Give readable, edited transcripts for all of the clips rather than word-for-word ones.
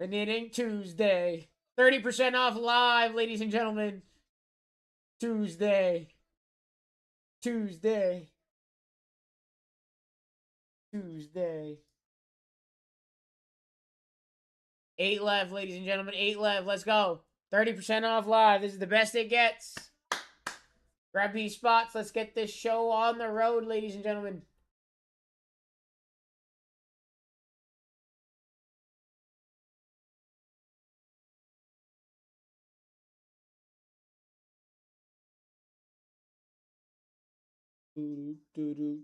The Knitting Tuesday. 30% off live, ladies and gentlemen. Tuesday. Tuesday. Tuesday. 8 left, ladies and gentlemen. 8 left. Let's go. 30% off live. This is the best it gets. Grab these spots. Let's get this show on the road, ladies and gentlemen. Doo-doo-doo-doo.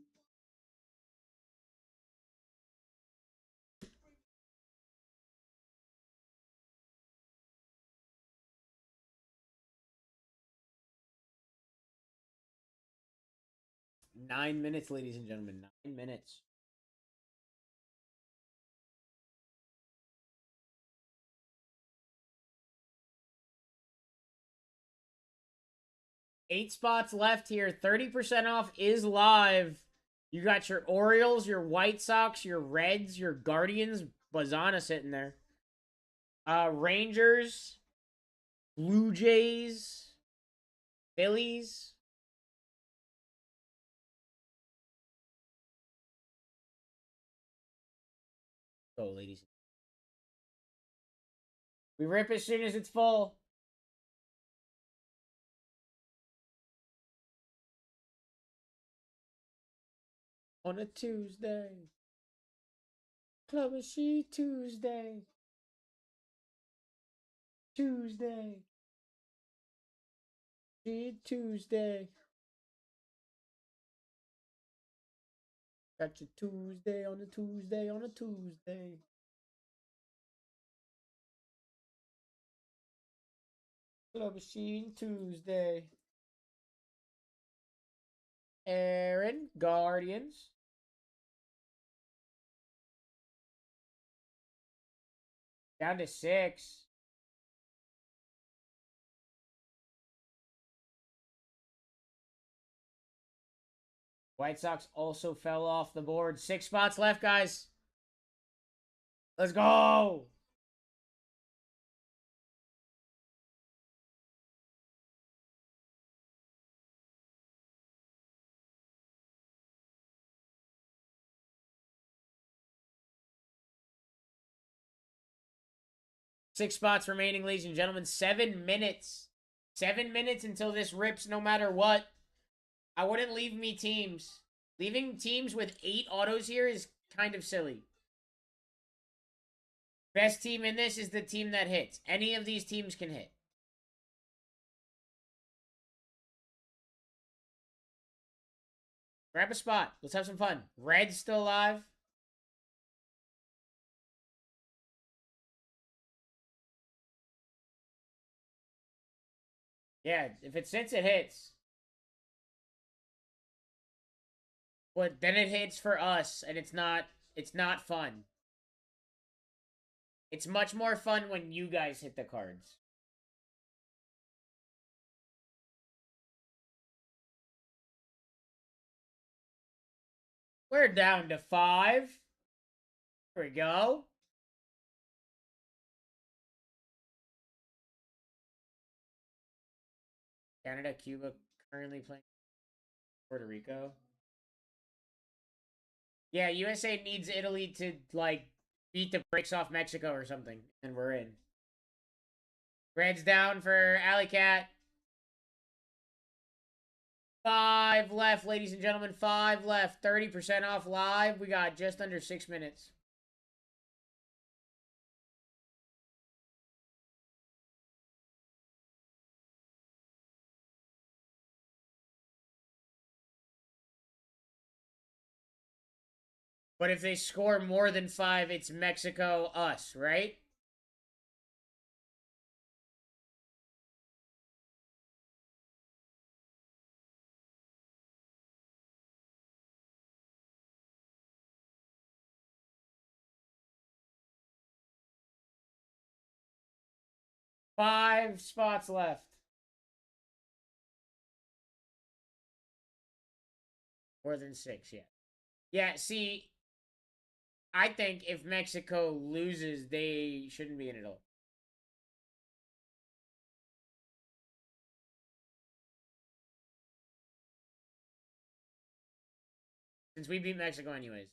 9 minutes, ladies and gentlemen. 9 minutes. Eight spots left here. 30% off is live. You got your Orioles, your White Sox, your Reds, your Guardians, Bazana sitting there. Rangers, Blue Jays, Phillies. Go, ladies. We rip as soon as it's full. On a Tuesday. Club Machine Tuesday. Tuesday. Tuesday. Got your Tuesday on a Tuesday on a Tuesday. Club Machine Tuesday. Aaron, Guardians. Down to 6. White Sox also fell off the board. 6 spots left, guys. Let's go. Six spots remaining, ladies and gentlemen. 7 minutes. 7 minutes until this rips no matter what. I wouldn't leave me teams. Leaving teams with 8 autos here is kind of silly. Best team in this is the team that hits. Any of these teams can hit. Grab a spot. Let's have some fun. Red's still alive. Yeah, if it sits, it hits. But then it hits for us, and it's not fun. It's much more fun when you guys hit the cards. We're down to 5. Here we go. Canada, Cuba currently playing Puerto Rico. Yeah, USA needs Italy to, like, beat the brakes off Mexico or something, and we're in. Red's down for Alley Cat. 5 left, ladies and gentlemen. 5 left. 30% off live. We got just under 6 minutes. But if they score more than 5, it's Mexico, us, right? Five spots left. More than 6, yeah. Yeah, see, I think if Mexico loses, they shouldn't be in it all. Since we beat Mexico anyways.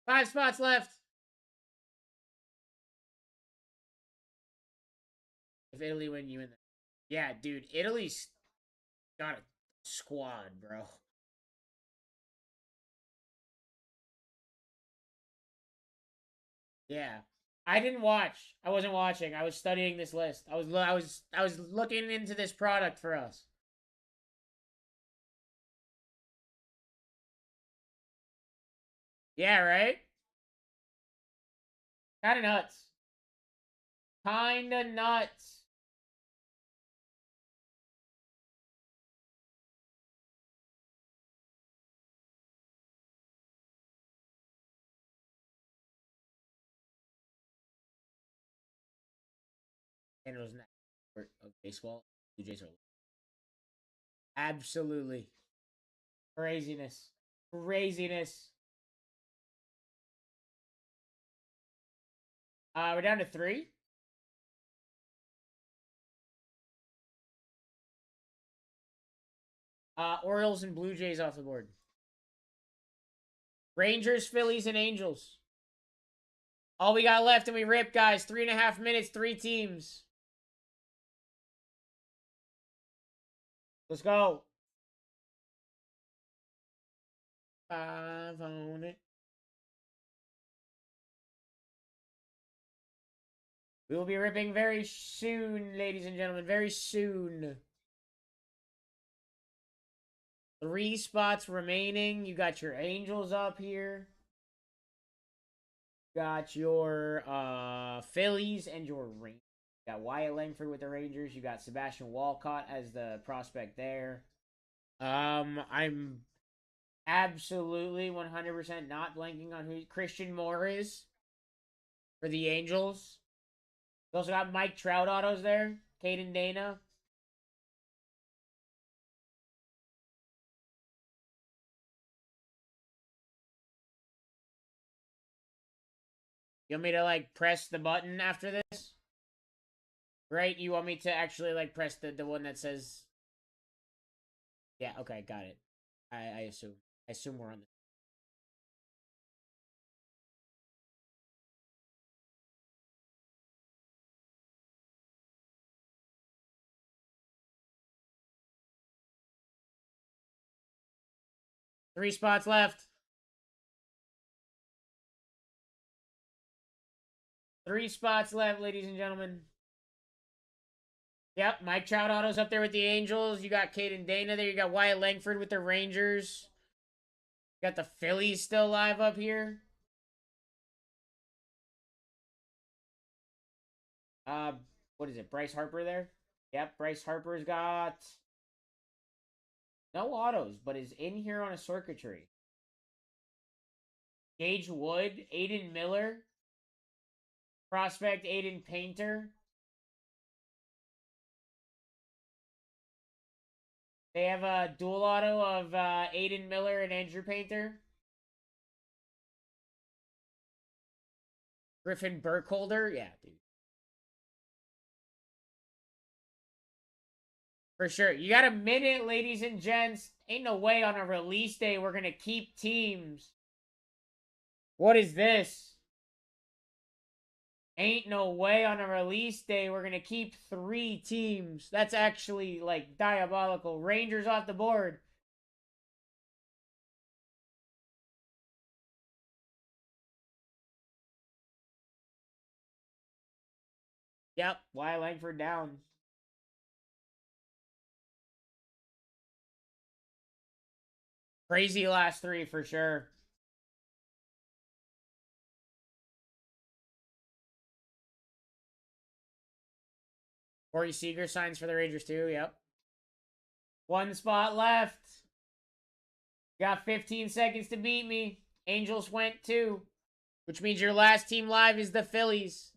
5 spots left. If Italy win, you in there. Yeah, dude, Italy's got a squad, bro. Yeah. I didn't watch. I wasn't watching. I was studying this list. I was looking into this product for us. Yeah, right? Kind of nuts. Kind of nuts. And it was not of baseball. Blue Jays are absolutely craziness. Craziness. We're down to 3. Orioles and Blue Jays off the board. Rangers, Phillies, and Angels. All we got left, and we rip, guys. 3.5 minutes, 3 teams. Let's go. 5 on it. We will be ripping very soon, ladies and gentlemen. Very soon. 3 spots remaining. You got your Angels up here. Got your Phillies and your Rangers. You got Wyatt Langford with the Rangers. You got Sebastian Walcott as the prospect there. I'm absolutely 100% not blanking on who Christian Moore is for the Angels. We also got Mike Trout autos there. Caden Dana. You want me to like press the button after this? Right? You want me to actually like press the one that says yeah, okay, got it. I assume. I assume we're on the 3 spots left. 3 spots left, ladies and gentlemen. Yep, Mike Trout autos up there with the Angels. You got Caden Dana there. You got Wyatt Langford with the Rangers. You got the Phillies still live up here. Uh, what is it? Bryce Harper there? Yep, Bryce Harper's got no autos, but is in here on a circuitry. Gage Wood, Aiden Miller, prospect Aiden Painter. They have a dual auto of Aiden Miller and Andrew Painter. Griffin Burkholder, yeah, dude. For sure. You got a minute, ladies and gents. Ain't no way on a release day we're going to keep teams. What is this? Ain't no way on a release day we're going to keep 3 teams. That's actually, like, diabolical. Rangers off the board. Yep, Wyatt Langford down. Crazy last 3 for sure. Corey Seager signs for the Rangers too, yep. 1 spot left. Got 15 seconds to beat me. Angels went 2. Which means your last team live is the Phillies.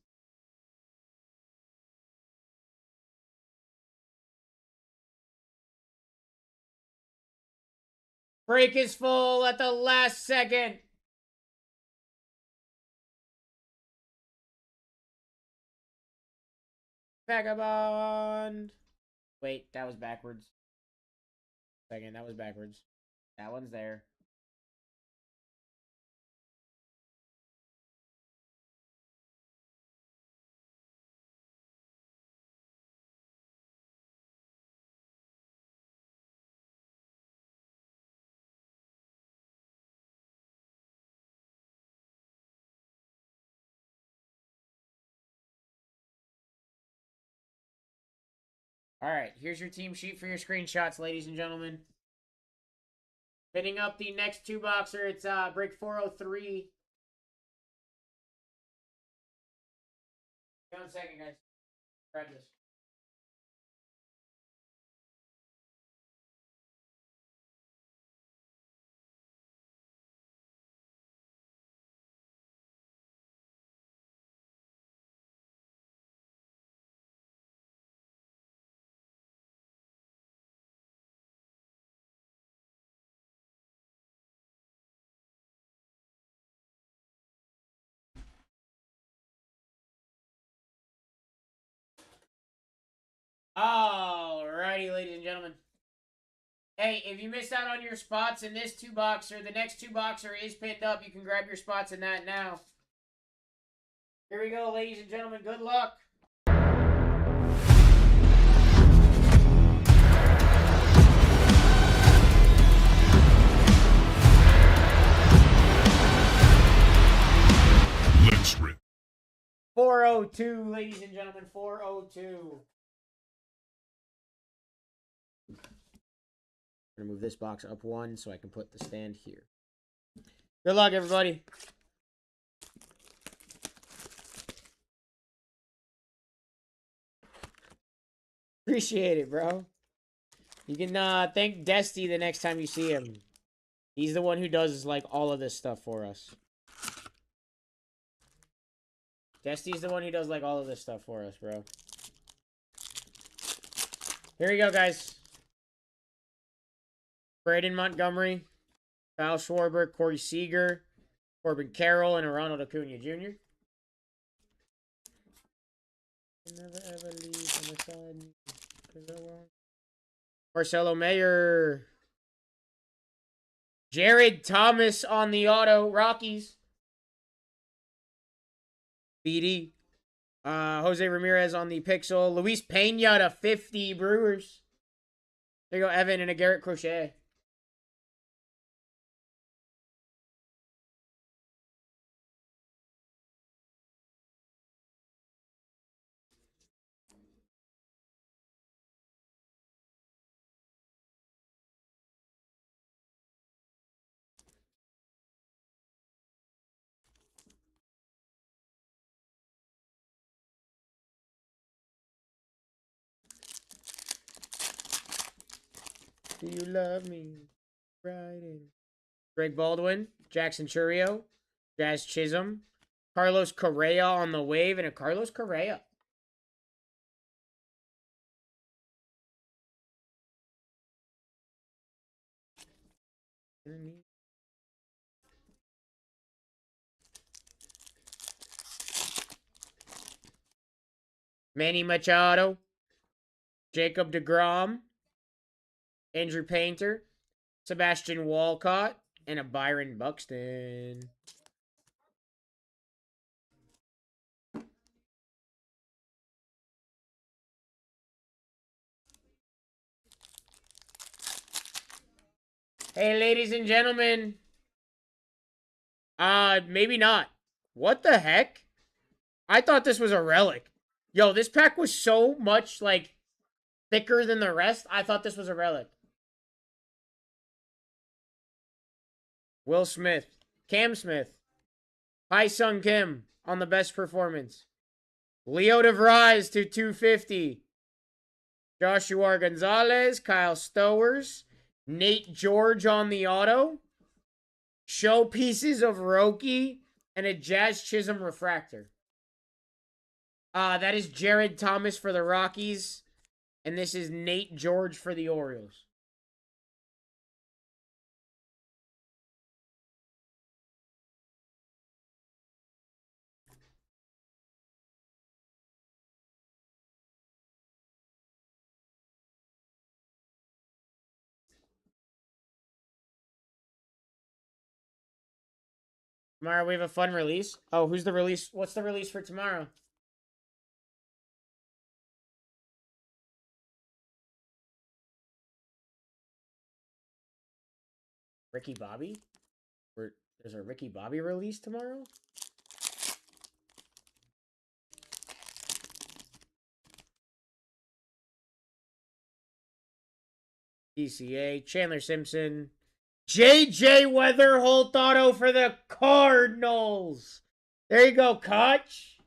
Break is full at the last second. Vagabond. Wait, that was backwards. Second, that was backwards. That one's there. All right, here's your team sheet for your screenshots, ladies and gentlemen. Fitting up the next two boxer, it's break 403. Hang on a second, guys. Grab this. Alrighty, ladies and gentlemen. Hey, if you missed out on your spots in this two boxer, the next two boxer is pinned up. You can grab your spots in that now. Here we go, ladies and gentlemen. Good luck. Let's rip. 402, ladies and gentlemen. 402. I'm going to move this box up one so I can put the stand here. Good luck, everybody. Appreciate it, bro. You can thank Desty the next time you see him. He's the one who does, like, all of this stuff for us. Desty's the one who does, like, all of this stuff for us, bro. Here we go, guys. Braden Montgomery, Kyle Schwarber, Corey Seager, Corbin Carroll, and Ronald Acuna Jr. Never ever leave on the side. Marcelo Mayer. Jared Thomas on the auto. Rockies. BD. Jose Ramirez on the Pixel. Luis Pena to 50 Brewers. There you go, Evan, and a Garrett Crochet. Do you love me? Riding. Greg Baldwin, Jackson Churio, Jazz Chisholm, Carlos Correa on the wave, and a Carlos Correa. Manny Machado, Jacob deGrom, Andrew Painter, Sebastian Walcott, and a Byron Buxton. Hey, ladies and gentlemen. Maybe not. What the heck? I thought this was a relic. Yo, this pack was so much, like, thicker than the rest. I thought this was a relic. Will Smith. Cam Smith. Hai Sung Kim on the best performance. Leo DeVries to 250. Joshua Gonzalez. Kyle Stowers. Nate George on the auto. Showpieces of Roki. And a Jazz Chisholm refractor. That is Jared Thomas for the Rockies. And this is Nate George for the Orioles. Tomorrow we have a fun release. Oh, who's the release? What's the release for tomorrow? Ricky Bobby? There's a Ricky Bobby release tomorrow? DCA, Chandler Simpson, JJ Weatherholt auto for the Cardinals. There you go, Koch.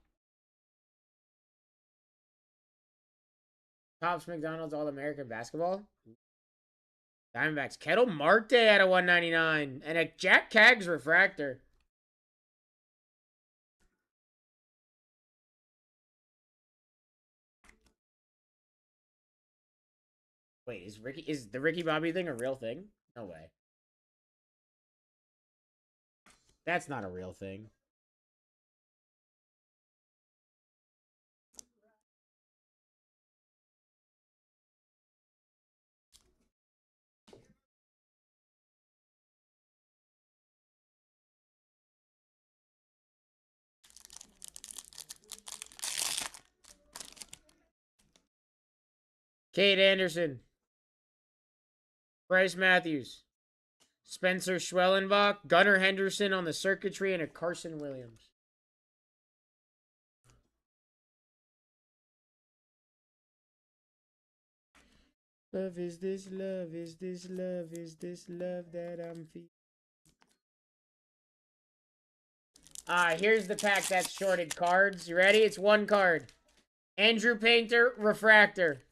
Tops McDonald's All-American Basketball. Diamondbacks. Kettle Marte at a 199. And a Jack Caggs refractor. Wait, is the Ricky Bobby thing a real thing? No way. That's not a real thing. Kate Anderson. Bryce Matthews. Spencer Schwellenbach. Gunnar Henderson on the circuitry, and a Carson Williams. Love is this love, is this love, is this love that I'm feeling. Here's the pack that's shorted cards. You ready? It's one card. Andrew Painter, refractor.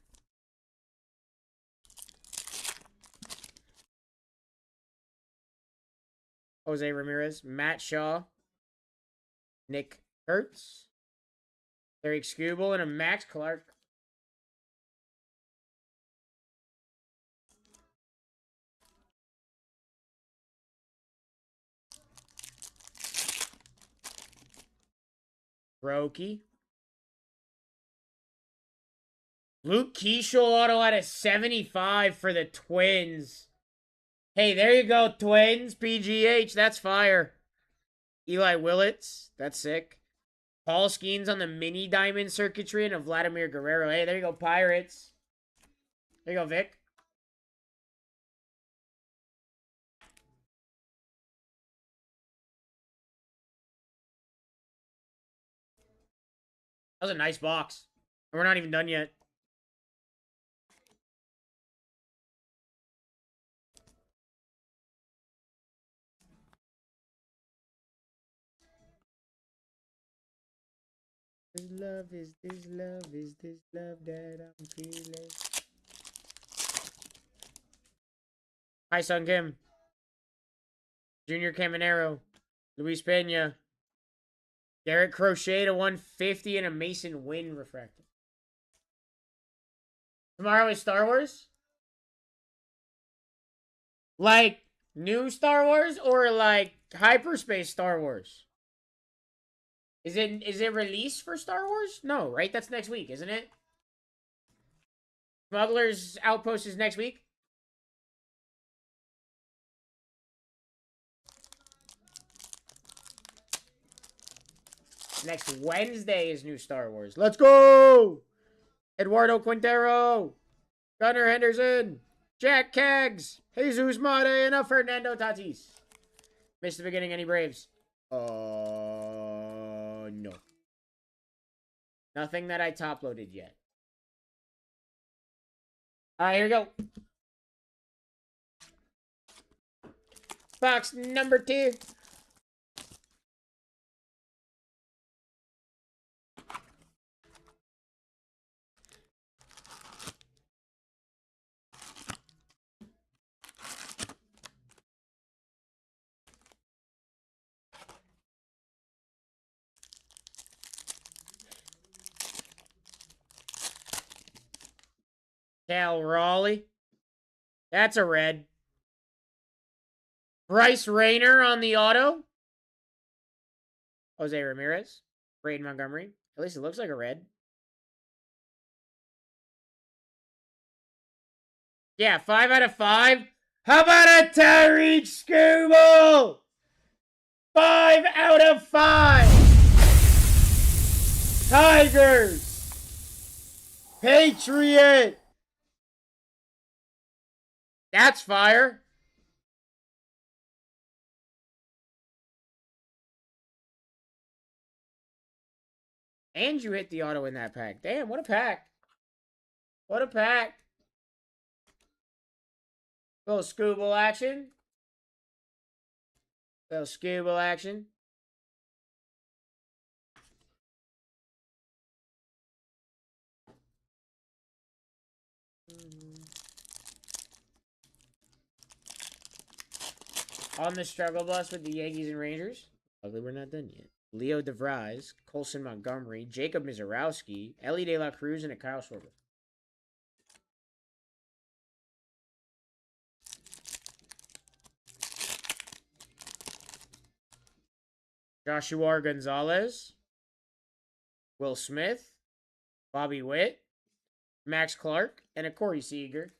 Jose Ramirez, Matt Shaw, Nick Kurtz, Eric Skubal, and a Max Clark. Roki. Luke Keeschel auto at a 75 for the Twins. Hey, there you go, Twins. PGH, that's fire. Eli Willits, that's sick. Paul Skeens on the mini diamond circuitry, and a Vladimir Guerrero. Hey, there you go, Pirates. There you go, Vic. That was a nice box. And we're not even done yet. This love is this love is this love that I'm feeling. Hi, Sung Kim. Junior Caminero. Luis Pena. Derek Crochet to 150 and a Mason Wynn refractor. Tomorrow is Star Wars? Like new Star Wars or like hyperspace Star Wars? Is it released for Star Wars? No, right? That's next week, isn't it? Smuggler's Outpost is next week. Next Wednesday is new Star Wars. Let's go! Eduardo Quintero, Gunnar Henderson, Jack Caggs, Jesus Mate, and a Fernando Tatis. Missed the beginning, any Braves? No. Nothing that I top loaded yet. Alright, here we go. Box number 2. Cal Raleigh. That's a red. Bryce Rayner on the auto. Jose Ramirez. Braden Montgomery. At least it looks like a red. Yeah, 5 out of 5. How about a Tyreek Skubal? 5 out of 5. Tigers. Patriot. That's fire. And you hit the auto in that pack. Damn, what a pack. What a pack. Little Scooble action. Little Scooble action. On the struggle bus with the Yankees and Rangers. Luckily, we're not done yet. Leo DeVries, Colson Montgomery, Jacob Mizorowski, Ellie De La Cruz, and a Kyle Schwarber. Joshua Gonzalez, Will Smith, Bobby Witt, Max Clark, and a Corey Seager.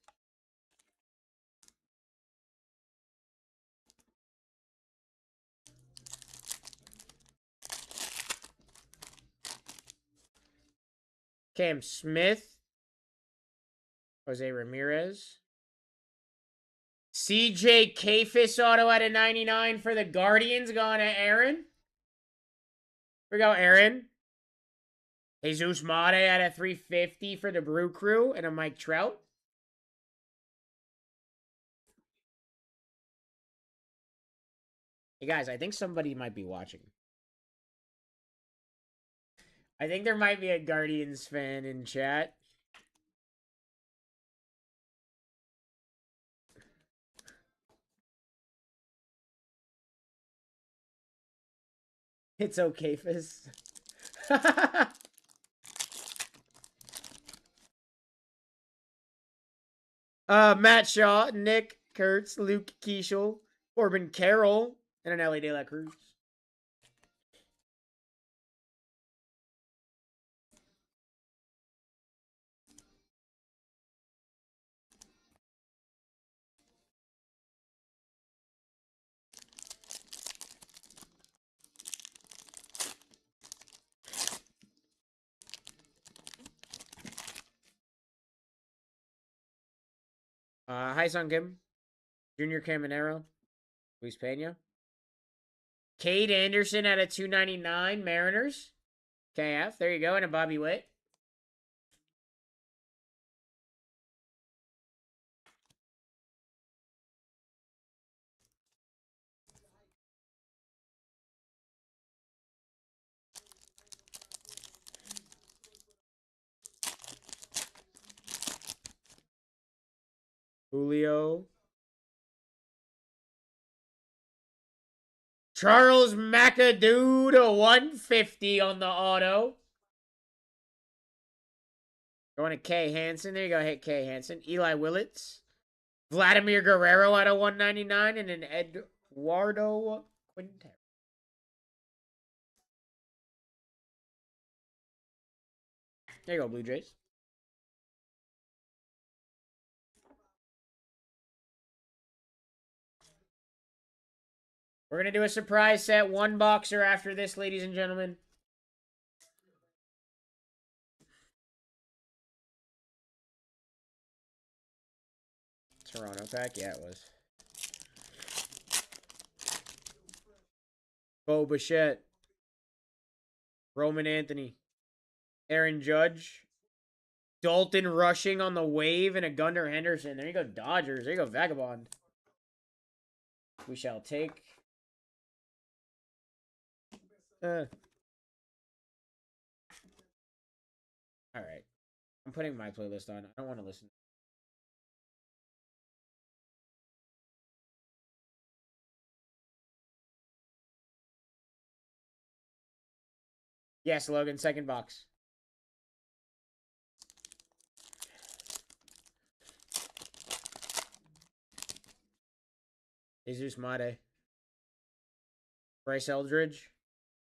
Cam Smith, Jose Ramirez, CJ Kafis auto at a 99 for the Guardians going to Aaron. Here we go, Aaron. Jesus Mate at a 350 for the Brew Crew and a Mike Trout. Hey guys, I think somebody might be watching. I think there might be a Guardians fan in chat. It's okay, Fizz. Matt Shaw, Nick Kurtz, Luke Keishel, Corbin Carroll, and an Ellie De La Cruz. Hi Sung Kim, Junior Caminero, Luis Pena. Cade Anderson at a 299, Mariners. KF, there you go, and a Bobby Witt. Julio. Charles McAdoo to 150 on the auto. Going to K. Hansen. There you go. Hit K. Hansen. Eli Willits. Vladimir Guerrero out of 199 and an Eduardo Quintero. There you go, Blue Jays. We're going to do a surprise set. One boxer after this, ladies and gentlemen. Toronto pack? Yeah, it was. Bo Bichette. Roman Anthony. Aaron Judge. Dalton Rushing on the wave and a Gunnar Henderson. There you go, Dodgers. There you go, Vagabond. We shall take. All right. I'm putting my playlist on. I don't want to listen. Yes, Logan, second box. Jesus Mate. Bryce Eldridge.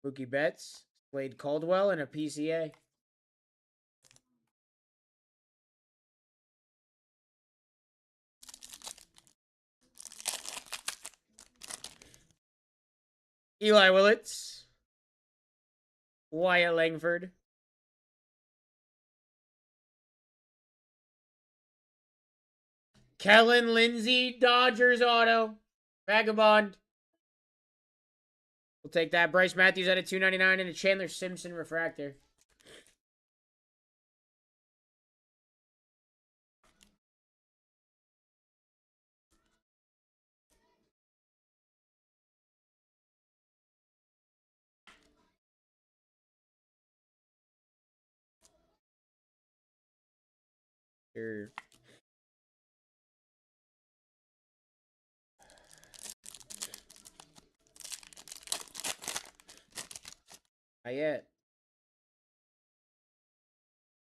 Mookie Betts. Slade Caldwell and a PCA. Eli Willits. Wyatt Langford. Kellen Lindsey, Dodgers auto. Vagabond. We'll take that. Bryce Matthews at a 299 and a Chandler Simpson refractor. Sure. Not yet.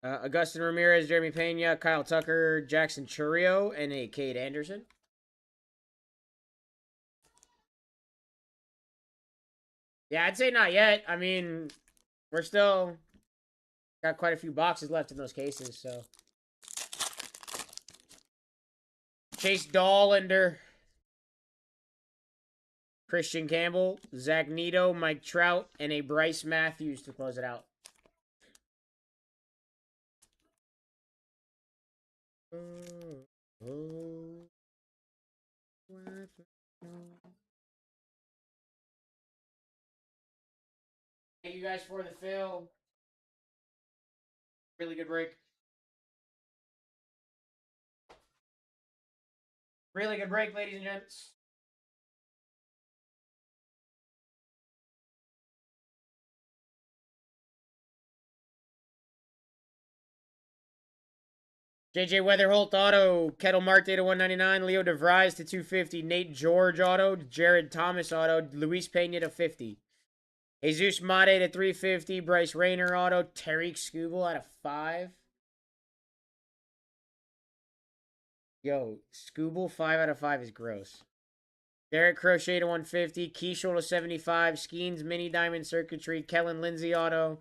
Augustin Ramirez, Jeremy Pena, Kyle Tucker, Jackson Churio, and a Cade Anderson. Yeah, I'd say not yet. I mean, we're still got quite a few boxes left in those cases, so. Chase Dollander, Christian Campbell, Zach Neto, Mike Trout, and a Bryce Matthews to close it out. Thank you guys for the fill. Really good break. Really good break, ladies and gents. JJ Weatherholt auto, Kettle Marte to 199, Leo DeVries to 250, Nate George auto, Jared Thomas auto, Luis Pena to 50. Jesus Mate to 350, Bryce Rayner auto, Tariq Skubal out of 5. Yo, Skubal 5 out of 5 is gross. Derek Crochet to 150, Keishel to 75, Skeens Mini Diamond Circuitry, Kellen Lindsey auto,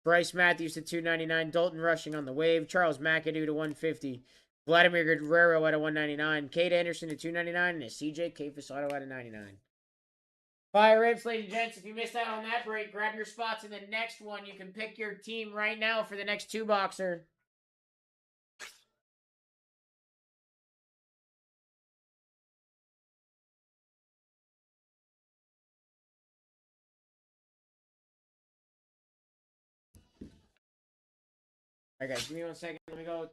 Bryce Matthews to 299, Dalton Rushing on the wave, Charles McAdoo to 150, Vladimir Guerrero at a 199, Cade Anderson to 299, and a CJ Kafis auto at a 99. Fire Rips, ladies and gents, if you missed out on that break, grab your spots in the next one. You can pick your team right now for the next 2-boxer. All right, guys, give me 1 second. Let me go.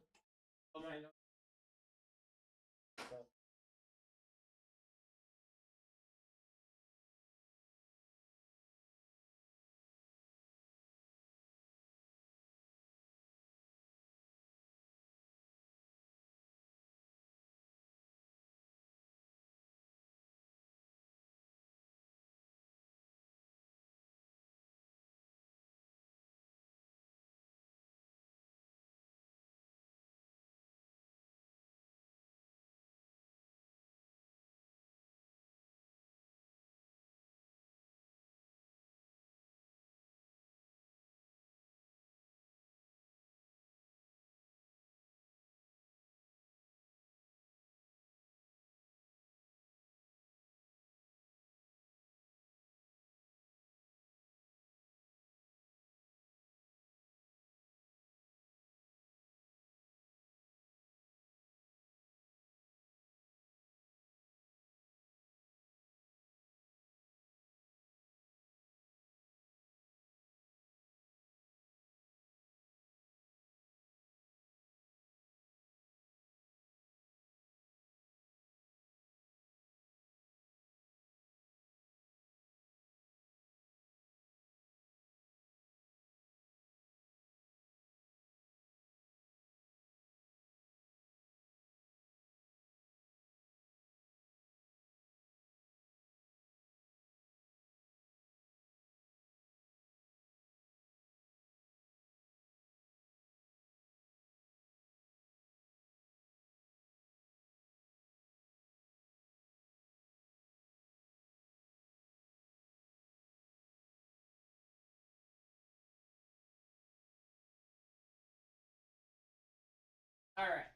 All right.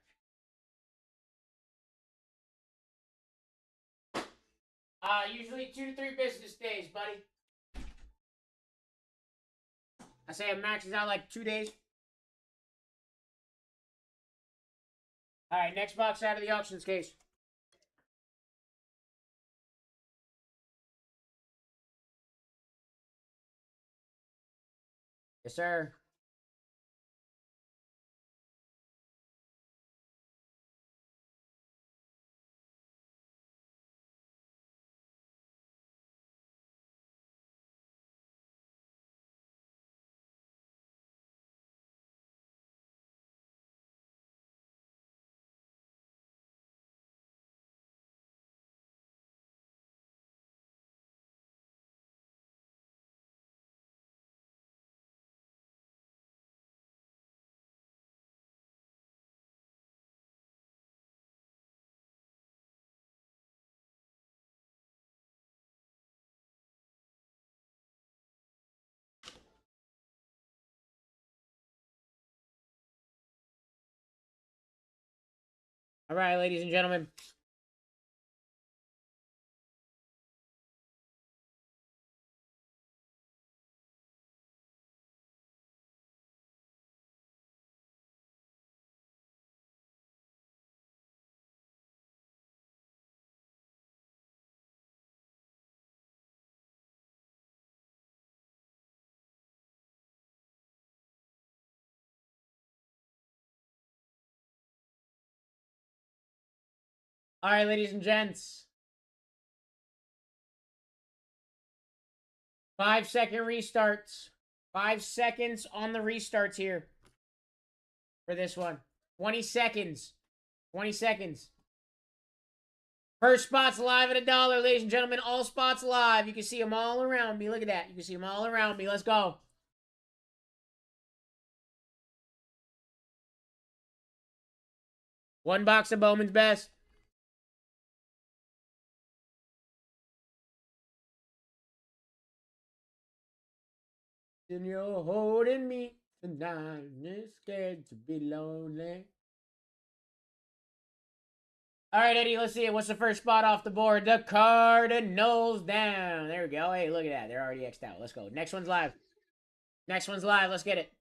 Usually 2 to 3 business days, buddy. I say it maxes out like 2 days. All right, next box out of the auctions case. Yes, sir. All right, ladies and gentlemen. All right, ladies and gents. 5-second restarts. 5 seconds on the restarts here for this one. 20 seconds. 20 seconds. First spot's live at $1, ladies and gentlemen. All spots live. You can see them all around me. Look at that. You can see them all around me. Let's go. One box of Bowman's Best. And you're holding me tonight. You're scared to be lonely. All right, Eddie, let's see it. What's the first spot off the board? The Cardinals down. There we go. Hey, look at that. They're already X'd out. Let's go. Next one's live. Next one's live. Let's get it.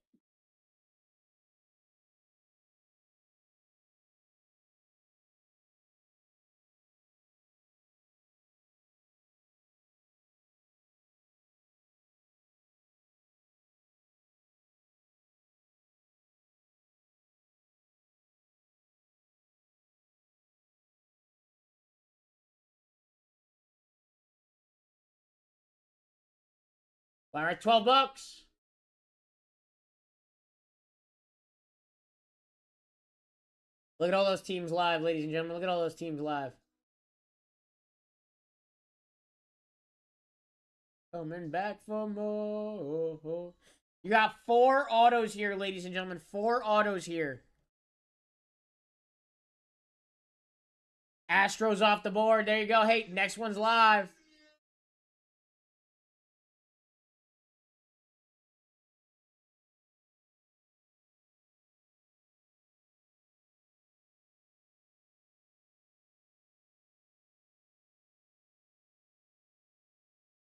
All right, 12 bucks. Look at all those teams live, ladies and gentlemen. Look at all those teams live. Coming back for more. You got 4 autos here, ladies and gentlemen. 4 autos here. Astros off the board. There you go. Hey, next one's live.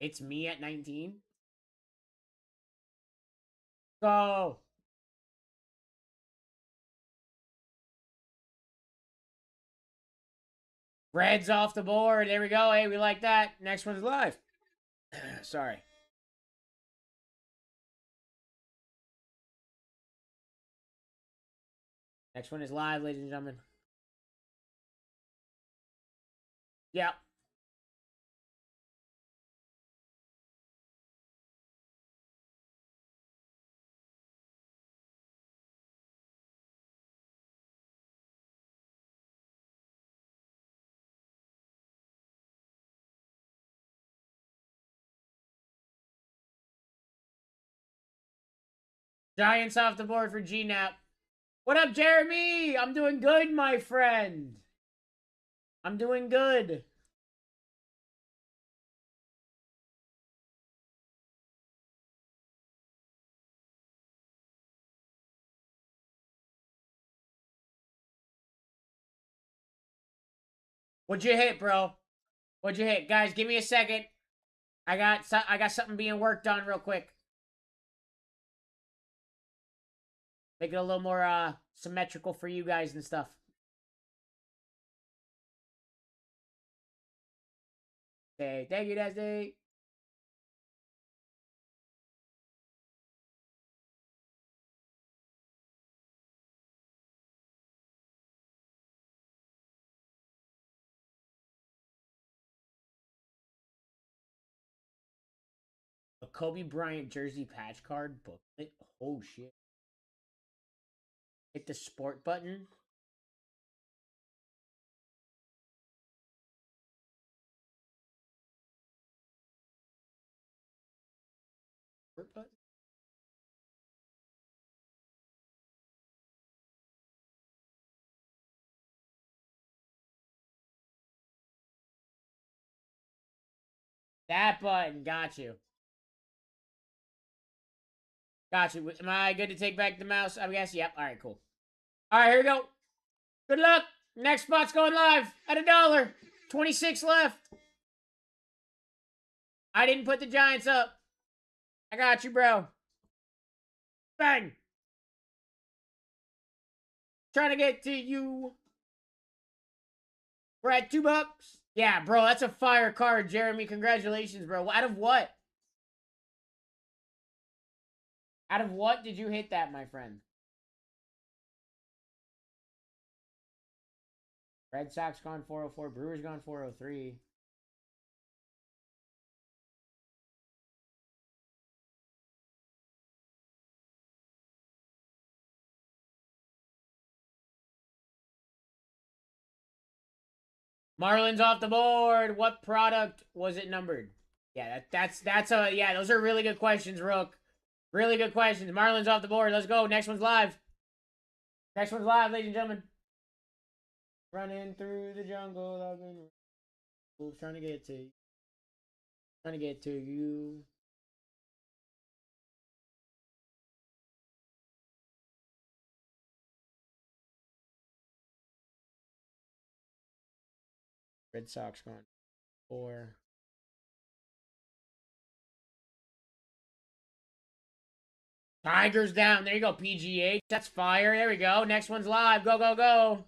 It's me at 19. Go. Reds off the board. There we go. Hey, we like that. Next one's live. Sorry. Next one is live, ladies and gentlemen. Yeah. Giants off the board for G-Nap. What up, Jeremy? I'm doing good, my friend. I'm doing good. What'd you hit, bro? What'd you hit? Guys, give me a second. I got something being worked on real quick. Make it a little more symmetrical for you guys and stuff. Okay, thank you, Destiny. A Kobe Bryant jersey patch card booklet. Oh shit. Hit the sport button. Sport button? That button. Got you. Got you. Am I good to take back the mouse? I guess. Yep. All right, cool. All right, here we go. Good luck. Next spot's going live at $1. 26 left. I didn't put the Giants up. I got you, bro. Bang. Trying to get to you. We're at $2. Yeah, bro, that's a fire card, Jeremy. Congratulations, bro. Out of what? Out of what did you hit that, my friend? Red Sox gone 404. Brewers gone 403. Marlins off the board. What product was it numbered? Yeah, yeah, those are really good questions, Rook. Really good questions. Marlins off the board. Let's go. Next one's live. Next one's live, ladies and gentlemen. Running through the jungle. I've been trying to get to you. Trying to get to you. Red Sox gone 4. Tigers down. There you go, PGH. That's fire. There we go. Next one's live. Go, go, go.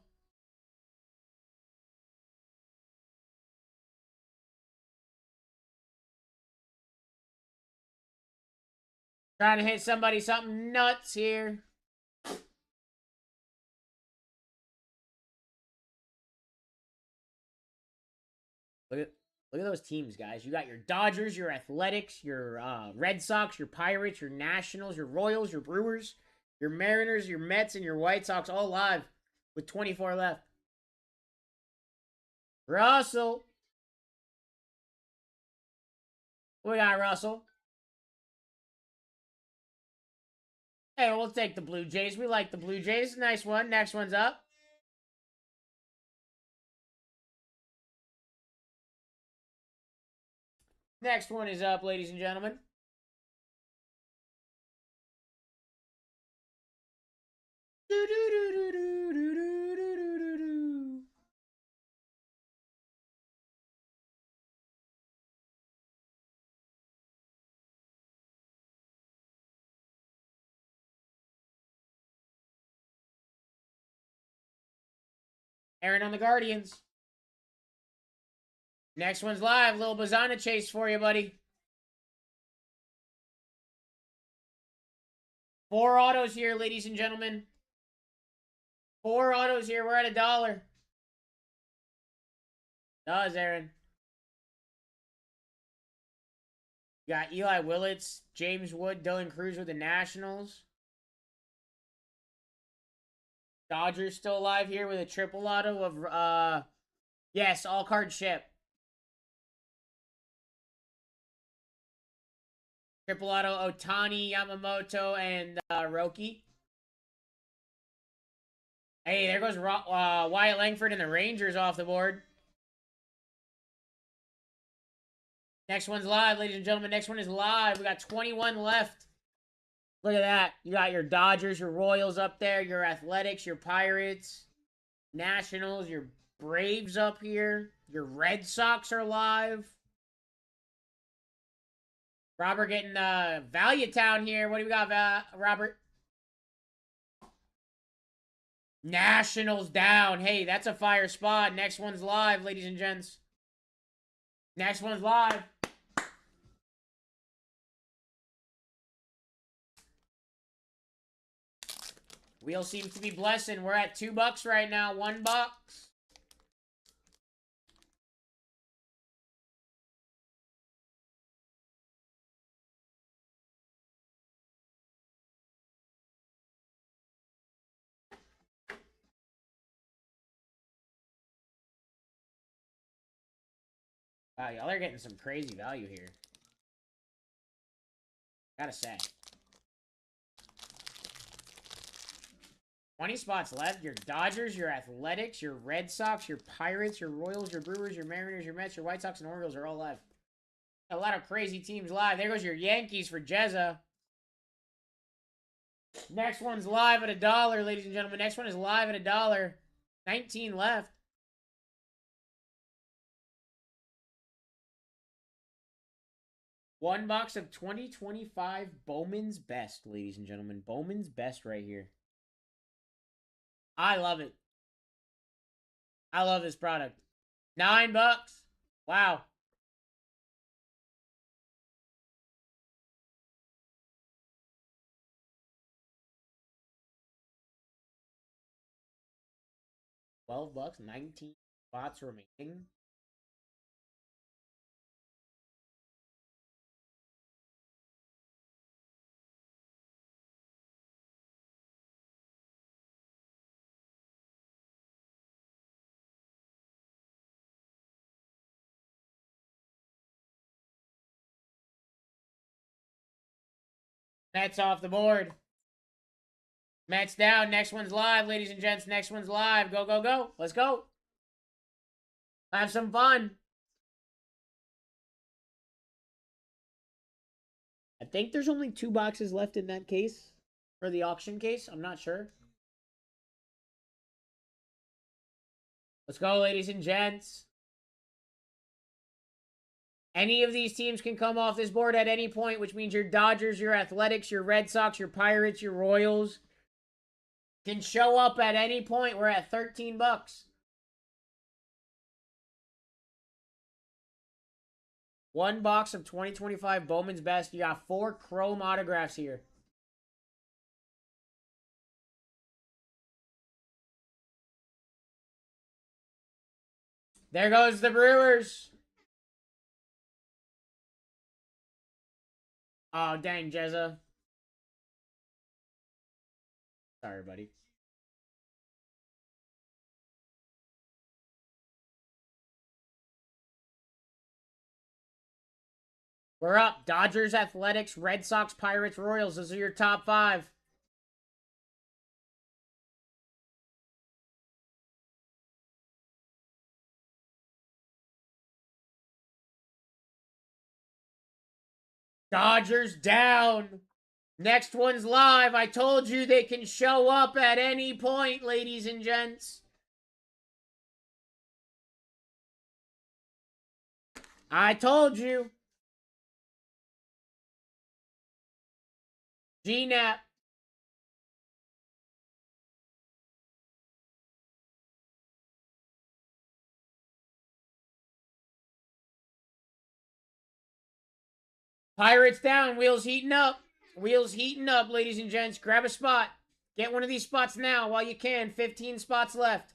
Trying to hit somebody something nuts here. Look at those teams, guys. You got your Dodgers, your Athletics, your Red Sox, your Pirates, your Nationals, your Royals, your Brewers, your Mariners, your Mets, and your White Sox all live with 24 left. Russell. What we got, Russell? Hey, we'll take the Blue Jays. We like the Blue Jays. Nice one. Next one's up. Next one is up, ladies and gentlemen. Aaron on the Guardians. Next one's live. Little Bazana chase for you, buddy. 4 autos here, ladies and gentlemen. 4 autos here. We're at $1. Does, Aaron. You got Eli Willits, James Wood, Dylan Cruz with the Nationals. Dodgers still alive here with a triple auto of, yes, all card ship. Triple auto Otani, Yamamoto, and Roki. Hey, there goes Wyatt Langford and the Rangers off the board. Next one's live, ladies and gentlemen. Next one is live. We got 21 left. Look at that. You got your Dodgers, your Royals up there, your Athletics, your Pirates, Nationals, your Braves up here. Your Red Sox are live. Robert getting Value Town here. What do we got, Robert? Nationals down. Hey, that's a fire spot. Next one's live, ladies and gents. Next one's live. Wheel seems to be blessing. We're at $2 right now. $1. Wow, y'all are getting some crazy value here. Gotta say. 20 spots left. Your Dodgers, your Athletics, your Red Sox, your Pirates, your Royals, your Brewers, your Mariners, your Mets, your White Sox, and Orioles are all live. A lot of crazy teams live. There goes your Yankees for Jezza. Next one's live at $1, ladies and gentlemen. Next one is live at $1. 19 left. One box of 2025 Bowman's Best, ladies and gentlemen. Bowman's Best right here. I love it. I love this product. $9. Wow. $12. 19 spots remaining. Mets off the board. Mets down. Next one's live, ladies and gents. Next one's live. Go, go, go. Let's go. Have some fun. I think there's only 2 boxes left in that case. For the auction case. I'm not sure. Let's go, ladies and gents. Any of these teams can come off this board at any point, which means your Dodgers, your Athletics, your Red Sox, your Pirates, your Royals can show up at any point. We're at $13. One box of 2025 Bowman's Best. You got 4 chrome autographs here. There goes the Brewers. Oh, dang, Jezza. Sorry, buddy. We're up. Dodgers, Athletics, Red Sox, Pirates, Royals. Those are your top 5. Dodgers down. Next one's live. I told you they can show up at any point, ladies and gents. I told you. G-Nap. Pirates down. Wheels heating up. Wheels heating up, ladies and gents. Grab a spot. Get one of these spots now while you can. 15 spots left.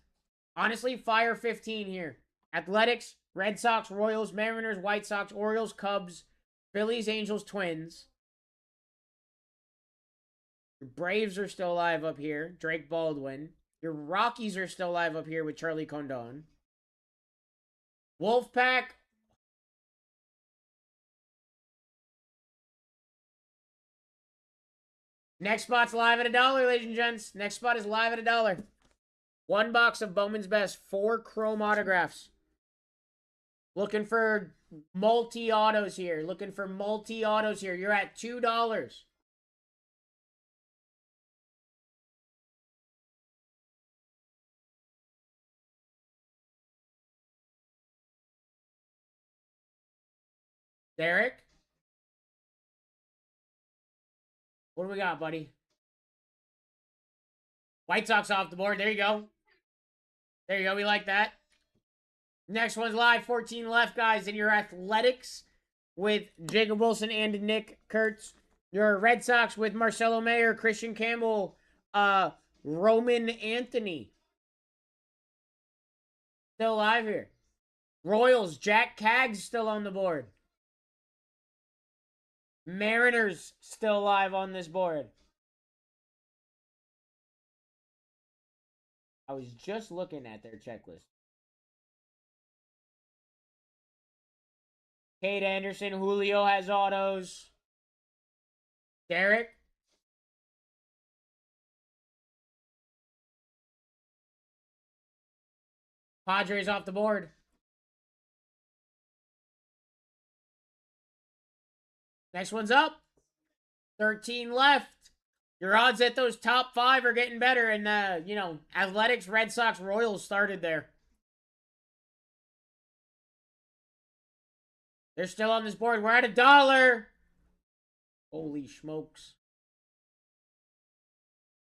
Honestly, fire 15 here. Athletics, Red Sox, Royals, Mariners, White Sox, Orioles, Cubs, Phillies, Angels, Twins. Your Braves are still alive up here. Drake Baldwin. Your Rockies are still alive up here with Charlie Condon. Wolfpack. Next spot's live at $1, ladies and gents. Next spot is live at $1. One box of Bowman's Best. 4 chrome autographs. Looking for multi-autos here. Looking for multi-autos here. You're at $2. Derek? What do we got, buddy? White Sox off the board. There you go. There you go. We like that. Next one's live. 14 left, guys. In your Athletics with Jacob Wilson and Nick Kurtz. Your Red Sox with Marcelo Mayer, Christian Campbell, Roman Anthony. Still live here. Royals, Jack Caggs still on the board. Mariners still live on this board. I was just looking at their checklist. Kate Anderson, Julio has autos. Derek. Padres off the board. Next one's up. 13 left. Your odds at those top 5 are getting better. And, Athletics, Red Sox, Royals started there. They're still on this board. We're at $1. Holy smokes.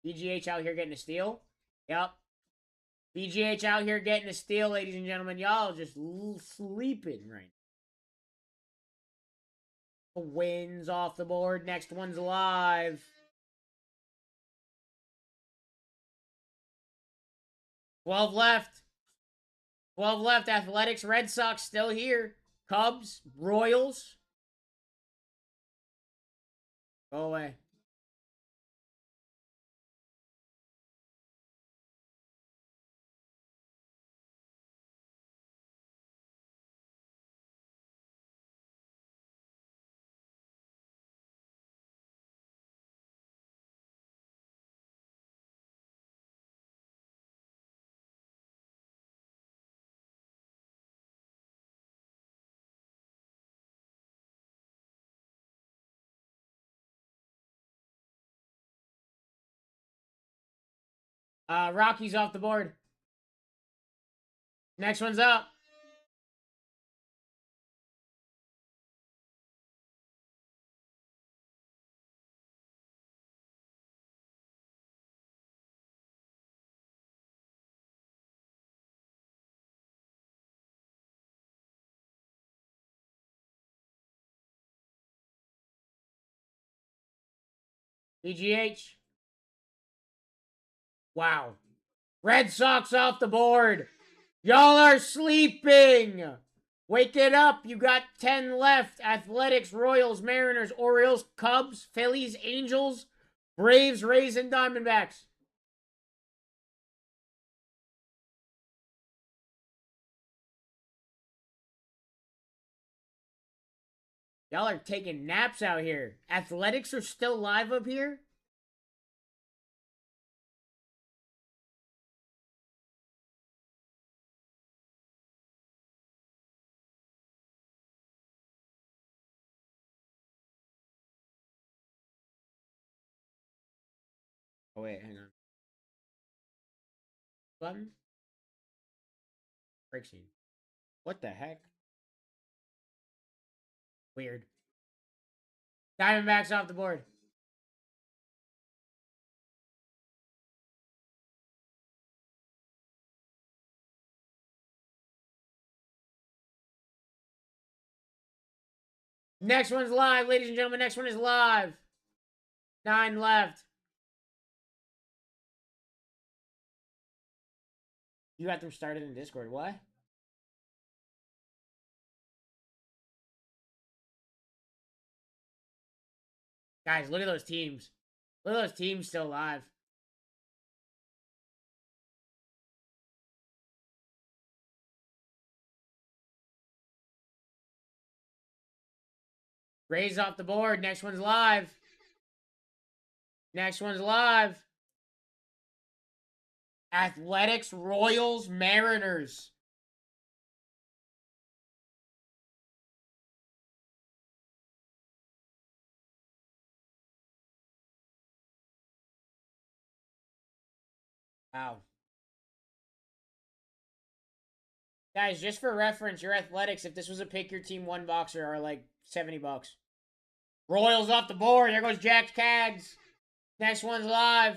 BGH out here getting a steal. Yep. BGH out here getting a steal, ladies and gentlemen. Y'all just sleeping right now. Wins off the board. Next one's live. 12 left. 12 left. Athletics, Red Sox still here. Cubs, Royals. Go away. Rockies off the board. Next one's up. BGH. Wow. Red Sox off the board. Y'all are sleeping. Wake it up. You got 10 left. Athletics, Royals, Mariners, Orioles, Cubs, Phillies, Angels, Braves, Rays, and Diamondbacks. Y'all are taking naps out here. Athletics are still live up here? Oh, wait, hang on. Button? Break scene. What the heck? Weird. Diamondbacks off the board. Next one's live, ladies and gentlemen. Next one is live. 9 left. You got them started in Discord. What? Guys, look at those teams. Look at those teams still live. Rays off the board. Next one's live. Next one's live. Athletics, Royals, Mariners. Wow. Guys, just for reference, your Athletics, if this was a pick your team one boxer, are like $70. Royals off the board. There goes Jack Caggs. Next one's live.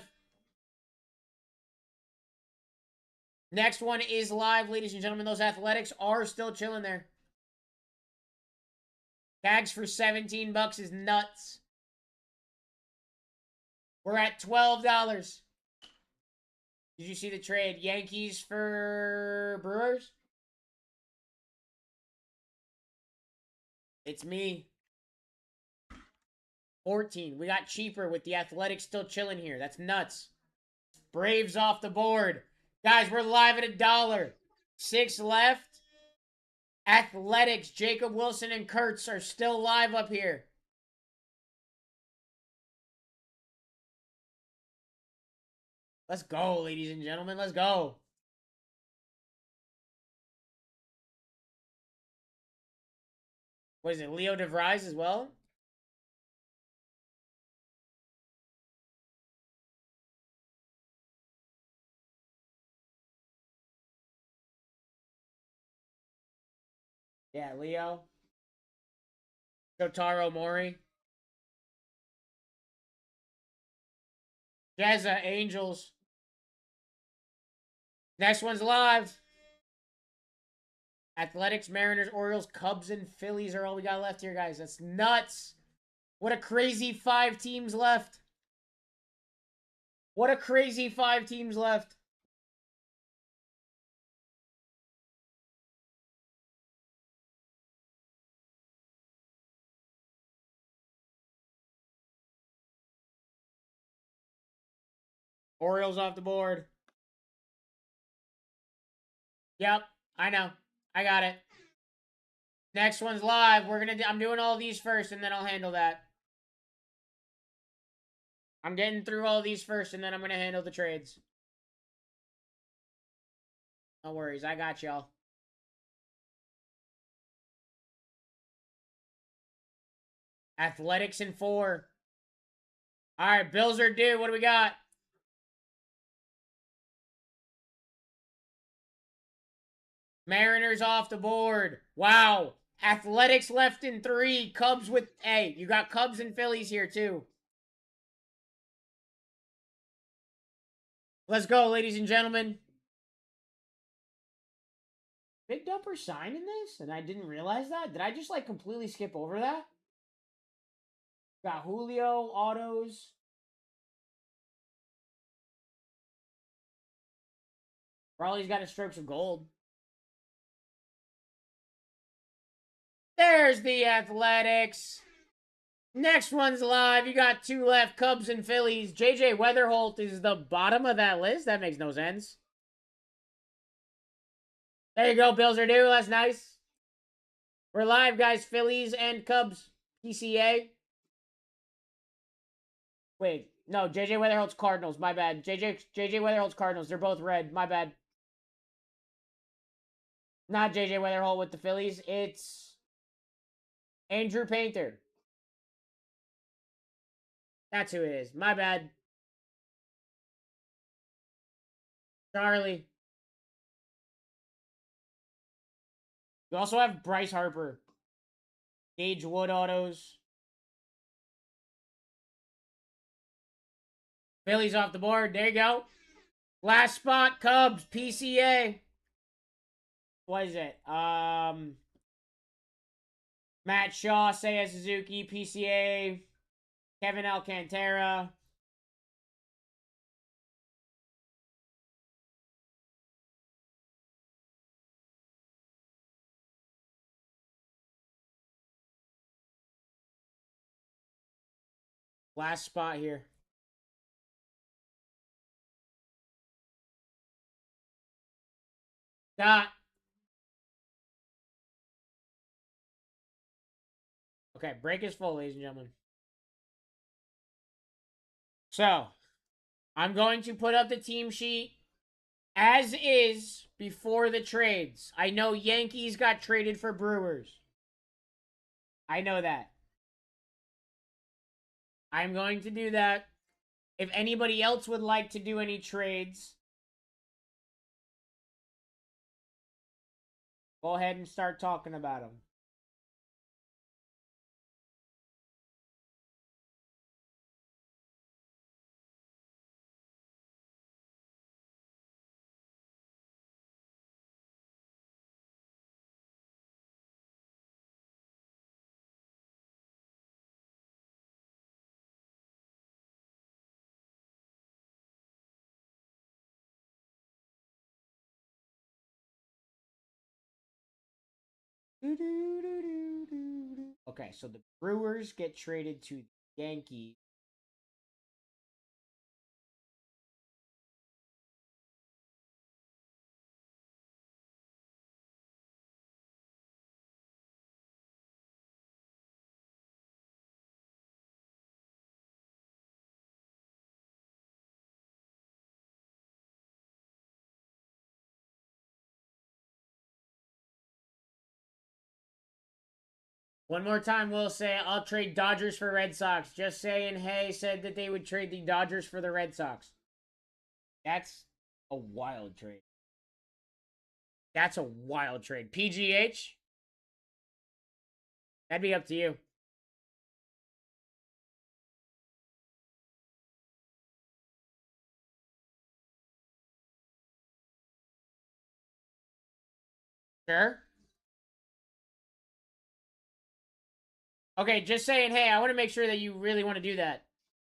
Next one is live, ladies and gentlemen. Those Athletics are still chilling there. Tags for 17 bucks is nuts. We're at $12. Did you see the trade? Yankees for Brewers? It's me. 14. We got cheaper with the Athletics still chilling here. That's nuts. Braves off the board. Guys, we're live at $1. 6 left. Athletics, Jacob Wilson and Kurtz are still live up here. Let's go, ladies and gentlemen. Let's go. What is it? Leo DeVries as well? Yeah, Leo. Shotaro Mori. Jazza, Angels. Next one's live. Athletics, Mariners, Orioles, Cubs, and Phillies are all we got left here, guys. That's nuts. What a crazy 5 teams left. What a crazy 5 teams left. Orioles off the board. Yep, I know. I got it. Next one's live. I'm doing all these first, and then I'll handle that. I'm getting through all these first, and then I'm gonna handle the trades. No worries, I got y'all. Athletics in 4. All right, Bills are due. What do we got? Mariners off the board. Wow. Athletics left in 3. Cubs with... Hey, you got Cubs and Phillies here, too. Let's go, ladies and gentlemen. Big Dumper signed in this? And I didn't realize that? Did I just, like, completely skip over that? Got Julio, autos. Raleigh's got his stripes of gold. There's the Athletics. Next one's live. You got 2 left, Cubs and Phillies. JJ Weatherholt is the bottom of that list. That makes no sense. There you go. Bills are due. That's nice. We're live, guys. Phillies and Cubs. PCA. Wait. No, JJ Weatherholt's Cardinals. My bad. JJ Weatherholt's Cardinals. They're both red. My bad. Not JJ Weatherholt with the Phillies. It's Andrew Painter. That's who it is. My bad. Charlie. You also have Bryce Harper. Gage Wood autos. Phillies off the board. There you go. Last spot, Cubs, PCA. What is it? Matt Shaw, Seiya Suzuki, PCA. Kevin Alcantara. Last spot here. Got. Okay, break is full, ladies and gentlemen. So, I'm going to put up the team sheet as is before the trades. I know Yankees got traded for Brewers. I know that. I'm going to do that. If anybody else would like to do any trades, go ahead and start talking about them. Okay, so the Brewers get traded to the Yankees. One more time, we'll say I'll trade Dodgers for Red Sox. Just saying, hey, said that they would trade the Dodgers for the Red Sox. That's a wild trade. That's a wild trade. PGH? That'd be up to you. Sure. Okay, just saying, hey, I want to make sure that you really want to do that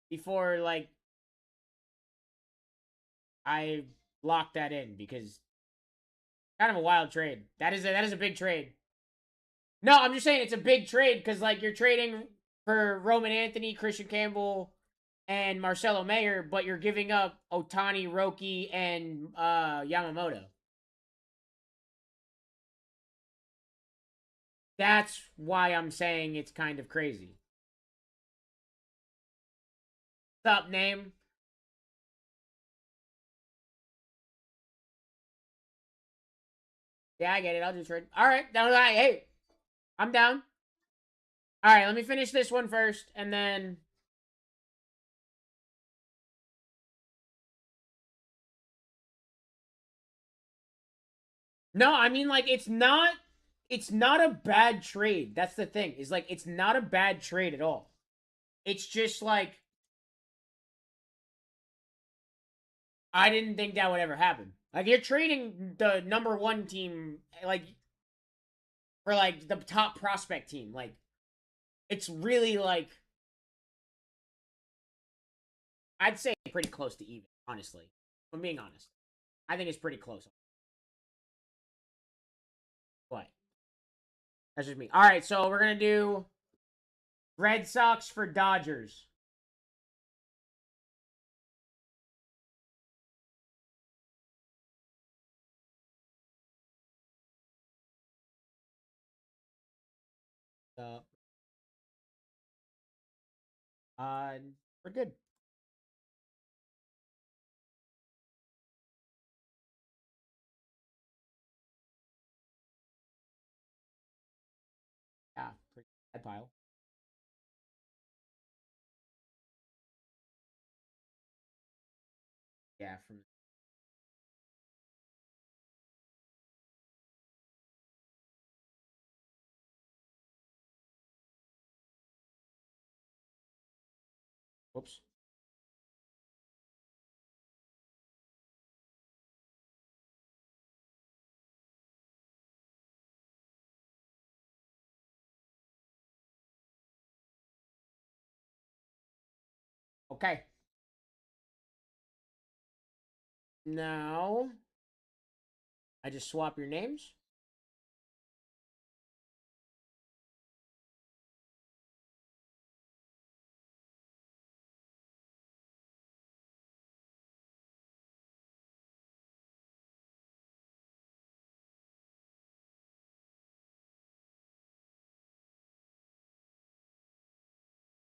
before, like, I lock that in because kind of a wild trade. That is a big trade. No, I'm just saying it's a big trade because like you're trading for Roman Anthony, Christian Campbell, and Marcelo Mayer, but you're giving up Otani, Roki, and Yamamoto. That's why I'm saying it's kind of crazy. What's up, name? Yeah, I get it. I'll just trade. All right, down. Hey, I'm down. All right, let me finish this one first, and then no, I mean like it's not a bad trade. That's the thing. Is like it's not a bad trade at all. It's just like I didn't think that would ever happen. Like you're trading the number one team like for like the top prospect team. Like it's really like I'd say pretty close to even, honestly. If I'm being honest. I think it's pretty close. But that's just me. Alright, so we're gonna do Red Sox for Dodgers. Uh, uh we're good. Yeah, pretty bad pile. Yeah, from whoops. Okay. Now I just swap your names.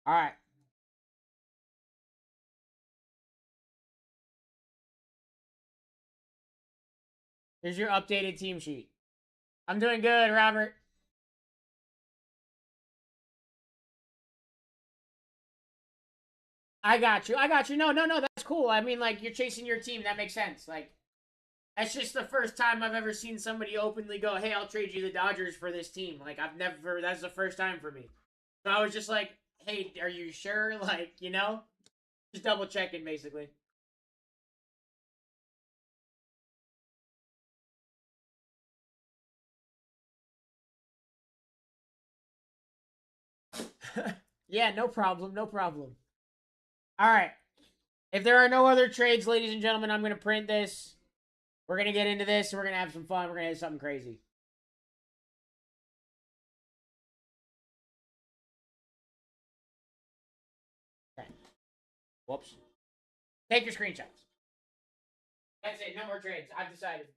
Alright. Here's your updated team sheet. I'm doing good, Robert. I got you. I got you. No, no, no. That's cool. I mean, like, you're chasing your team. That makes sense. Like, that's just the first time I've ever seen somebody openly go, hey, I'll trade you the Dodgers for this team. Like, I've never, that's the first time for me. So I was just like, hey, are you sure? Like, just double checking, basically. Yeah, no problem. No problem. All right. If there are no other trades, ladies and gentlemen, I'm going to print this. We're going to get into this. And we're going to have some fun. We're going to have something crazy. Whoops. Take your screenshots. That's it. No more trades. I've decided.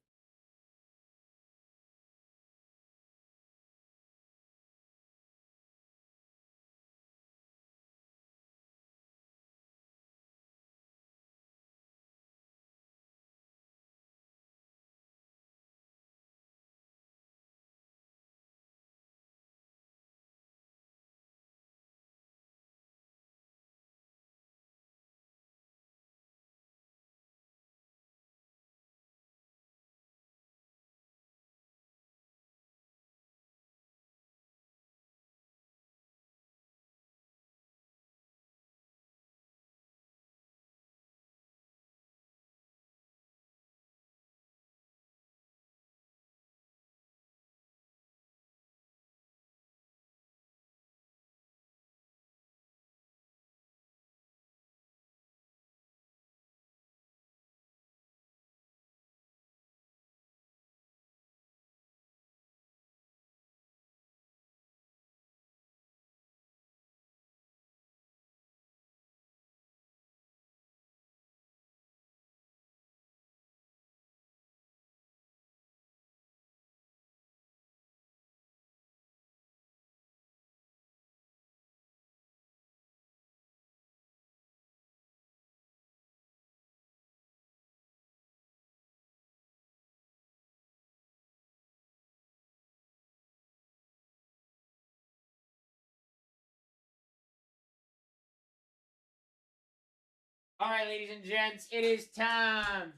All right, ladies and gents, it is time.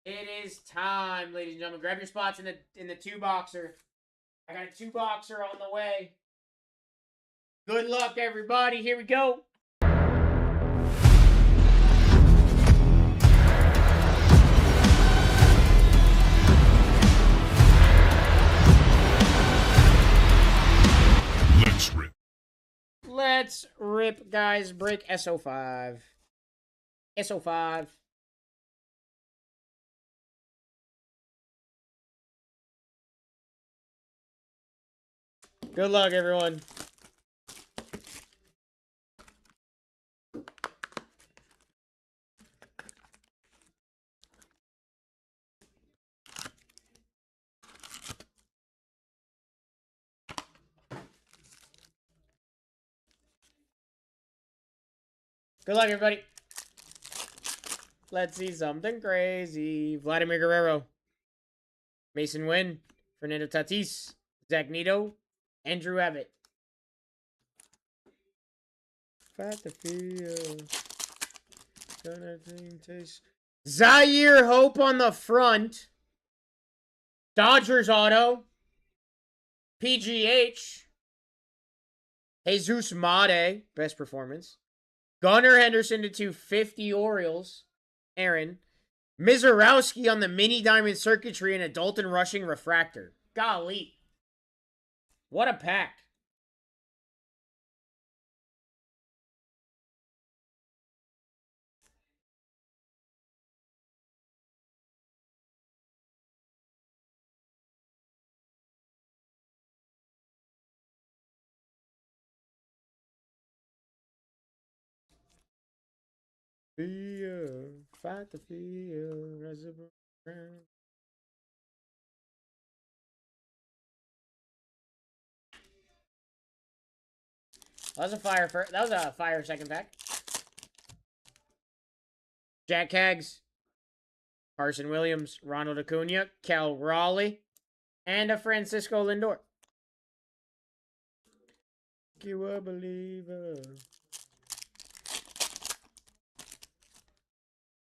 It is time, ladies and gentlemen. Grab your spots in the two boxer. I got a two boxer on the way. Good luck, everybody. Here we go. Let's rip. Let's rip, guys. Break SO5. SO5. Good luck, everyone. Good luck, everybody. Let's see something crazy. Vladimir Guerrero. Mason Wynn. Fernando Tatis. Zach Neto. Andrew Abbott. Fat the field. Gonna taste. Zaire Hope on the front. Dodgers auto. PGH. Jesus Made. Best performance. Gunnar Henderson to 250 Orioles. Aaron. Mizorowski on the mini diamond circuitry and a Dalton rushing refractor. Golly. What a pack. Fight the field, reservoir. That was a fire first. That was a fire second pack. Jack Haggs, Carson Williams, Ronald Acuna, Cal Raleigh, and a Francisco Lindor. You a believer.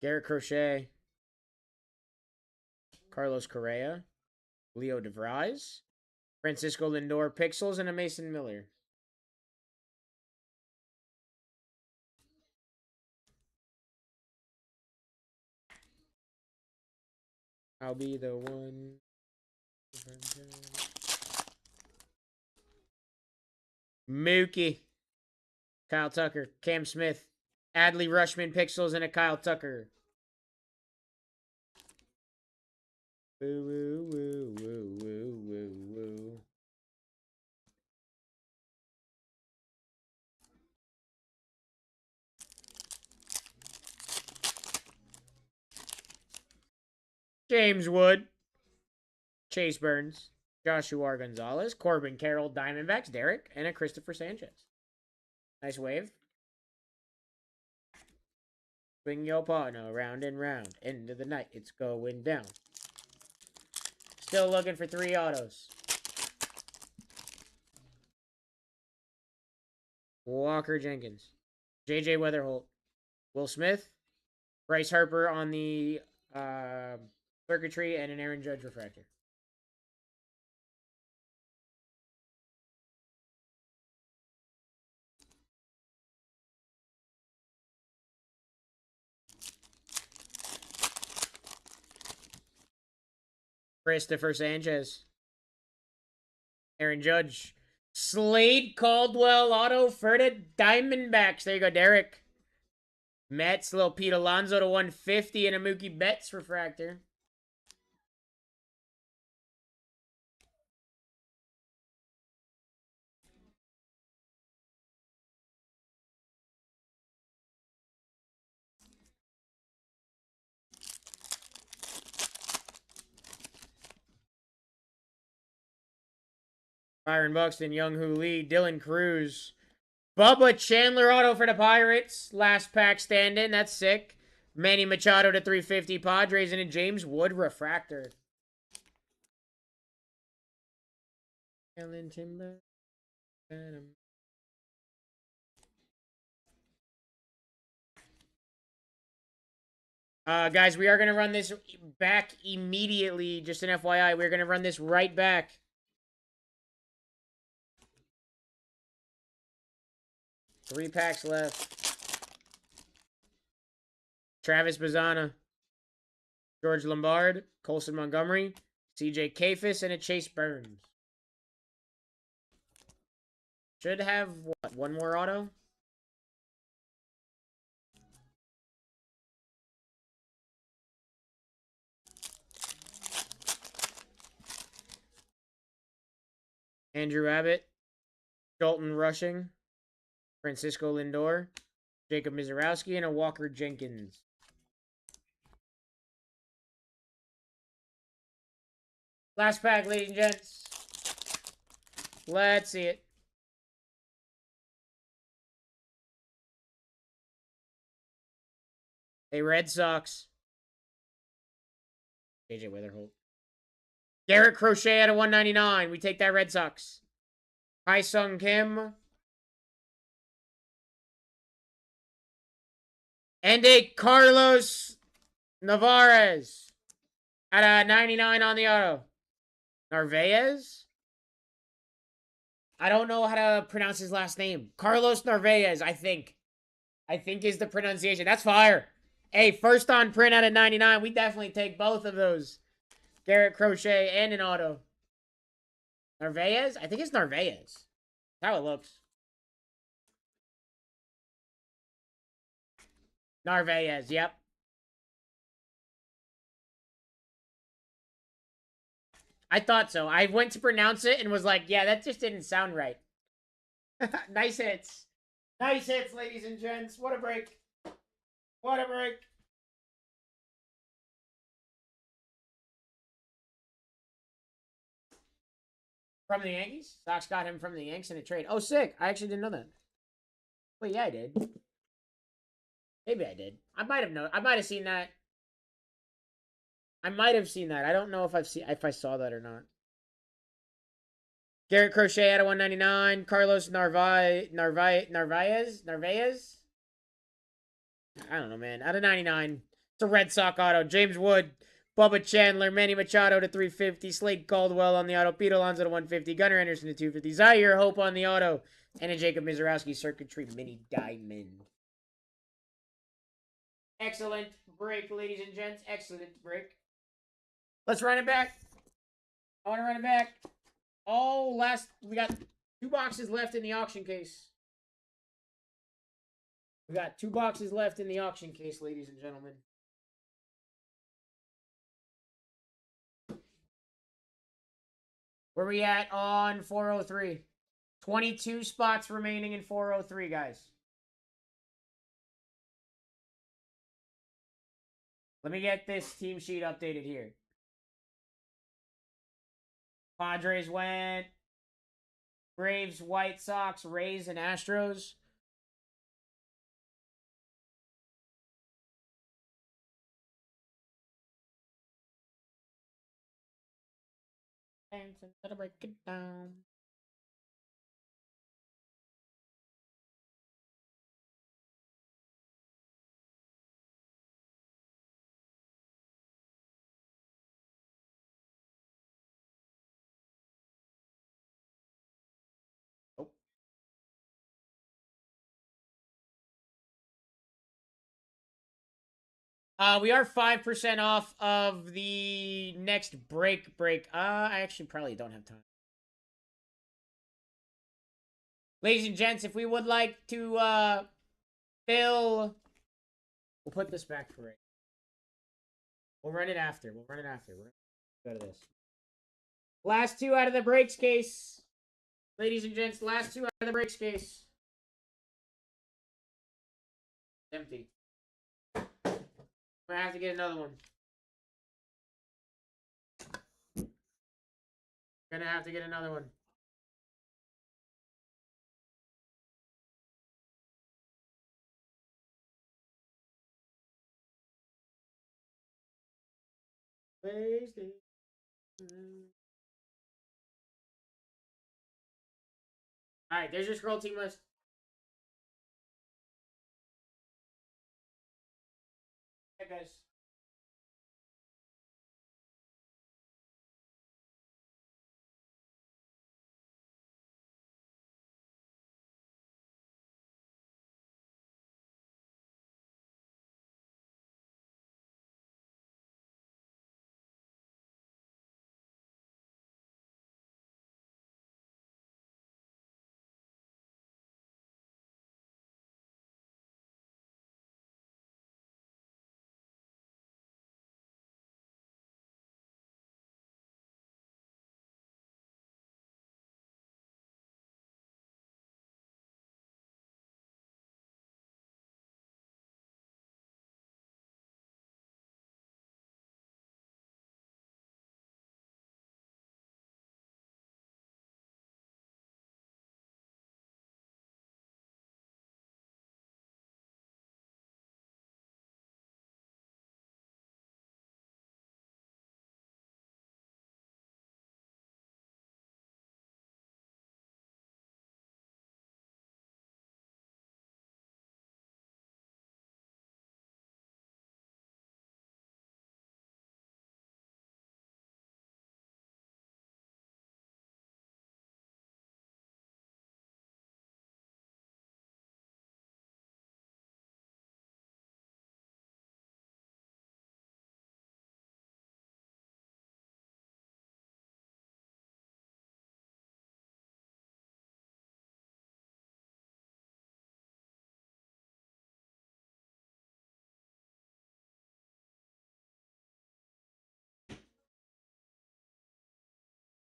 Garrett Crochet, Carlos Correa, Leo DeVries, Francisco Lindor Pixels, and a Mason Miller. I'll be the one. Mookie, Kyle Tucker, Cam Smith, Adley Rushman Pixels, and a Kyle Tucker. Woo, woo, woo, woo, woo, woo, woo. James Wood. Chase Burns. Joshua Gonzalez. Corbin Carroll. Diamondbacks. Derek. And a Christopher Sanchez. Nice wave. Swing your partner round and round. End of the night. It's going down. Still looking for 3 autos. Walker Jenkins. JJ Weatherholt. Will Smith. Bryce Harper on the circuitry. And an Aaron Judge refractor. Christopher Sanchez. Aaron Judge. Slade Caldwell auto for the Diamondbacks. There you go, Derek. Mets, little Pete Alonso to 150 and a Mookie Betts refractor. Byron Buxton, Young Hoo Lee, Dylan Cruz. Bubba Chandler auto for the Pirates. Last pack stand-in. That's sick. Manny Machado to 350 Padres and a James Wood refractor. Ellen Timber. Guys, we are going to run this back immediately. Just an FYI, we're going to run this right back. Three packs left. Travis Bazzana. George Lombard. Colson Montgomery. CJ Kafis and a Chase Burns. Should have, what, one more auto? Andrew Abbott. Dalton Rushing. Francisco Lindor. Jacob Mizorowski and a Walker Jenkins. Last pack, ladies and gents. Let's see it. Hey, Red Sox. JJ Weatherholt. Garrett Crochet at a 199. We take that, Red Sox. Hai Sung Kim. And a Carlos Navarez at a 99 on the auto. Narvaez? I don't know how to pronounce his last name. Carlos Narvaez, I think. I think is the pronunciation. That's fire. Hey, first on print out of 99. We definitely take both of those. Garrett Crochet and an auto. Narvaez? I think it's Narvaez. That's how it looks. Narvaez, yep. I thought so. I went to pronounce it and was like, yeah, that just didn't sound right. Nice hits. Nice hits, ladies and gents. What a break. What a break. From the Yankees? Sox got him from the Yanks in a trade. Oh, sick. I actually didn't know that. Wait, yeah, I did. Maybe I did. I might have known. I might have seen that. I might have seen that. I don't know if I saw that or not. Garrett Crochet out of 199. Carlos Narvaez. I don't know, man. Out of 99. It's a Red Sox auto. James Wood. Bubba Chandler. Manny Machado to 350. Slade Caldwell on the auto. Pete Alonso to 150. Gunnar Anderson to 250. Zaire Hope on the auto. And a Jacob Mizorowski circuitry mini diamond. Excellent break, ladies and gents. Excellent break. Let's run it back. I want to run it back. Oh, we got 2 boxes left in the auction case. We got 2 boxes left in the auction case, ladies and gentlemen. Where we at on 403? 22 spots remaining in 403, guys. Let me get this team sheet updated here. Padres went. Braves, White Sox, Rays, and Astros. And to break it down. We are 5% off of the next break. I actually probably don't have time. Ladies and gents, if we would like to fill, we'll put this back for it. We'll run it after. We're gonna go to this. Last two out of the breaks case. Ladies and gents, last two out of the breaks case. Empty. I have to get another one. Gonna have to get another one. Alright, there's your scroll team list. Hey guys.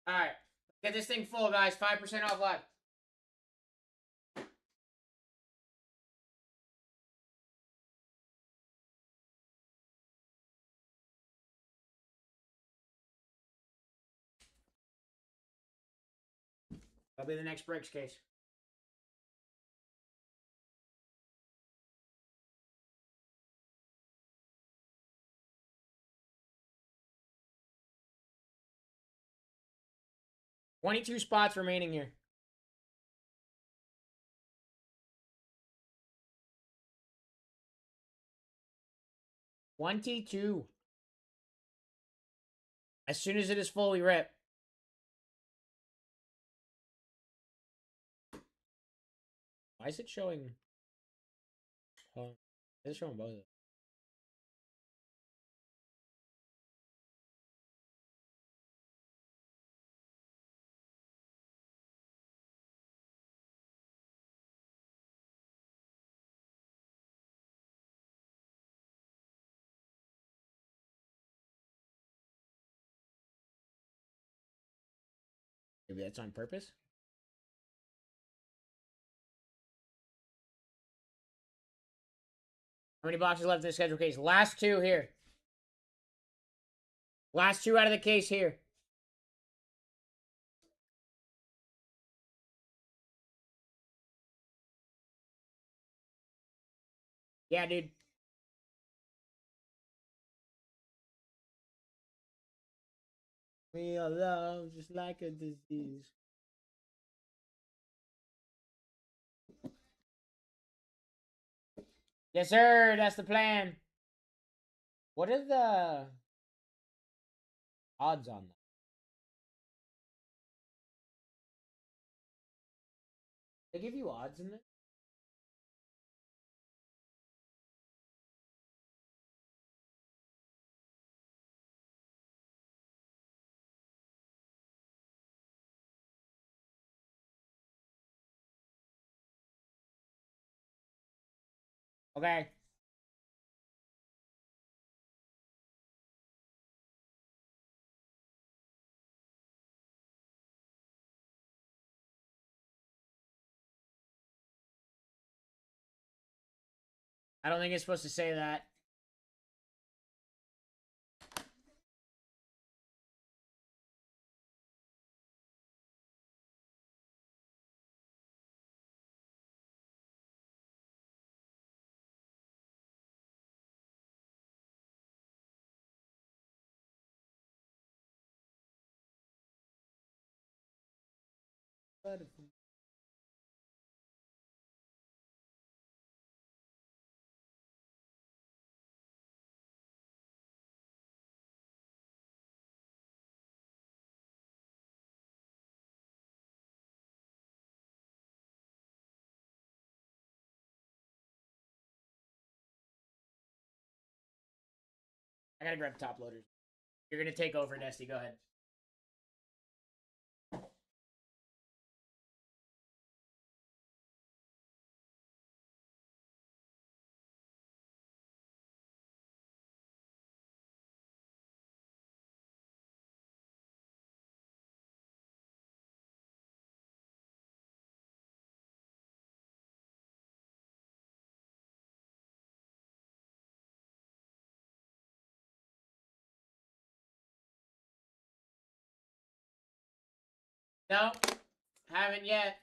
Alright. Get this thing full, guys. 5% off live. That'll be the next breaks case. $22 spots remaining here. $22. As soon as it is full, we rip. Why is it showing? Oh, it's showing both of them. Maybe that's on purpose. How many boxes left in the schedule case? Last two here. Last two out of the case here. Yeah, dude. We are love just like a disease. Yes, sir. That's the plan. What are the odds on that? They give you odds in this? Okay. I don't think it's supposed to say that. I gotta grab top loaders. You're gonna take over, Dusty. Go ahead. No, haven't yet.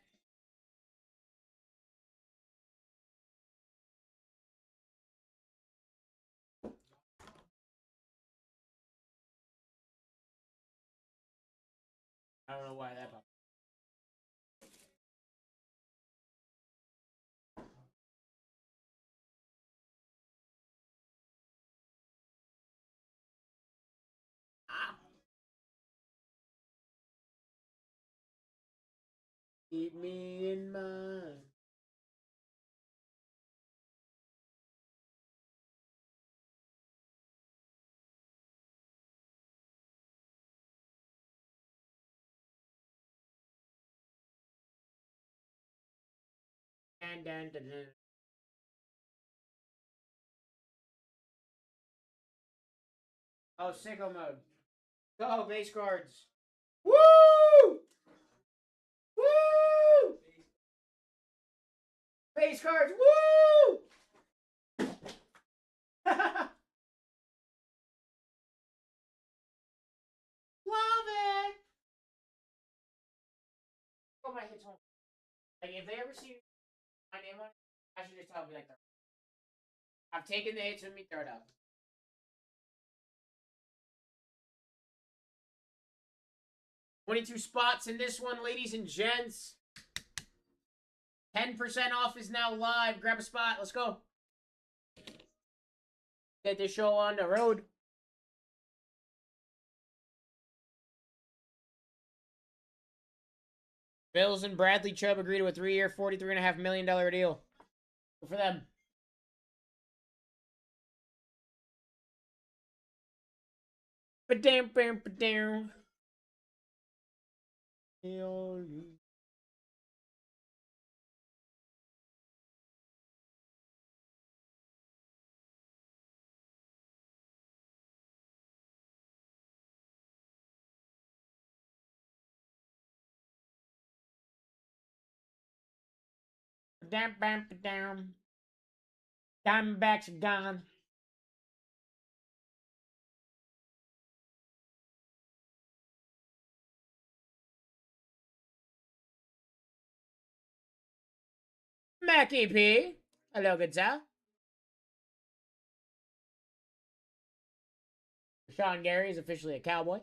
I don't know why that popped. Ah. Keep me in mind. Dun, dun, dun, dun. Oh, sicko mode. Go, base cards. Woo! Woo! Base cards. Woo! Love it. Oh, my hits home. Like, if they ever see my name on it, I should just tell them, like, I've taken the hits with me, throw it out. 22 spots in this one, ladies and gents. 10% off is now live. Grab a spot. Let's go. Get this show on the road. Bills and Bradley Chubb agree to a 3-year, $43.5 million deal. Good for them. Ba-dam, bam, ba-dam. Ba-dam, bam, ba-dam. Diamondbacks are gone. Mackie P. Hello, good sir. Sean Gary is officially a Cowboy.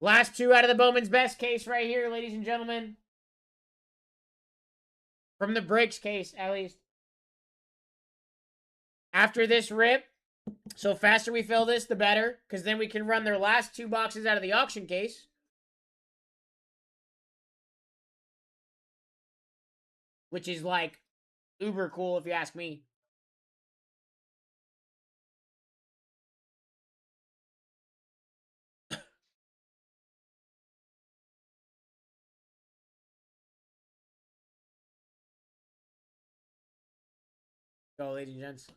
Last two out of the Bowman's Best case right here, ladies and gentlemen. From the Breaks case, at least. After this rip, so faster we fill this, the better. Because then we can run their last two boxes out of the auction case. Which is like uber cool if you ask me. Go, ladies and gents.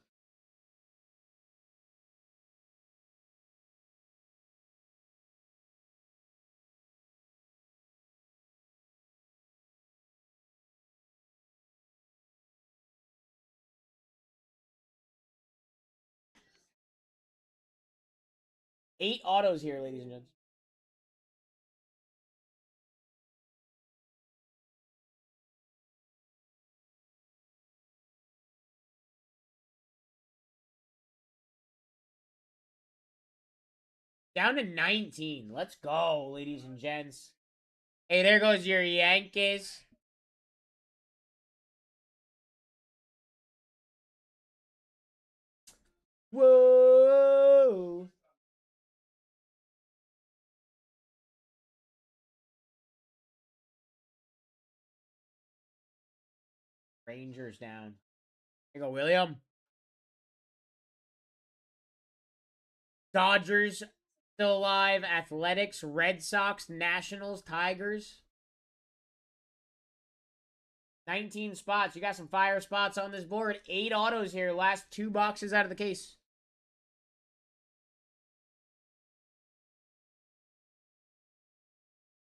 Eight autos here, ladies and gents. Down to 19. Let's go, ladies and gents. Hey, there goes your Yankees. Whoa. Rangers down. Here you go, William. Dodgers still alive. Athletics, Red Sox, Nationals, Tigers. 19 spots. You got some fire spots on this board. 8 autos here. Last 2 boxes out of the case.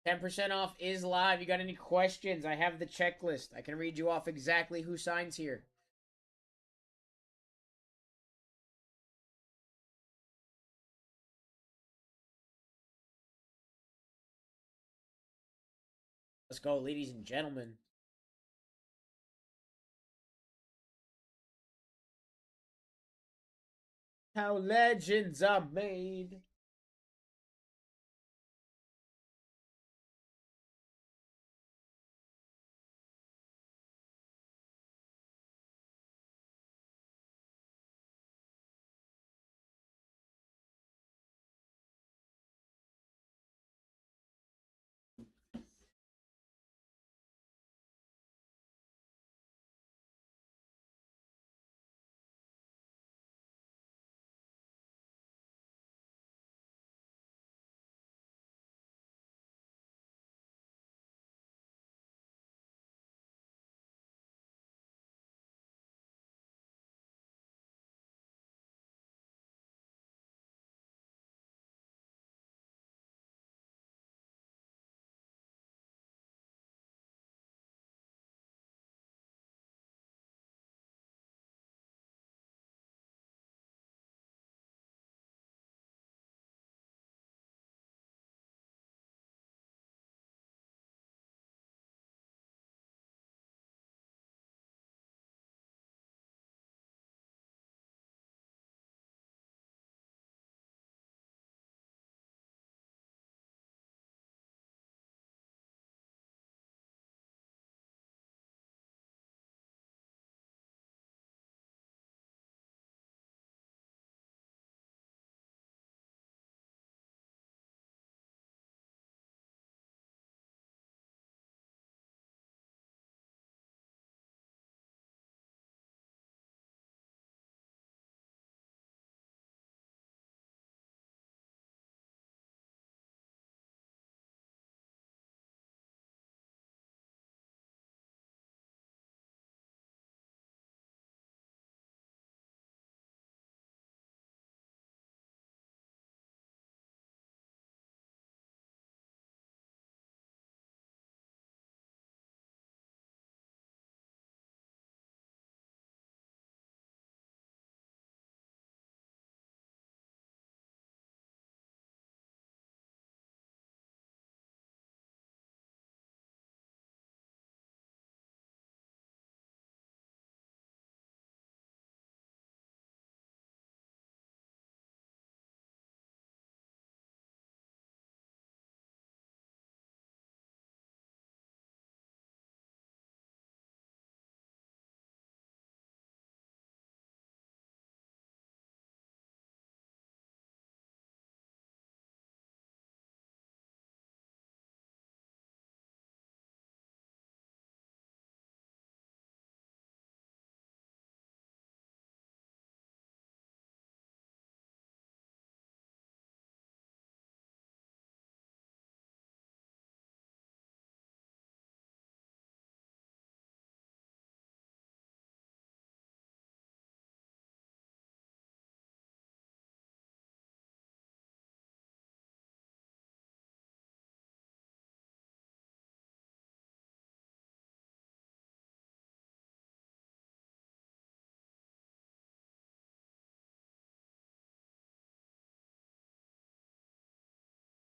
%10 off is live. You got any questions? I have the checklist. I can read you off exactly who signs here. Let's go, ladies and gentlemen. How legends are made.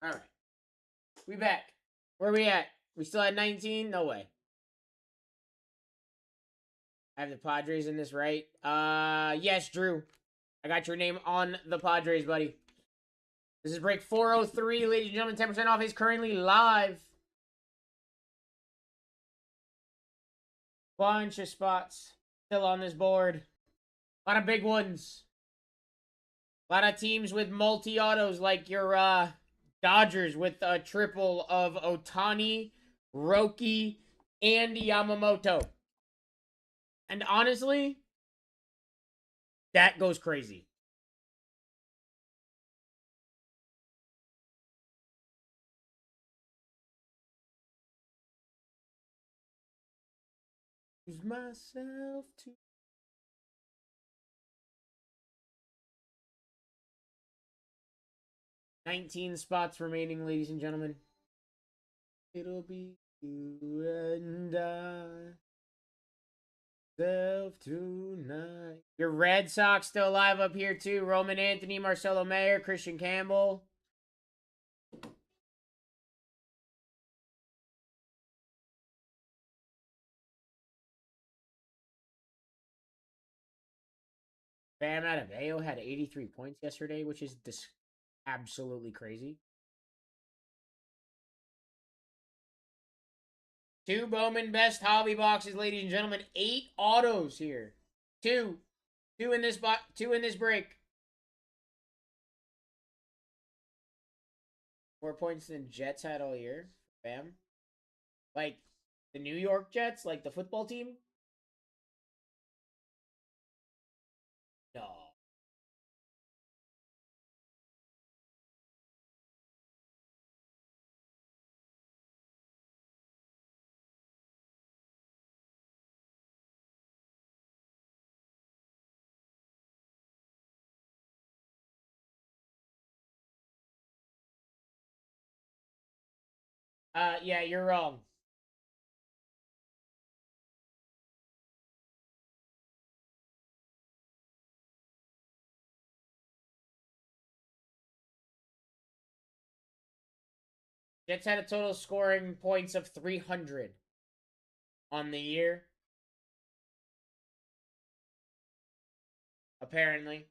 All right. We back. Where we at? We still at 19? No way. I have the Padres in this, right? Yes, Drew. I got your name on the Padres, buddy. This is break 403, ladies and gentlemen. 10% off is currently live. Bunch of spots still on this board. A lot of big ones. A lot of teams with multi-autos like your Dodgers with a triple of Otani, Roki, and Yamamoto. And honestly, that goes crazy. Lose myself to 19 spots remaining, ladies and gentlemen. It'll be you and I. Self tonight. Your Red Sox still alive up here too. Roman Anthony, Marcelo Mayer, Christian Campbell. Bam Adebayo had 83 points yesterday, which is absolutely crazy. 2 Bowman best hobby boxes, ladies and gentlemen. 8 autos here. 2. 2 in this break. More points than Jets had all year. Bam. Like the New York Jets, like the football team. No. Yeah, you're wrong. Jets had a total scoring points of 300 on the year. Apparently.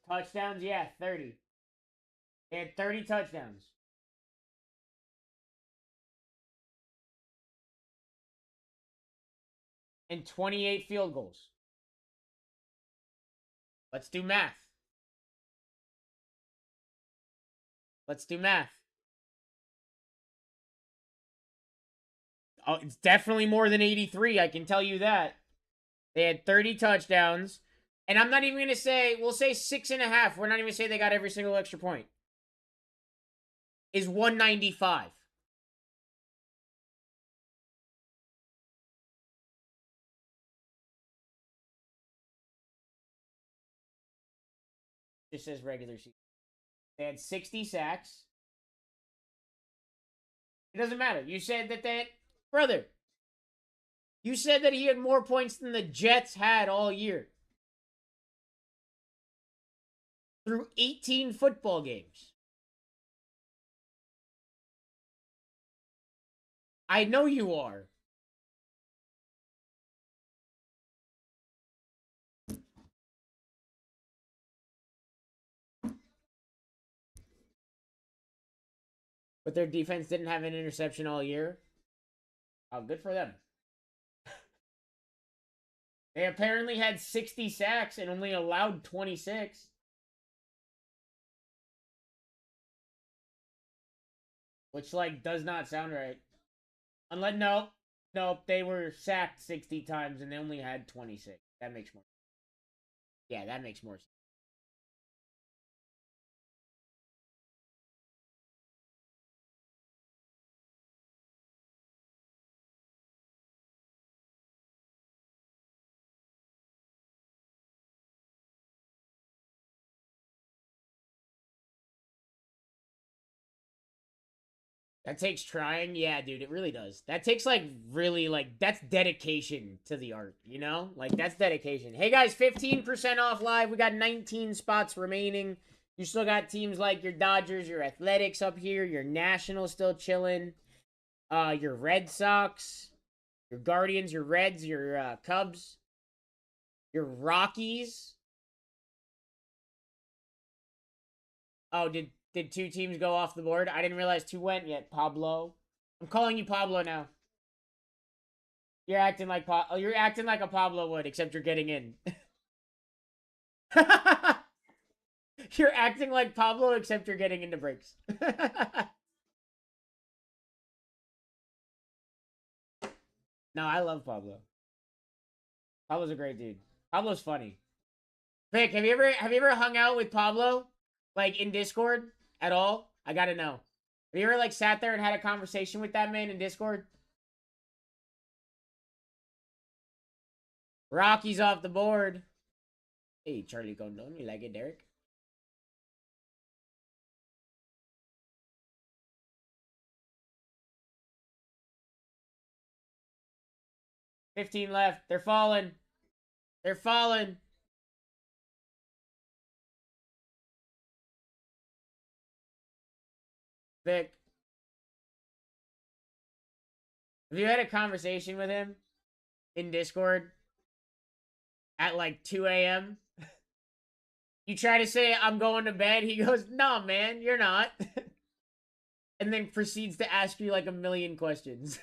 Touchdowns, yeah, 30. They had 30 touchdowns. And 28 field goals. Let's do math. Let's do math. Oh, it's definitely more than 83, I can tell you that. They had 30 touchdowns. And I'm not even going to say, we'll say 6.5. We're not even going to say they got every single extra point. Is 195. Just says regular season. They had 60 sacks. It doesn't matter. You said that brother, you said that he had more points than the Jets had all year. Through 18 football games. I know you are. But their defense didn't have an interception all year. Oh, good for them. They apparently had 60 sacks and only allowed 26. Which, like, does not sound right. Unless, nope, they were sacked 60 times and they only had 26. That makes more sense. Yeah, that makes more sense. That takes trying. Yeah, dude, it really does. That takes like really like that's dedication to the art, you know? Like that's dedication. Hey guys, 15% off live. We got 19 spots remaining. You still got teams like your Dodgers, your Athletics up here, your Nationals still chilling. Your Red Sox, your Guardians, your Reds, your Cubs, your Rockies. Oh, did two teams go off the board? I didn't realize two went yet. Pablo. I'm calling you Pablo now. You're acting like you're acting like a Pablo would, except you're getting in. You're acting like Pablo, except you're getting into breaks. No, I love Pablo. Pablo's a great dude. Pablo's funny. Vic, have you ever hung out with Pablo, like in Discord at all? I gotta know. Have you ever like sat there and had a conversation with that man in Discord? Rocky's off the board. Hey, Charlie Condon, you like it, Derek? 15 left. They're falling. They're falling. Vic, have you had a conversation with him in Discord at like 2 a.m.? You try to say, I'm going to bed. He goes, no, man, you're not. And then proceeds to ask you like a million questions.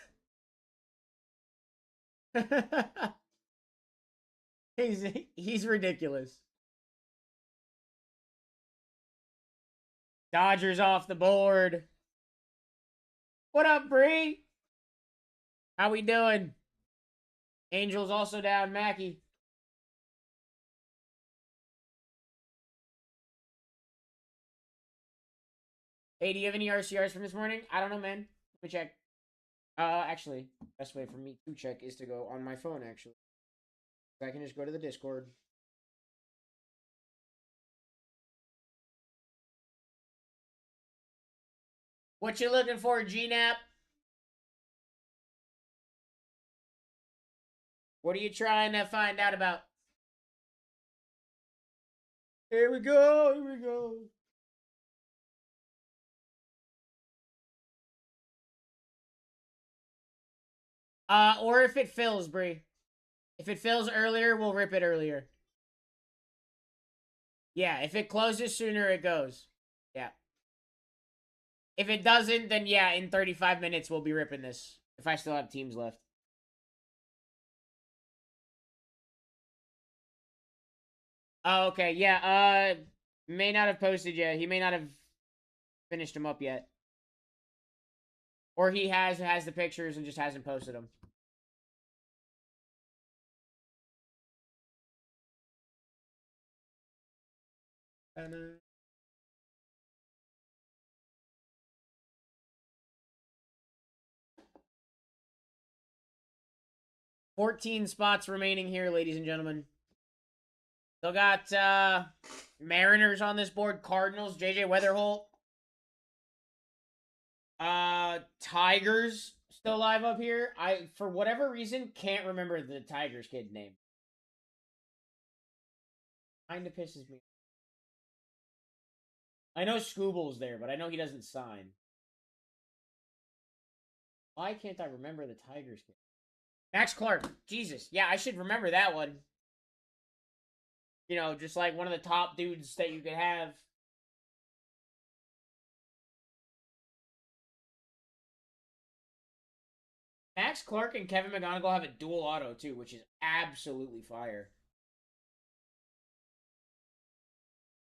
he's, he's ridiculous. Dodgers off the board. What up, Bree? How we doing? Angels also down, Mackie. Hey, do you have any RCRs from this morning? I don't know, man. Let me check. Actually, best way for me to check is to go on my phone, actually. I can just go to the Discord. What you looking for, GNAP? What are you trying to find out about? Here we go, here we go. Or if it fills, Bree. If it fills earlier, we'll rip it earlier. Yeah, if it closes sooner, it goes. Yeah. If it doesn't, then yeah, in 35 minutes, we'll be ripping this. If I still have teams left. Oh, okay. Yeah, may not have posted yet. He may not have finished them up yet. Or he has the pictures and just hasn't posted them. And, 14 spots remaining here, ladies and gentlemen. Still got Mariners on this board, Cardinals, JJ Weatherholt. Tigers still live up here. I, for whatever reason, can't remember the Tigers kid's name. Kinda pisses me. I know Scooble's there, but I know he doesn't sign. Why can't I remember the Tigers kid? Max Clark. Jesus. Yeah, I should remember that one. You know, just like one of the top dudes that you could have. Max Clark and Kevin McGonigal have a dual auto, too, which is absolutely fire.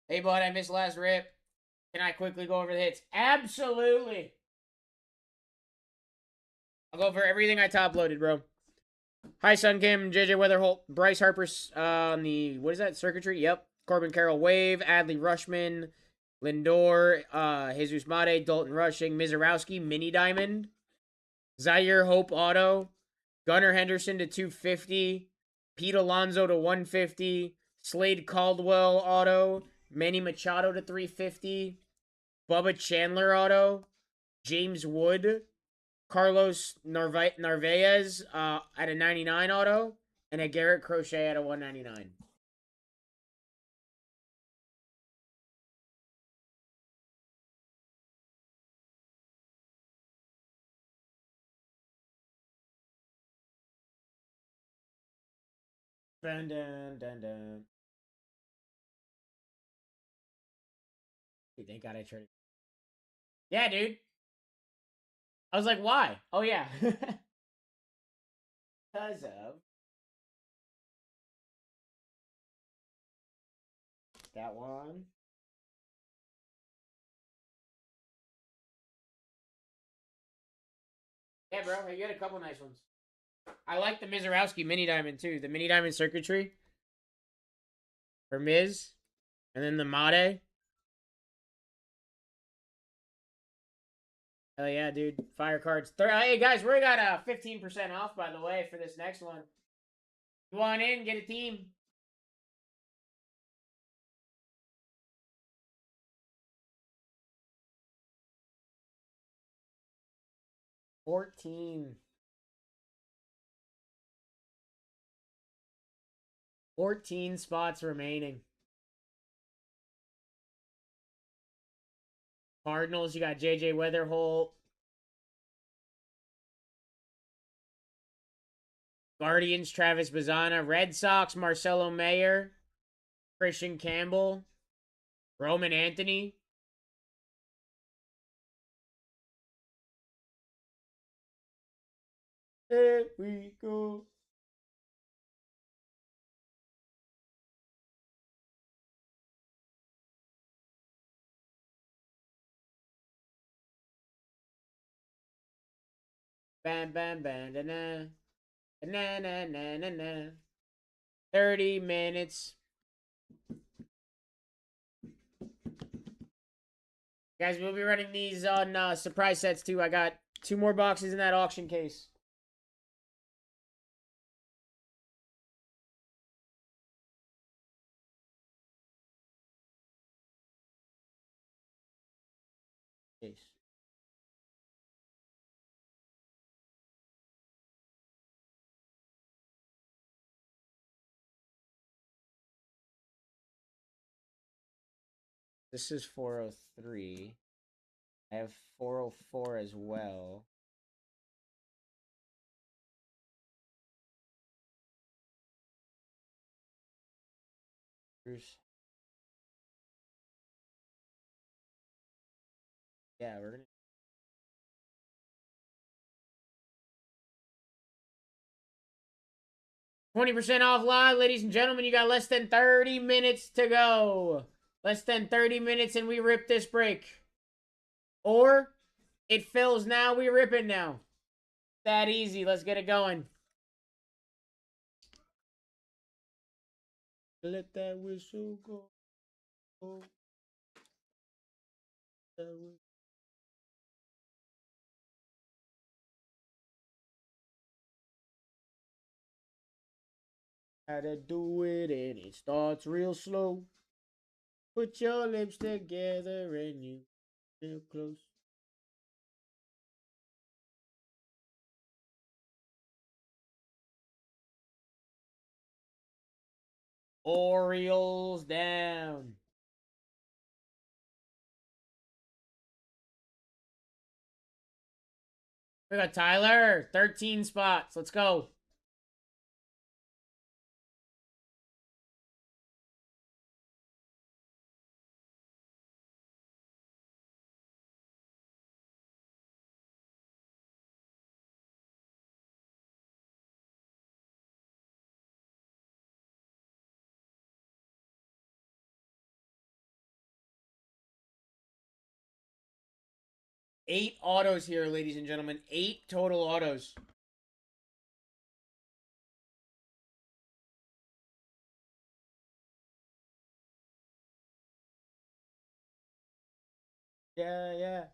Hey, bud, I missed last rip. Can I quickly go over the hits? Absolutely. I'll go over everything I top loaded, bro. Hi, Sun Kim, JJ Weatherholt, Bryce Harper's on the, what is that, circuitry? Yep. Corbin Carroll Wave, Adley Rushman, Lindor, Jesus Mate, Dalton Rushing, Mizorowski, Mini Diamond, Zaire Hope Auto, Gunnar Henderson to 250, Pete Alonso to 150, Slade Caldwell Auto, Manny Machado to 350, Bubba Chandler Auto, James Wood, Carlos Narvaez at a 99 auto, and a Garrett Crochet at a 199. Dun, dun, dun, dun. Thank God I traded. Yeah, dude. I was like, why? Oh, yeah. Because of that one. Yeah, bro. You had a couple nice ones. I like the Mizorowski mini diamond, too. The mini diamond circuitry for Miz. And then the Mate. Hell yeah, dude. Fire cards. Hey, guys, we got 15% off, by the way, for this next one. You want in? Get a team. $14 spots remaining. Cardinals, you got JJ Weatherholt. Guardians, Travis Bazzana. Red Sox, Marcelo Mayer. Christian Campbell. Roman Anthony. There we go. Bam, bam, bam, da, na. Na, na, na, na, na. 30 minutes. Guys, we'll be running these on surprise sets too. I got 2 more boxes in that auction case. Case. This is 403. I have 404 as well. Bruce. Yeah, we're gonna 20% off live, ladies and gentlemen. You got less than 30 minutes to go. Less than 30 minutes and we rip this break. Or it fills now, we rip it now. That easy. Let's get it going. Let that whistle go. How to do it, and it starts real slow. Put your lips together and you feel close. Orioles down. We got Tyler, 13 spots. Let's go. Eight autos here, ladies and gentlemen. 8 total autos. Yeah, yeah.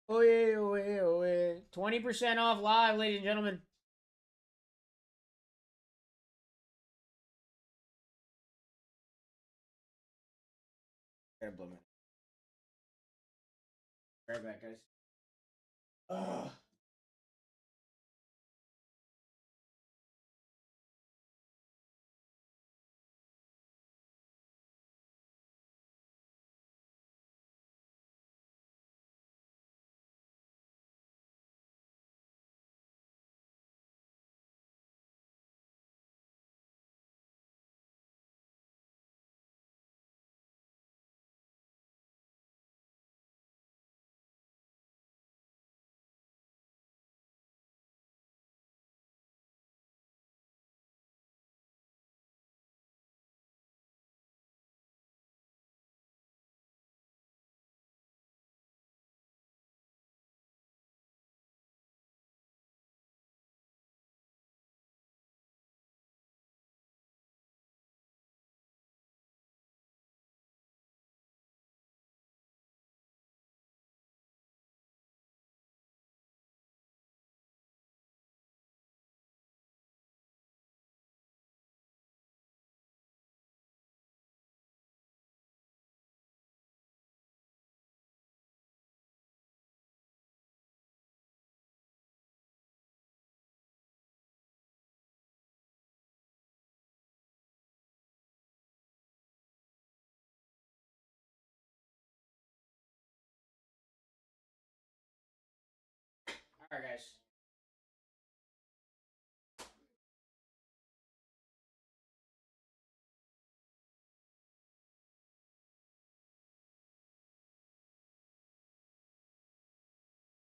Oh yeah, oh yeah, oh yeah. 20% off live, ladies and gentlemen. Gotta blow my. Right back, guys. Ugh. All right, guys.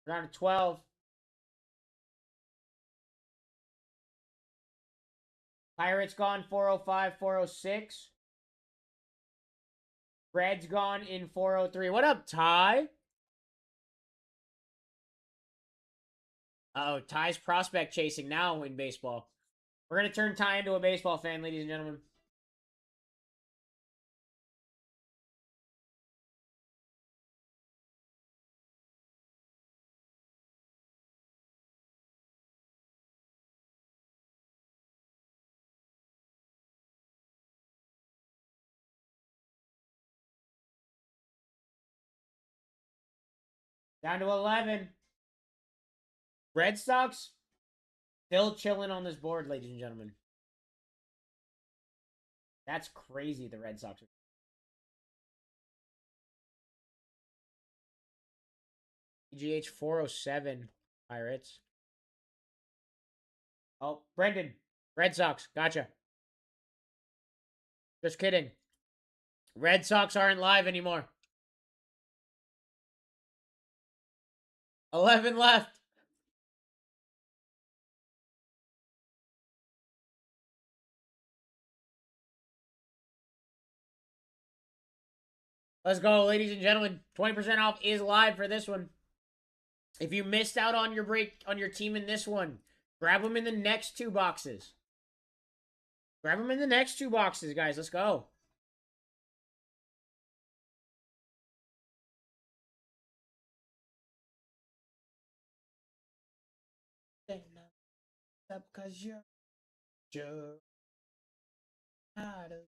Round of 12. Pirates gone 405, 406. Reds gone in 403. What up, Ty? Oh, Ty's prospect chasing now in baseball. We're going to turn Ty into a baseball fan, ladies and gentlemen. Down to 11. Red Sox still chilling on this board, ladies and gentlemen. That's crazy, the Red Sox. EGH 407, Pirates. Oh, Brendan. Red Sox. Gotcha. Just kidding. Red Sox aren't live anymore. 11 left. Let's go, ladies and gentlemen. 20% off is live for this one. If you missed out on your break on your team in this one, grab them in the next two boxes. Grab them in the next two boxes, guys. Let's go. Because you're gotta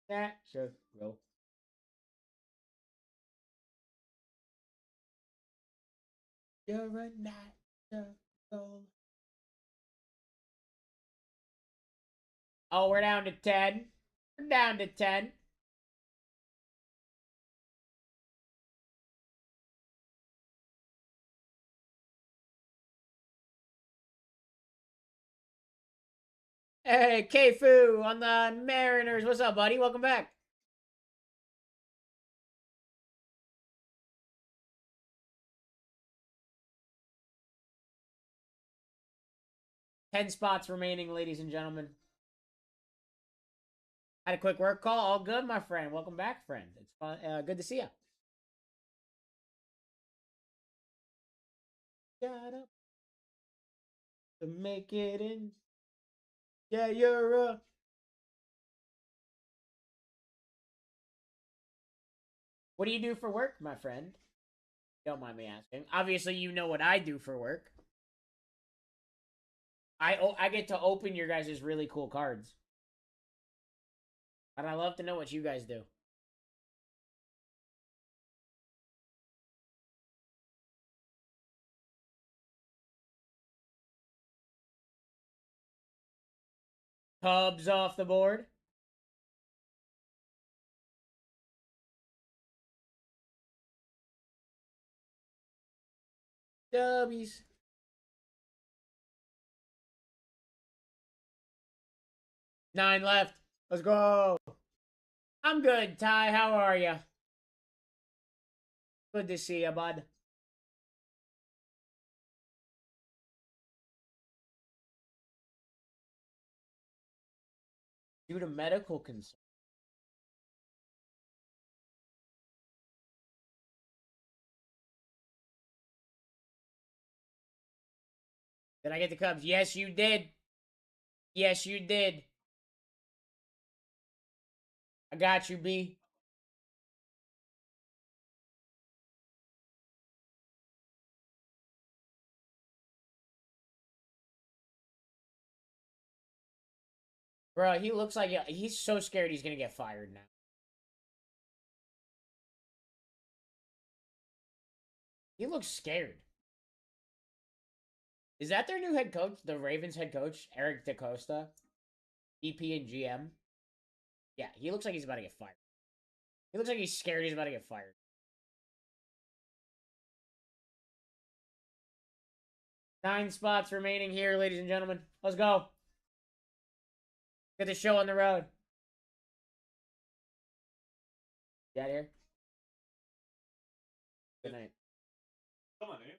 natural. You're a natural. Oh, we're down to 10. We're down to 10. Hey, K-Fu on the Mariners. What's up, buddy? Welcome back. Ten spots remaining, ladies and gentlemen. Had a quick work call. All good, my friend. Welcome back, friend. It's fun. Good to see you. Got up to make it in. Yeah, you're What do you do for work, my friend? Don't mind me asking. Obviously, you know what I do for work. I get to open your guys' really cool cards. And I love to know what you guys do. Cubs off the board. Dubbies. 9 left. Let's go. I'm good, Ty. How are you? Good to see you, bud. Due to medical concern. Did I get the Cubs? Yes, you did. Yes, you did. I got you, B. Bro, he looks like he's so scared he's gonna get fired now. He looks scared. Is that their new head coach? The Ravens head coach, Eric DaCosta? EP and GM? Yeah, he looks like he's about to get fired. He looks like he's scared he's about to get fired. Nine spots remaining here, ladies and gentlemen. Let's go. Get the show on the road. You out here? Good night. Come on, dude.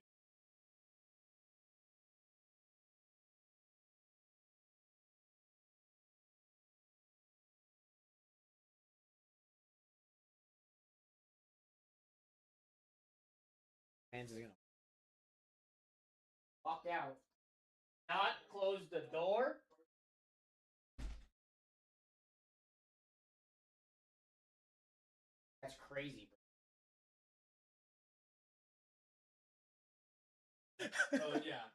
Fans is gonna walk out. Not close the door. That's crazy, bro. Oh yeah.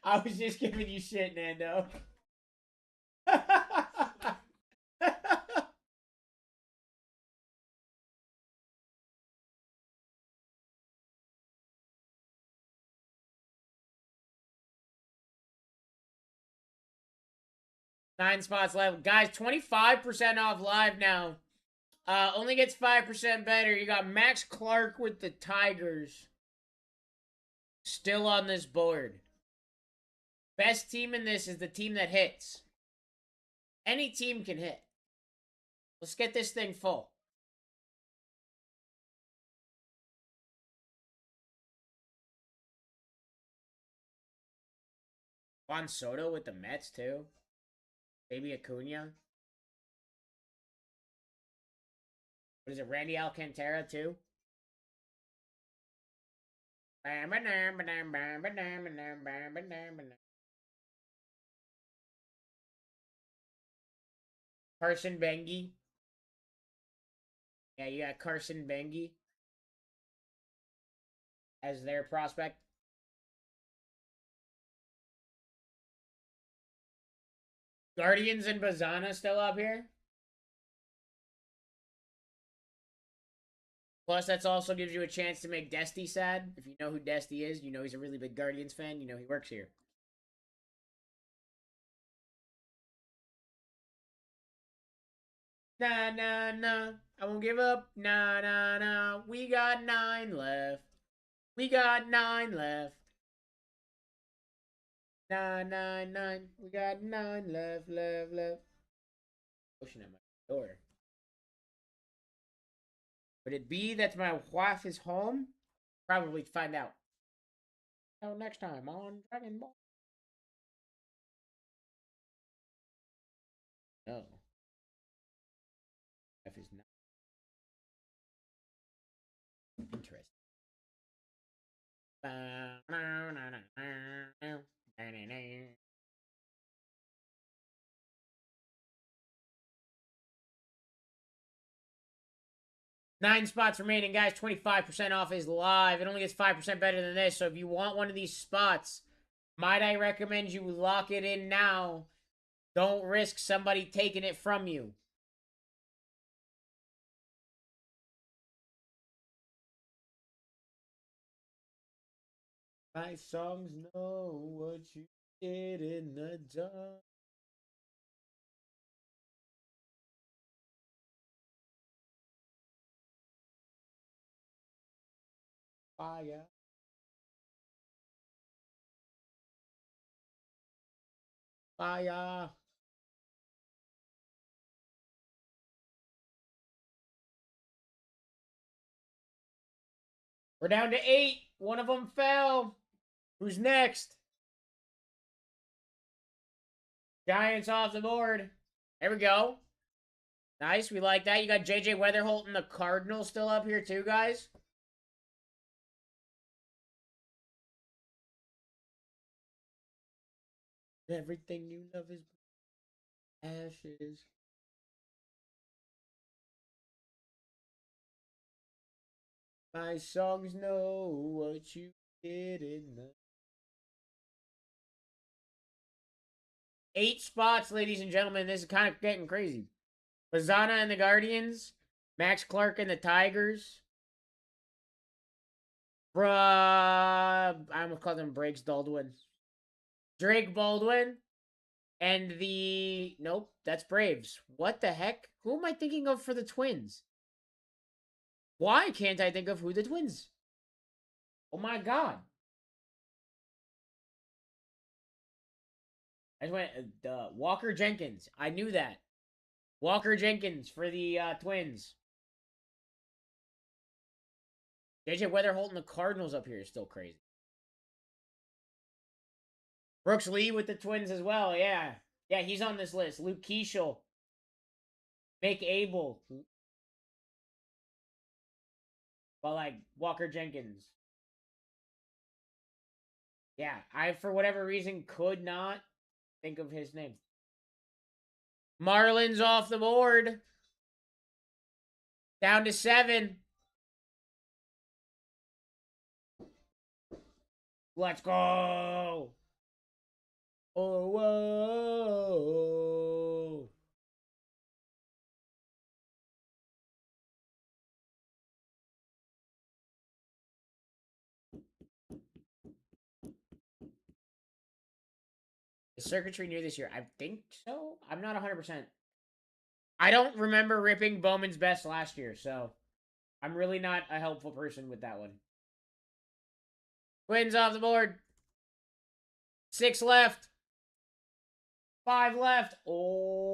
I was just giving you shit, Nando. 9 spots left. Guys, 25% off live now. Only gets 5% better. You got Max Clark with the Tigers. Still on this board. Best team in this is the team that hits. Any team can hit. Let's get this thing full. Juan Soto with the Mets, too. Baby Acuna. What is it? Randy Alcantara, too? Carson Bengi. Yeah, you got Carson Bengi as their prospect. Guardians and Bazana still up here. Plus, that also gives you a chance to make Desty sad. If you know who Desty is, you know he's a really big Guardians fan. You know he works here. Nah, nah, nah. I won't give up. Nah, nah, nah. We got 9 left. We got 9 left. 9, 9, 9. We got 9 left, left. Pushing at my door. Would it be that my wife is home? Probably find out. Oh, next time on Dragon Ball. No. Wife is not interested. 9 spots remaining, guys. 25% off is live. It only gets 5% better than this. So if you want one of these spots, Might I recommend you lock it in now? Don't risk somebody taking it from you. My songs know what you did in the dark. Fire. Fire. We're down to 8. One of them fell. Who's next? Giants off the board. There we go. Nice. We like that. You got JJ Weatherholt and the Cardinals still up here too, guys. Everything you love is ashes. My songs know what you did in the 8 spots, ladies and gentlemen. This is kind of getting crazy. Bazana and the Guardians. Max Clark and the Tigers. Bruh. I almost called him Breaks Baldwin. Drake Baldwin. And the... Nope, that's Braves. What the heck? Who am I thinking of for the Twins? Why can't I think of who the Twins? Oh my god. I just went... Walker Jenkins. I knew that. Walker Jenkins for the Twins. JJ Weatherholt and the Cardinals up here is still crazy. Brooks Lee with the Twins as well, yeah. Yeah, he's on this list. Luke Keeschel. Mick Abel. But like Walker Jenkins. Yeah, I for whatever reason could not think of his name. Marlins off the board. Down to 7. Let's go. Oh, whoa. Is circuitry new this year? I think so. I'm not 100%. I don't remember ripping Bowman's best last year, so I'm really not a helpful person with that one. Twins off the board. 6 left. 5 left. Oh.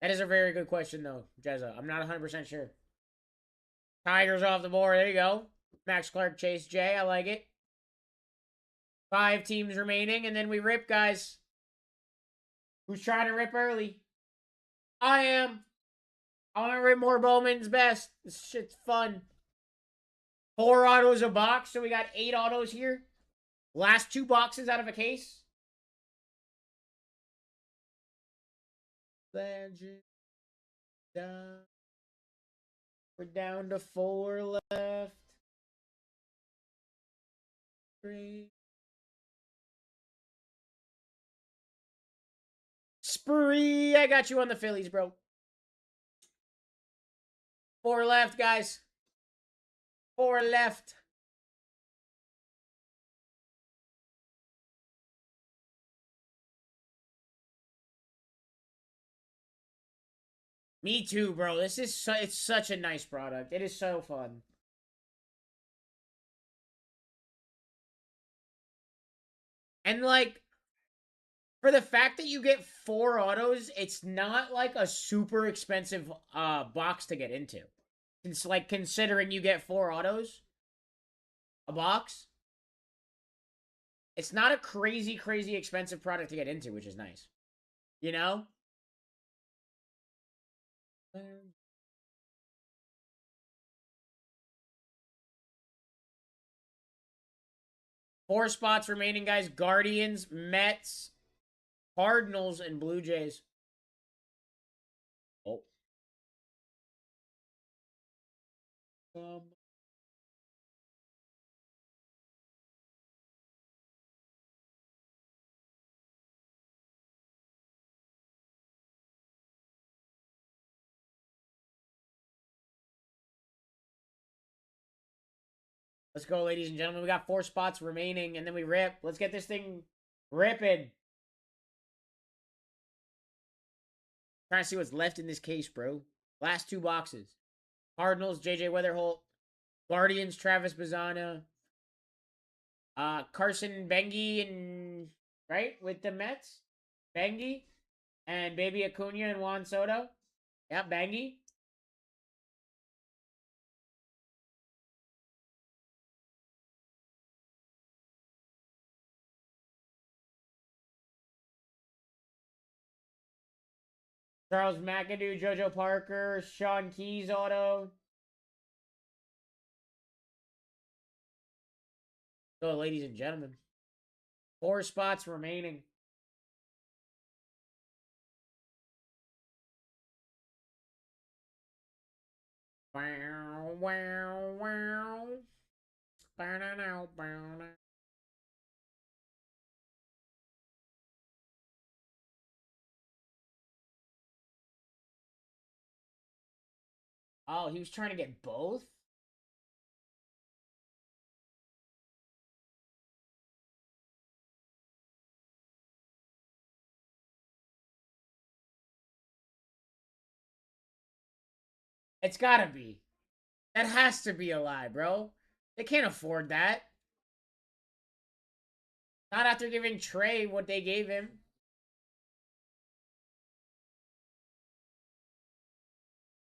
That is a very good question, though, Jezza. I'm not 100% sure. Tigers off the board. There you go. Max Clark, Chase J. I like it. 5 teams remaining, and then we rip, guys. Who's trying to rip early? I am. I want to rip more Bowman's best. This shit's fun. 4 autos a box, so we got 8 autos here. Last 2 boxes out of a case. Legend. Down. We're down to 4 left. 3. Spree. I got you on the Phillies, bro. 4 left, guys. 4 left. Me too, bro. This is it's such a nice product. It is so fun. And like for the fact that you get 4 autos, it's not like a super expensive box to get into. It's like considering you get 4 autos a box, it's not a crazy expensive product to get into, which is nice. You know? 4 spots remaining, guys. Guardians, Mets, Cardinals, and Blue Jays. Oh. Let's go, ladies and gentlemen. We got 4 spots remaining, and then we rip. Let's get this thing ripping. Trying to see what's left in this case, bro. Last 2 boxes. Cardinals, JJ Weatherholt. Guardians, Travis Bazzana. Carson Bengi and right with the Mets. Bengi and Baby Acuna and Juan Soto. Yeah, Bengi. Charles McAdoo, JoJo Parker, Sean Keys auto. So, ladies and gentlemen, 4 spots remaining. Wow, wow, wow. Bow, bow. Oh, he was trying to get both? It's gotta be. That has to be a lie, bro. They can't afford that. Not after giving Trey what they gave him.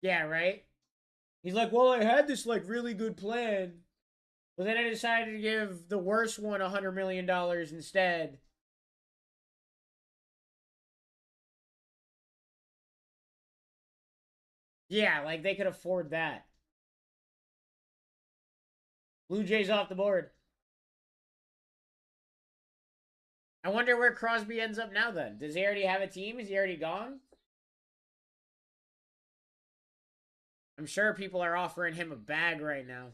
Yeah, right? He's like, well, I had this, like, really good plan. But then I decided to give the worst one $100 million instead. Yeah, like, they could afford that. Blue Jays off the board. I wonder where Crosby ends up now, then. Does he already have a team? Is he already gone? I'm sure people are offering him a bag right now.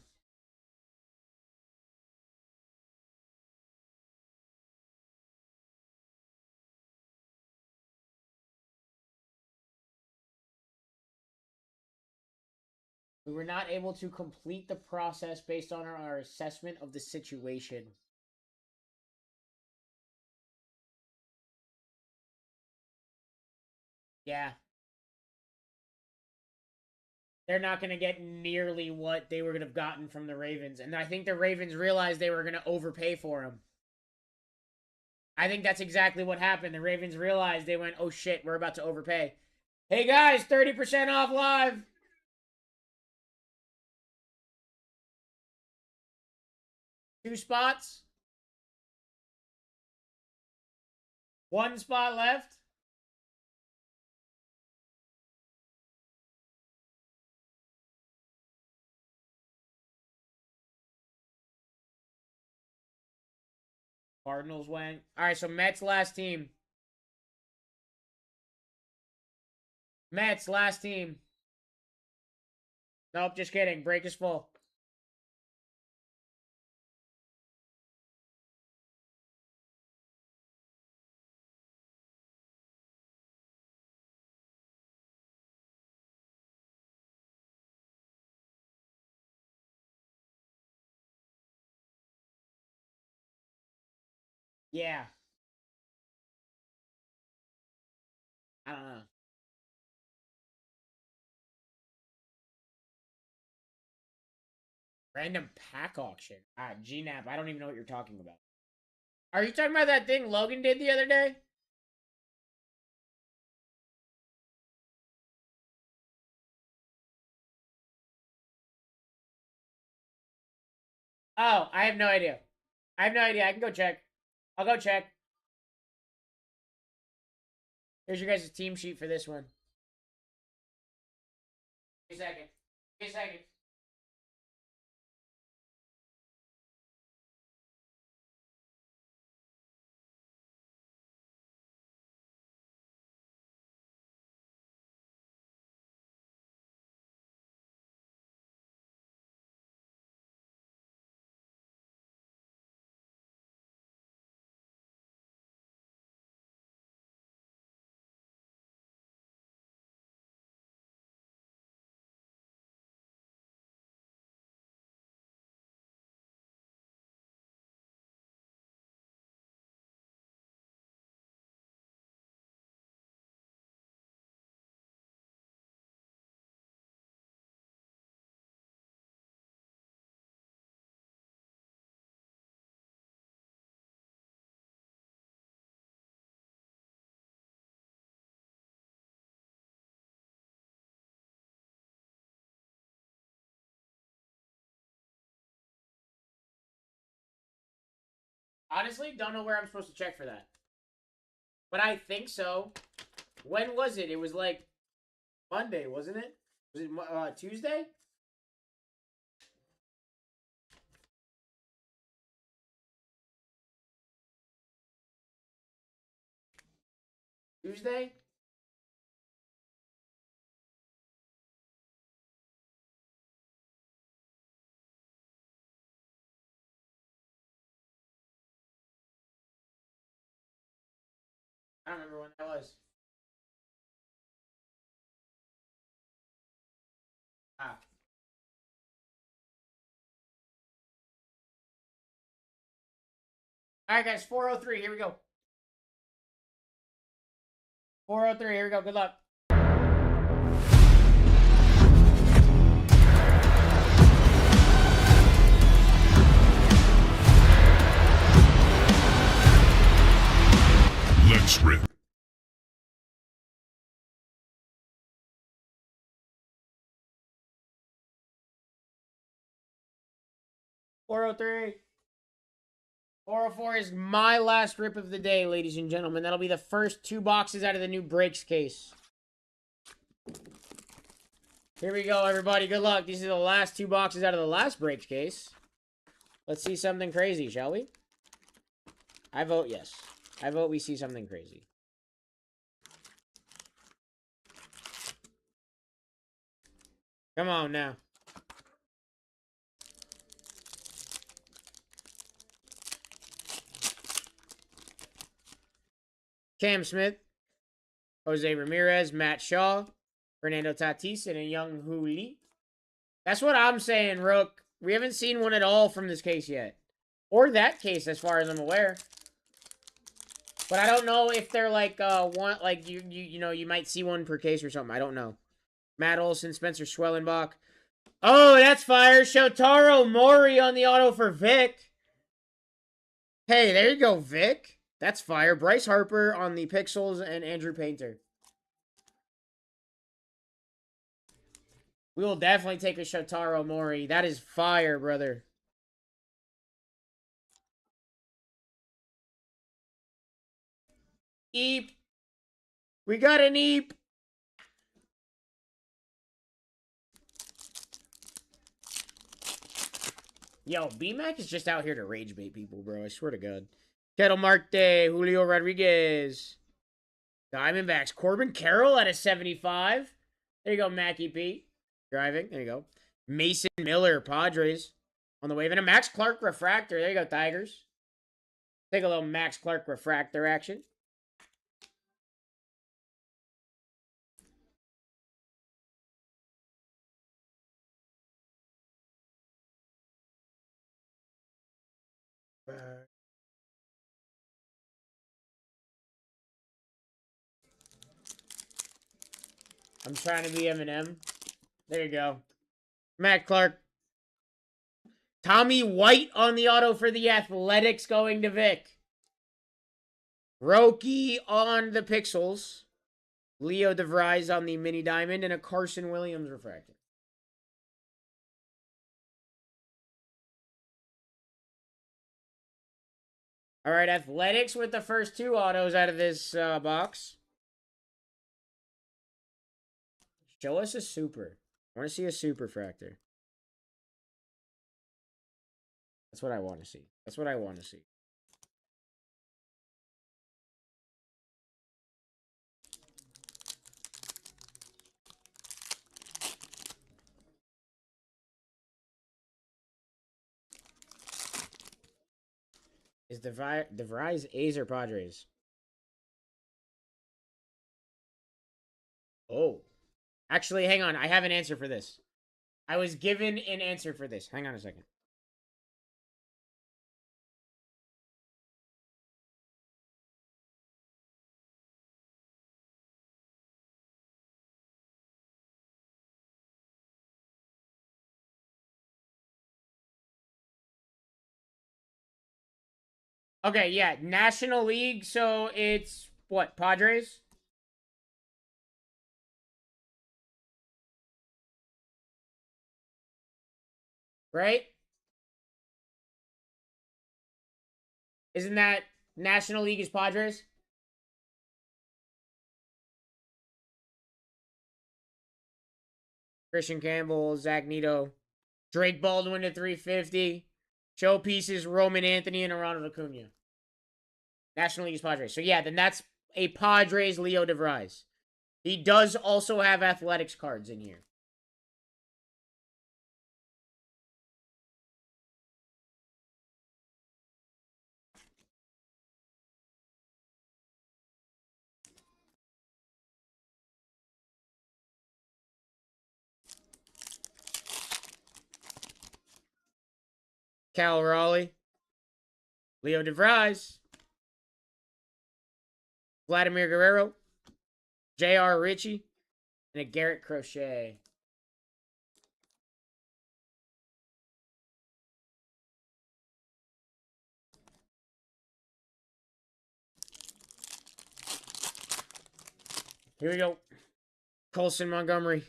We were not able to complete the process based on our assessment of the situation. Yeah. They're not going to get nearly what they were going to have gotten from the Ravens. And I think the Ravens realized they were going to overpay for him. I think that's exactly what happened. The Ravens realized they went, oh shit, we're about to overpay. Hey guys, 30% off live. 2 spots. 1 spot left. Cardinals went. All right, so Mets last team. Mets last team. Nope, just kidding. Break is full. Yeah. I don't know. Random pack auction. GNAP. I don't even know what you're talking about. Are you talking about that thing Logan did the other day? Oh, I have no idea. I have no idea. I can go check. I'll go check. Here's your guys' team sheet for this one. Give me a second. Give me a second. Honestly, don't know where I'm supposed to check for that. But I think so. When was it? It was like Monday, wasn't it? Was it Tuesday? Tuesday? I don't remember when that was. Ah. All right, guys. 403. Here we go. 403. Here we go. Good luck. Let's rip. Four oh three. 404 is my last rip of the day, ladies and gentlemen. That'll be the first 2 boxes out of the new breaks case. Here we go, everybody. Good luck. These are the last 2 boxes out of the last breaks case. Let's see something crazy, shall we? I vote yes. I vote we see something crazy. Come on now. Cam Smith, Jose Ramirez, Matt Shaw, Fernando Tatis, and a young Hu Lee. That's what I'm saying, Rook. We haven't seen one at all from this case yet. Or that case, as far as I'm aware. But I don't know if they're like one, like you know, you might see one per case or something. I don't know. Matt Olson, Spencer Schwellenbach. Oh, that's fire. Shotaro Mori on the auto for Vic. Hey, there you go, Vic. That's fire. Bryce Harper on the Pixels and Andrew Painter. We will definitely take a Shotaro Mori. That is fire, brother. Eep. We got an Eep. Yo, B-Mac is just out here to rage bait people, bro. I swear to God. Kettle Marte, Julio Rodriguez. Diamondbacks, Corbin Carroll at a 75. There you go, Mackie P. Driving. There you go. Mason Miller, Padres. On the wave. And a Max Clark refractor. There you go, Tigers. Take a little Max Clark refractor action. I'm trying to be Eminem. There you go. Matt Clark. Tommy White on the auto for the Athletics going to Vic. Roki on the Pixels. Leo DeVries on the Mini Diamond. And a Carson Williams refractor. All right, Athletics with the first 2 autos out of this box. Show us a super. I want to see a super fractor. That's what I want to see. That's what I want to see. Is DeVries A's or Padres? Oh. Actually, hang on. I have an answer for this. I was given an answer for this. Hang on a second. Okay, yeah. National League, so it's what? Padres? Right? Isn't that National League is Padres? Christian Campbell, Zach Neto, Drake Baldwin to 350. Showpieces, Roman Anthony, and Ronald Acuna. National League is Padres. So yeah, then that's a Padres Leo DeVries. He does also have athletics cards in here. Cal Raleigh, Leo DeVries, Vladimir Guerrero, J.R. Ritchie, and a Garrett Crochet. Here we go. Colson Montgomery,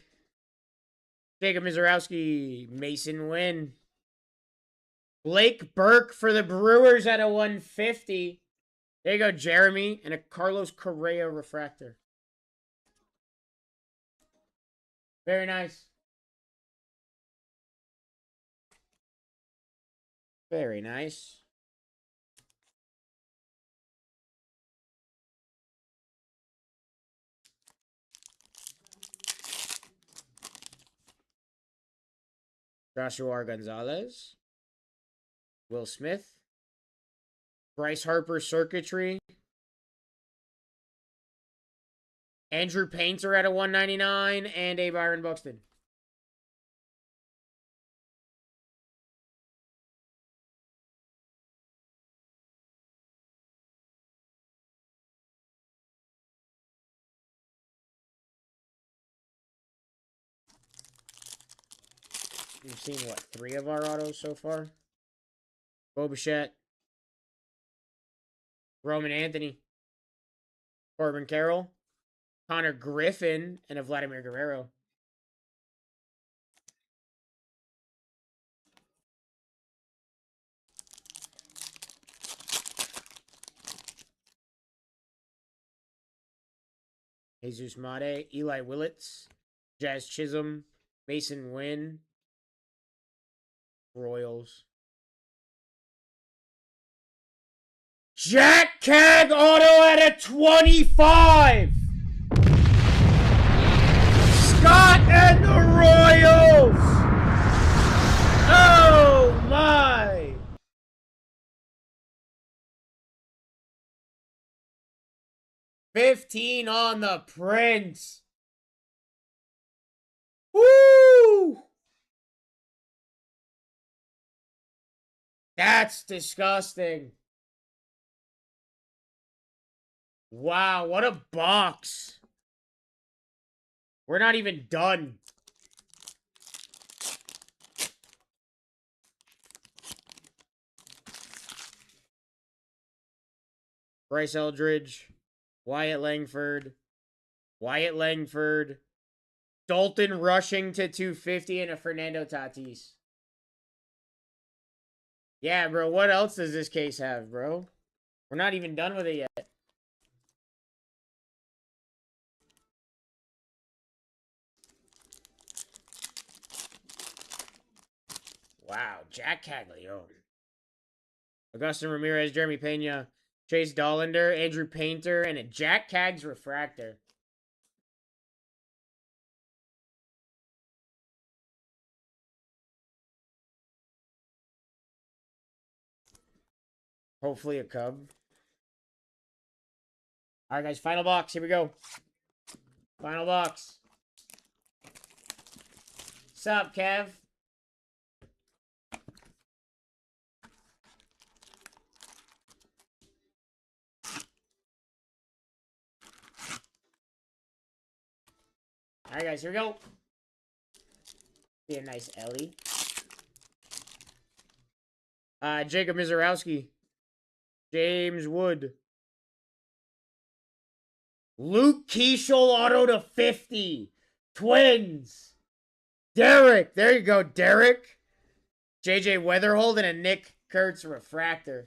Jacob Mizorowski, Mason Wynn, Blake Burke for the Brewers at a 150. There you go, Jeremy, and a Carlos Correa refractor. Very nice. Very nice. Joshua Gonzalez, Will Smith, Bryce Harper Circuitry, Andrew Painter at a 199, and a Byron Buxton. We've seen, what, 3 of our autos so far? Bo Bichette, Roman Anthony, Corbin Carroll, Connor Griffin, and a Vladimir Guerrero. Jesus Mate, Eli Willits, Jazz Chisholm, Mason Wynn, Royals. Jack Cag auto at a 25! Scott and the Royals! Oh my! $15 on the Prince. Woo! That's disgusting. Wow, what a box. We're not even done. Bryce Eldridge, Wyatt Langford, Dalton Rushing to 250, and a Fernando Tatis. Yeah, bro, what else does this case have, bro? We're not even done with it yet. Wow, Jack Caglione. Augustin Ramirez, Jeremy Pena, Chase Dollander, Andrew Painter, and a Jack Cags refractor. Hopefully a Cub. All right, guys, final box. Here we go. Final box. What's up, Kev? All right, guys, here we go. Be a nice Ellie. Jacob Mizorowski, James Wood, Luke Keeschel auto to 50, Twins, Derek, there you go, Derek, JJ Weatherhold, and a Nick Kurtz refractor.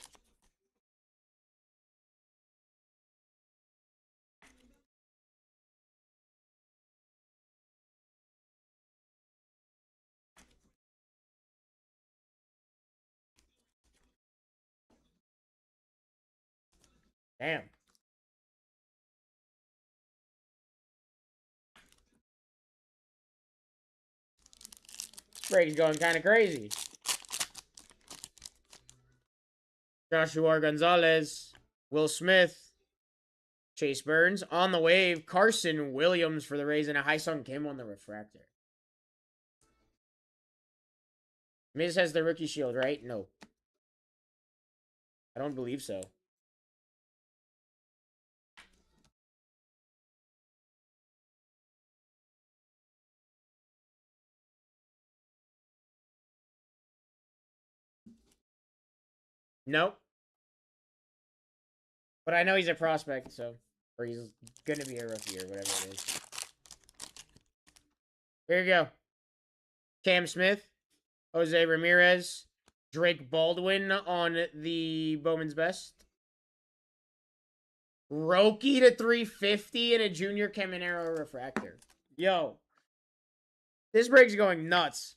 Damn. This break's going kind of crazy. Joshua Gonzalez, Will Smith, Chase Burns on the wave, Carson Williams for the Rays, and a Hye-Sung Kim on the refractor. Miz has the rookie shield, right? No. I don't believe so. Nope. But I know he's a prospect, so. Or he's going to be a rookie or whatever it is. Here you go. Cam Smith, Jose Ramirez, Drake Baldwin on the Bowman's Best. Roki to 350 and a Junior Caminero refractor. Yo. This break's going nuts.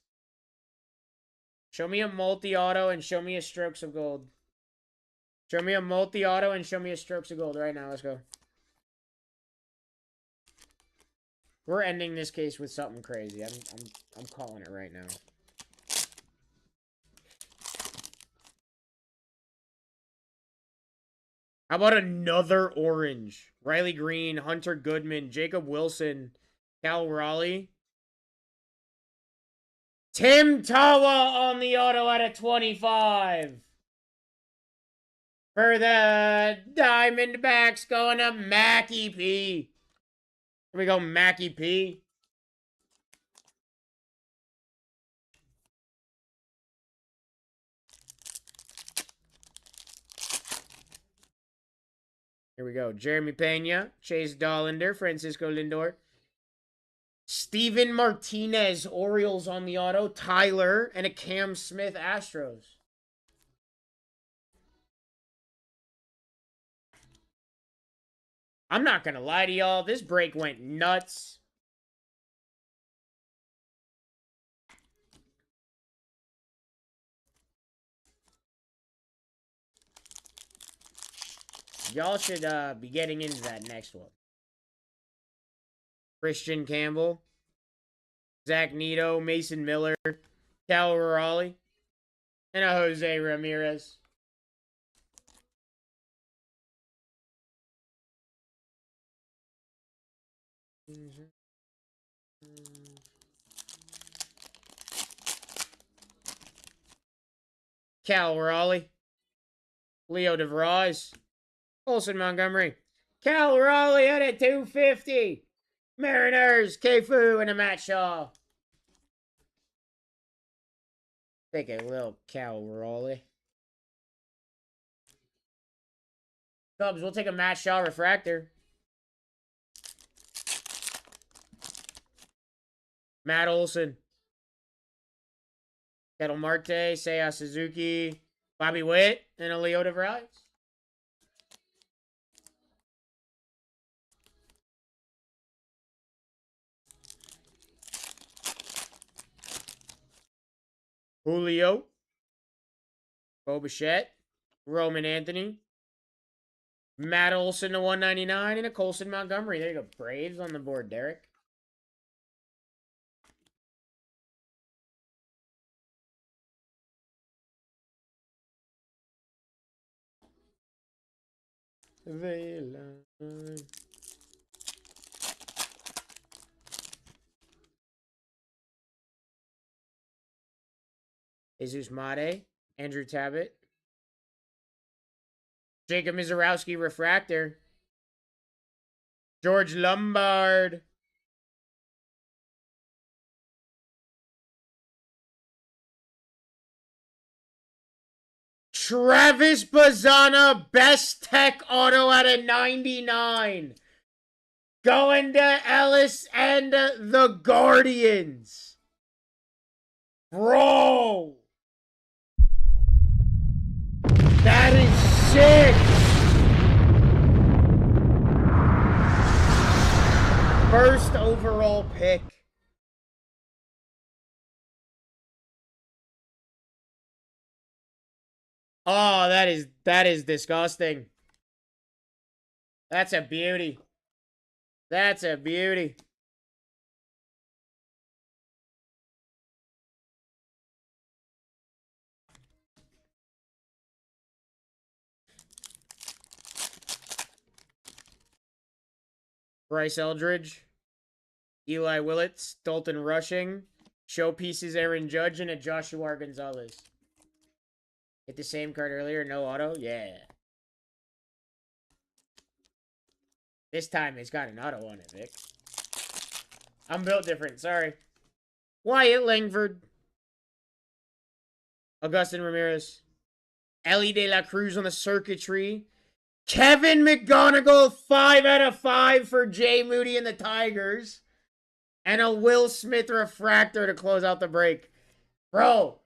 Show me a multi-auto and show me a Strokes of Gold. Show me a multi-auto and show me a Strokes of Gold right now. Let's go. We're ending this case with something crazy. I'm calling it right now. How about another orange? Riley Green, Hunter Goodman, Jacob Wilson, Cal Raleigh. Tim Tawa on the auto at a 25. For the Diamondbacks going to Mackie P. Here we go, Mackie P. Here we go. Jeremy Pena, Chase Dollander, Francisco Lindor. Steven Martinez, Orioles on the auto. Tyler, and a Cam Smith, Astros. I'm not going to lie to y'all. This break went nuts. Y'all should be getting into that next one. Christian Campbell, Zach Neto, Mason Miller, Cal Raleigh, and a Jose Ramirez. Cal Raleigh, Leo DeVries, Colson Montgomery, Cal Raleigh at a 250. Mariners, K-Fu, and a Matt Shaw. Take a little Cal Raleigh. Cubs, we'll take a Matt Shaw refractor. Matt Olson. Kettle Marte, Seiya Suzuki, Bobby Witt, and a Leo DeVries. Julio, Bo Bichette, Roman Anthony, Matt Olson to 199, and a Colson Montgomery. There you go. Braves on the board, Derek. Jesus Mate, Andrew Tabbitt, Jacob Mizorowski refractor, George Lombard, Travis Bazzana, best tech auto at a 99. Going to Ellis and the Guardians. Bro. That is sick. First overall pick. Oh, that is disgusting. That's a beauty. That's a beauty. Bryce Eldridge, Eli Willits, Dalton Rushing, showpieces Aaron Judge, and a Joshua Gonzalez. Hit the same card earlier, no auto? Yeah. This time it's got an auto on it, Vic. I'm built different, sorry. Wyatt Langford. Augustin Ramirez. Ellie De La Cruz on the circuitry. Kevin McGonigal, 5 out of 5 for Jay Moody and the Tigers. And a Will Smith refractor to close out the break. Bro,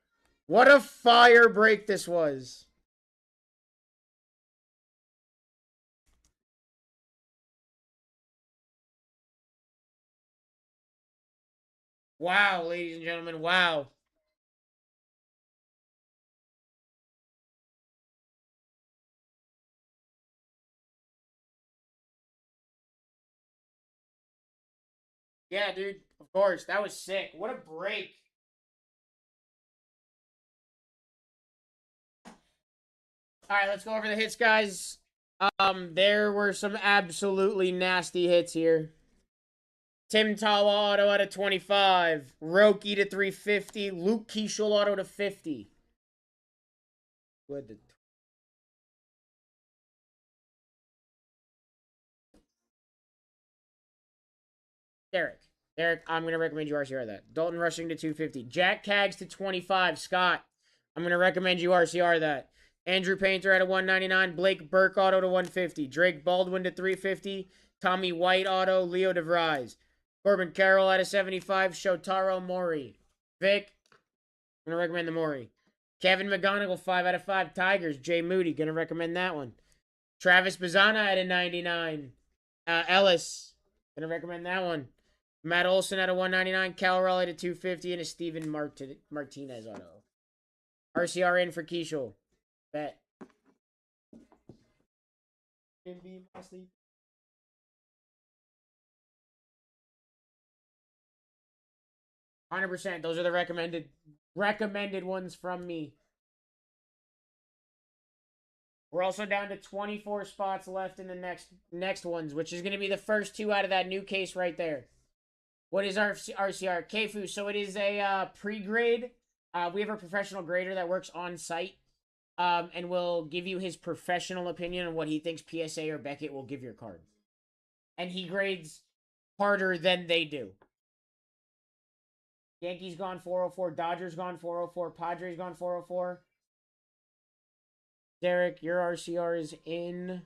what a fire break this was. Wow, ladies and gentlemen, wow. Yeah, dude, of course. That was sick. What a break. All right, let's go over the hits, guys. There were some absolutely nasty hits here. Tim Tawa auto out of 25. Roki to 350. Luke Keishel auto to 50. Good. Derek. Derek, I'm going to recommend you RCR that. Dalton Rushing to 250. Jack Cags to 25. Scott, I'm going to recommend you RCR that. Andrew Painter at a 199. Blake Burke auto to 150. Drake Baldwin to 350. Tommy White auto. Leo DeVries. Corbin Carroll at a 75. Shotaro Mori. Vic, I'm going to recommend the Mori. Kevin McGonigal, 5 out of 5. Tigers. Jay Moody, going to recommend that one. Travis Bazana at a 99. Ellis, going to recommend that one. Matt Olson at a 199. Cal Raleigh to 250. And a Steven Martinez auto. RCR in for Keishel. Bet. 100%. Those are the recommended ones from me. We're also down to 24 spots left in the next ones, which is going to be the first two out of that new case right there. What is our RCR? KFU. So it is a pre-grade. We have a professional grader that works on site and will give you his professional opinion on what he thinks PSA or Beckett will give your card. And he grades harder than they do. Yankees gone 404. Dodgers gone 404. Padres gone 404. Derek, your RCR is in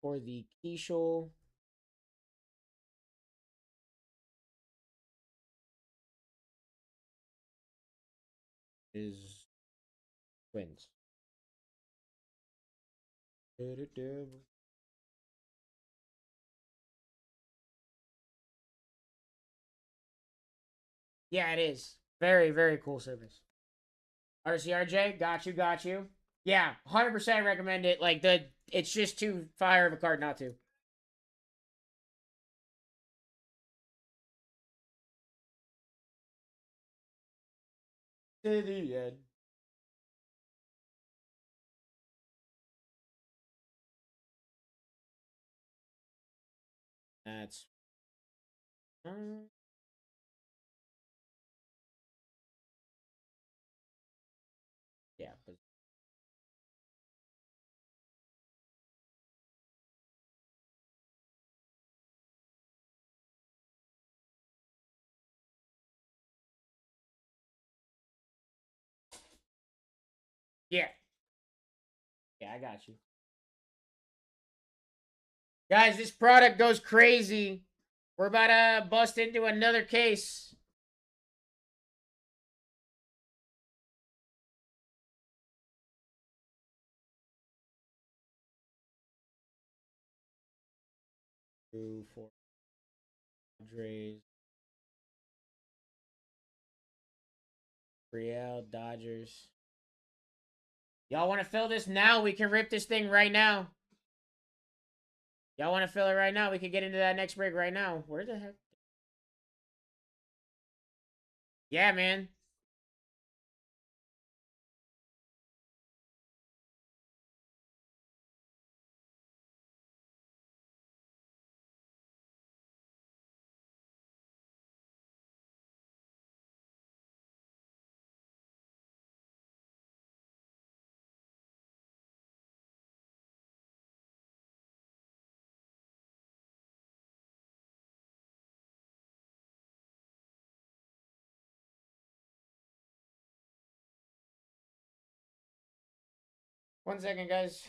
for the Keishel. Is Twins. Yeah, it is. Very, very cool service. RCRJ, got you. Yeah, 100% recommend it. Like, it's just too fire of a card not to. To the end. That's. Yeah. Yeah. Yeah, I got you. Guys, this product goes crazy. We're about to bust into another case. Two, four, Padres. Real Dodgers. Y'all want to fill this now? We can rip this thing right now. Y'all want to fill it right now? We could get into that next break right now. Where the heck? Yeah, man. One second, guys.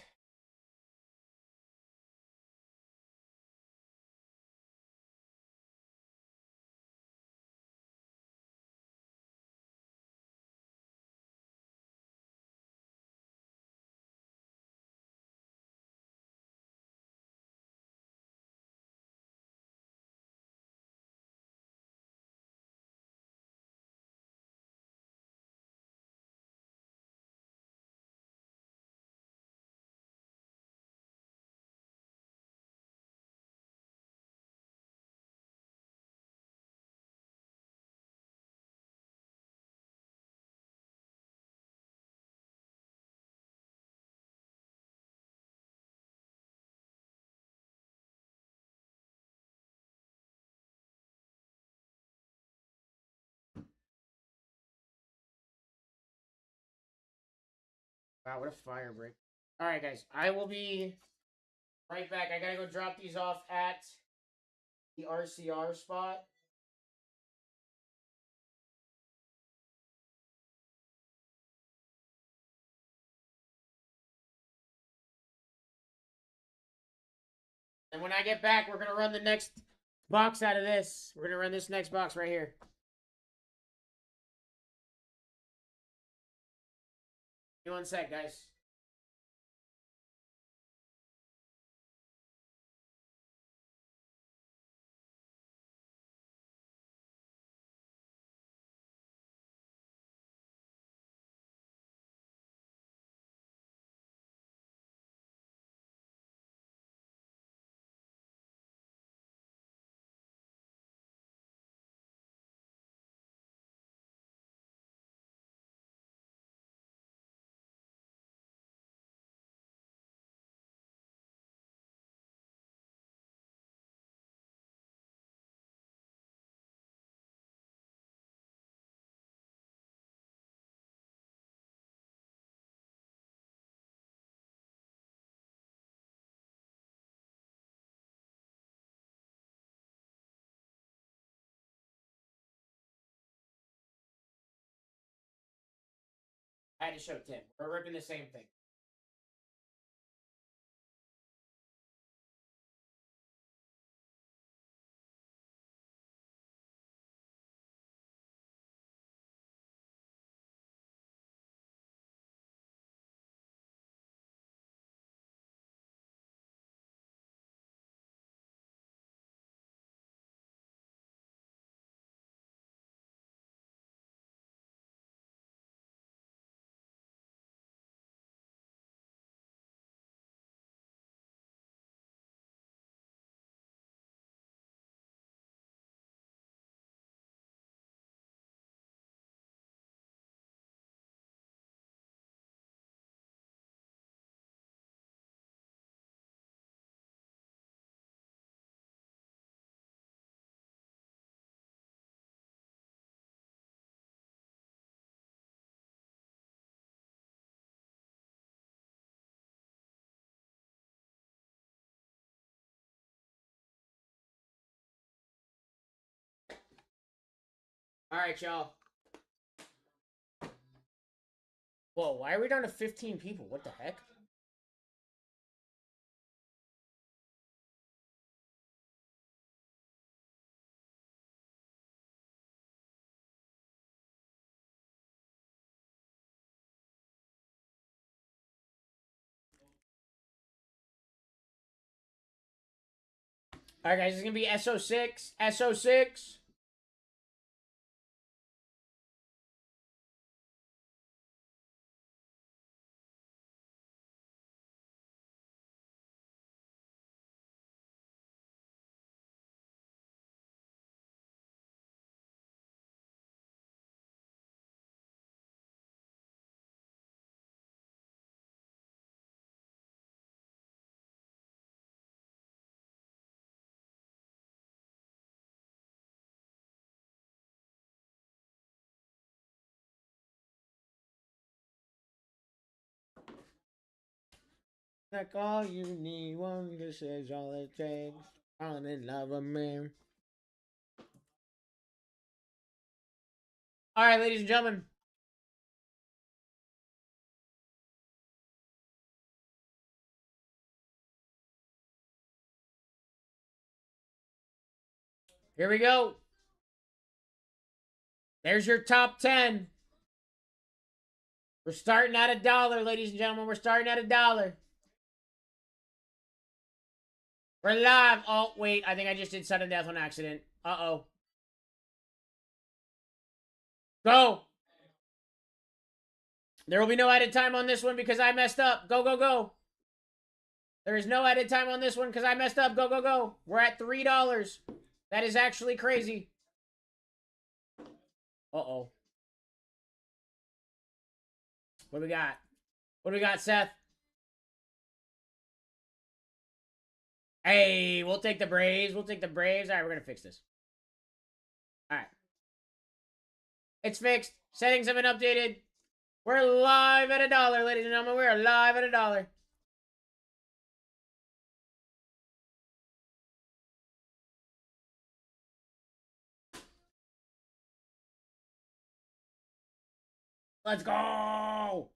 Wow, what a fire break. All right, guys. I will be right back. I gotta go drop these off at the RCR spot. And when I get back, we're gonna run the next box out of this. We're gonna run this next box right here. Give me one sec, guys. I had to show Tim. We're ripping the same thing. All right, y'all. Whoa, why are we down to 15 people? What the heck? All right, guys, it's gonna be SO6. SO6. Like all you need, one kiss is all it takes. Falling in love with me. All right, ladies and gentlemen. Here we go. There's your top 10. We're starting at $1, ladies and gentlemen. We're starting at $1. We're live. Oh, wait. I think I just did sudden death on accident. Uh-oh. Go. There will be no added time on this one because I messed up. Go, go, go. There is no added time on this one because I messed up. Go, go, go. We're at $3. That is actually crazy. Uh-oh. What do we got? What do we got, Seth? Hey, we'll take the Braves. We'll take the Braves. All right, we're going to fix this. All right. It's fixed. Settings have been updated. We're live at $1, ladies and gentlemen. We're live at $1. Let's go!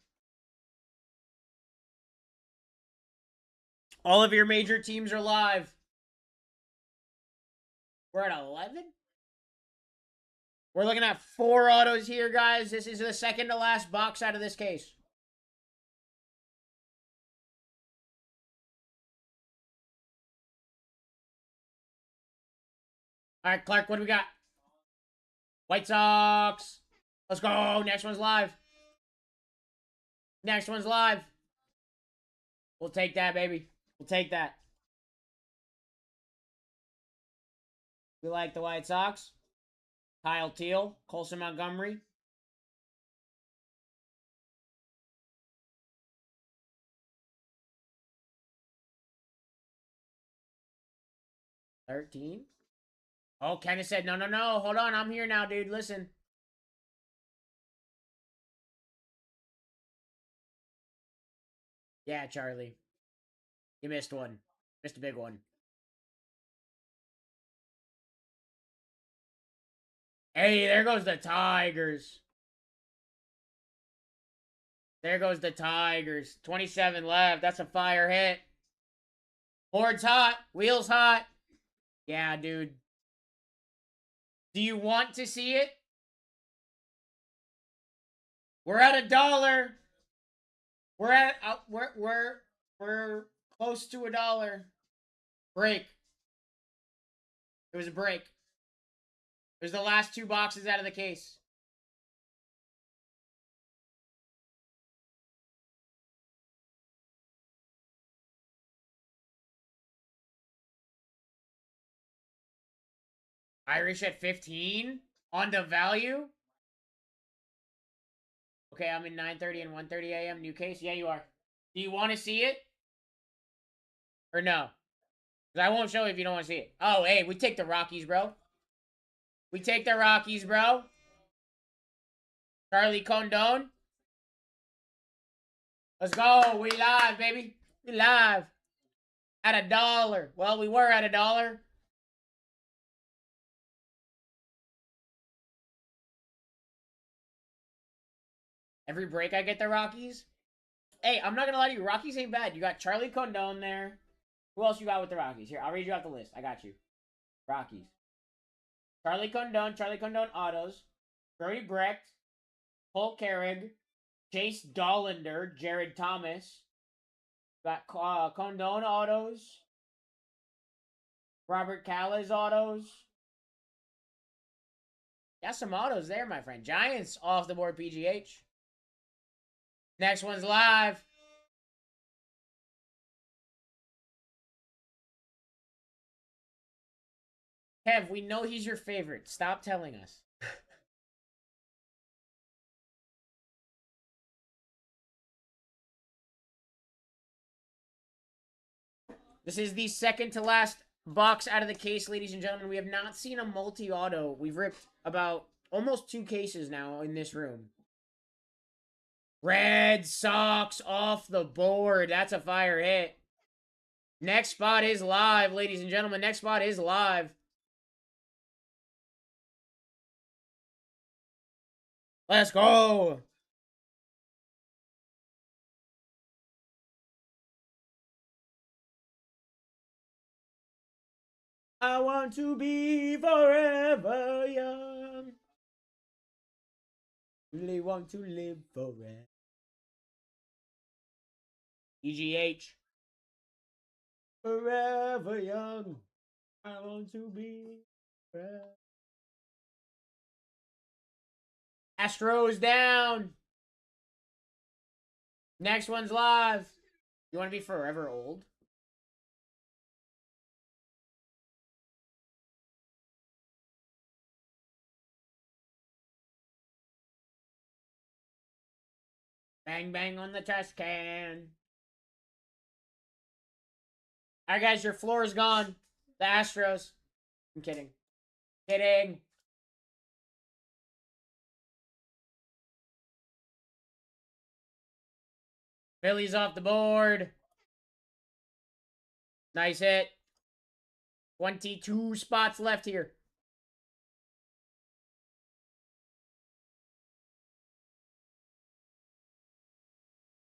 All of your major teams are live. We're at 11? We're looking at 4 autos here, guys. This is the second to last box out of this case. All right, Clark, what do we got? White Sox. Let's go. Next one's live. Next one's live. We'll take that, baby. We'll take that. We like the White Sox. Kyle Teal. Colson Montgomery. $13. Oh, Kenneth said, no, no, no. Hold on. I'm here now, dude. Listen. Yeah, Charlie. You missed one. Missed a big one. Hey, there goes the Tigers. There goes the Tigers. 27 left. That's a fire hit. Board's hot. Wheels hot. Yeah, dude. Do you want to see it? We're at $1. We're at we're close to $1. Break. It was a break. It was the last 2 boxes out of the case. Irish at 15 on the value. Okay, I'm in 9:30 and 1:30 a.m. New case. Yeah, you are. Do you want to see it? Or no? Because I won't show you if you don't want to see it. Oh, hey, we take the Rockies, bro. We take the Rockies, bro. Charlie Condon. Let's go. We live, baby. We live. At $1. Well, we were at $1. Every break I get the Rockies. Hey, I'm not going to lie to you. Rockies ain't bad. You got Charlie Condon there. Who else you got with the Rockies? Here, I'll read you out the list. I got you. Rockies. Charlie Condon autos. Brody Brecht. Cole Carrig. Chase Dollander. Jared Thomas. Got Condon autos. Robert Callis autos. Got some autos there, my friend. Giants off the board, PGH. Next one's live. Kev, we know he's your favorite. Stop telling us. This is the second to last box out of the case, ladies and gentlemen. We have not seen a multi-auto. We've ripped about almost 2 cases now in this room. Red Sox off the board. That's a fire hit. Next spot is live, ladies and gentlemen. Next spot is live. Let's go. I want to be forever young. Really want to live forever. EGH. Forever young. I want to be forever. Astros down. Next one's live. You want to be forever old? Bang, bang on the trash can. All right, guys, your floor is gone. The Astros. I'm kidding. Kidding. Phillies off the board. Nice hit. 22 spots left here.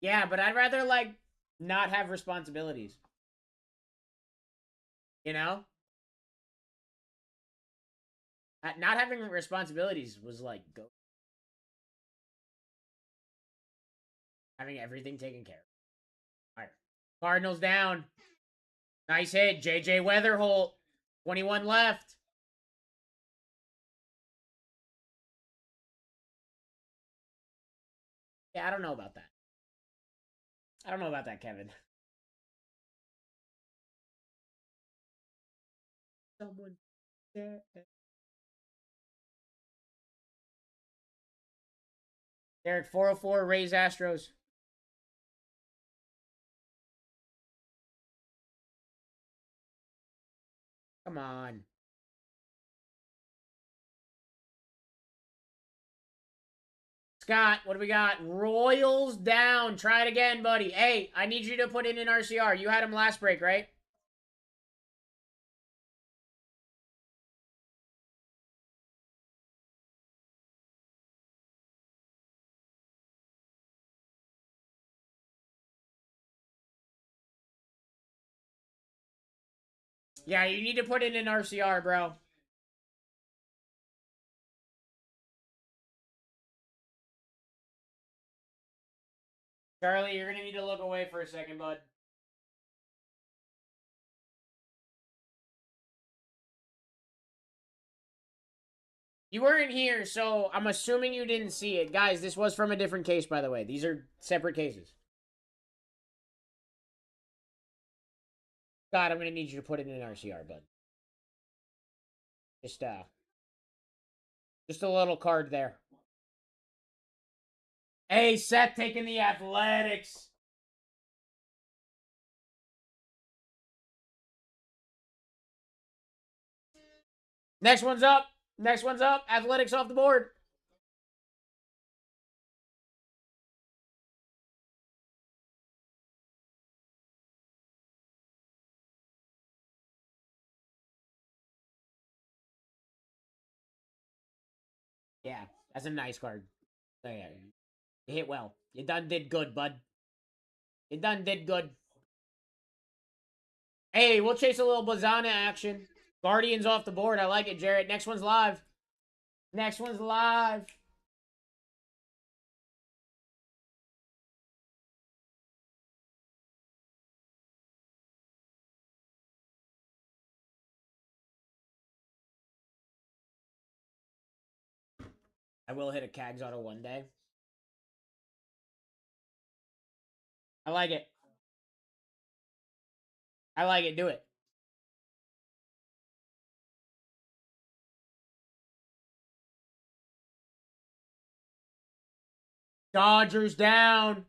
Yeah, but I'd rather, like, not have responsibilities. You know? Not having responsibilities was, like, having everything taken care of. All right. Cardinals down. Nice hit. JJ Weatherholt. 21 left. Yeah, I don't know about that. I don't know about that, Kevin. Someone there. Derek, 404, Rays Astros. Come on. Scott, what do we got? Royals down. Try it again, buddy. Hey, I need you to put in an RCR. You had him last break, right? Yeah, you need to put in an RCR, bro. Charlie, you're going to need to look away for a second, bud. You weren't here, so I'm assuming you didn't see it. Guys, this was from a different case, by the way. These are separate cases. God, I'm going to need you to put in an RCR, bud. Just a little card there. Hey, Seth taking the Athletics. Next one's up. Next one's up. Athletics off the board. Yeah, that's a nice card. Oh, yeah. You hit well. You done did good, bud. You done did good. Hey, we'll chase a little Blazana action. Guardians off the board. I like it, Jarrett. Next one's live. Next one's live. I will hit a Cags auto one day. I like it. I like it. Do it. Dodgers down.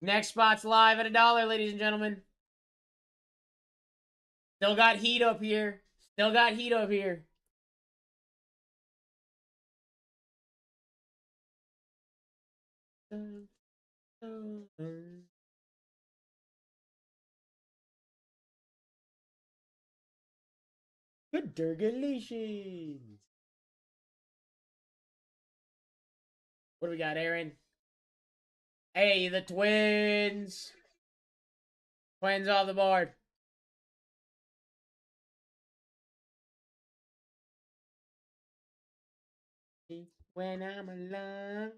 Next spot's live at $1, ladies and gentlemen. Still got heat up here. Still got heat up here. Congratulations. What do we got, Aaron? Hey, the Twins. Twins off the board. When I'm alone.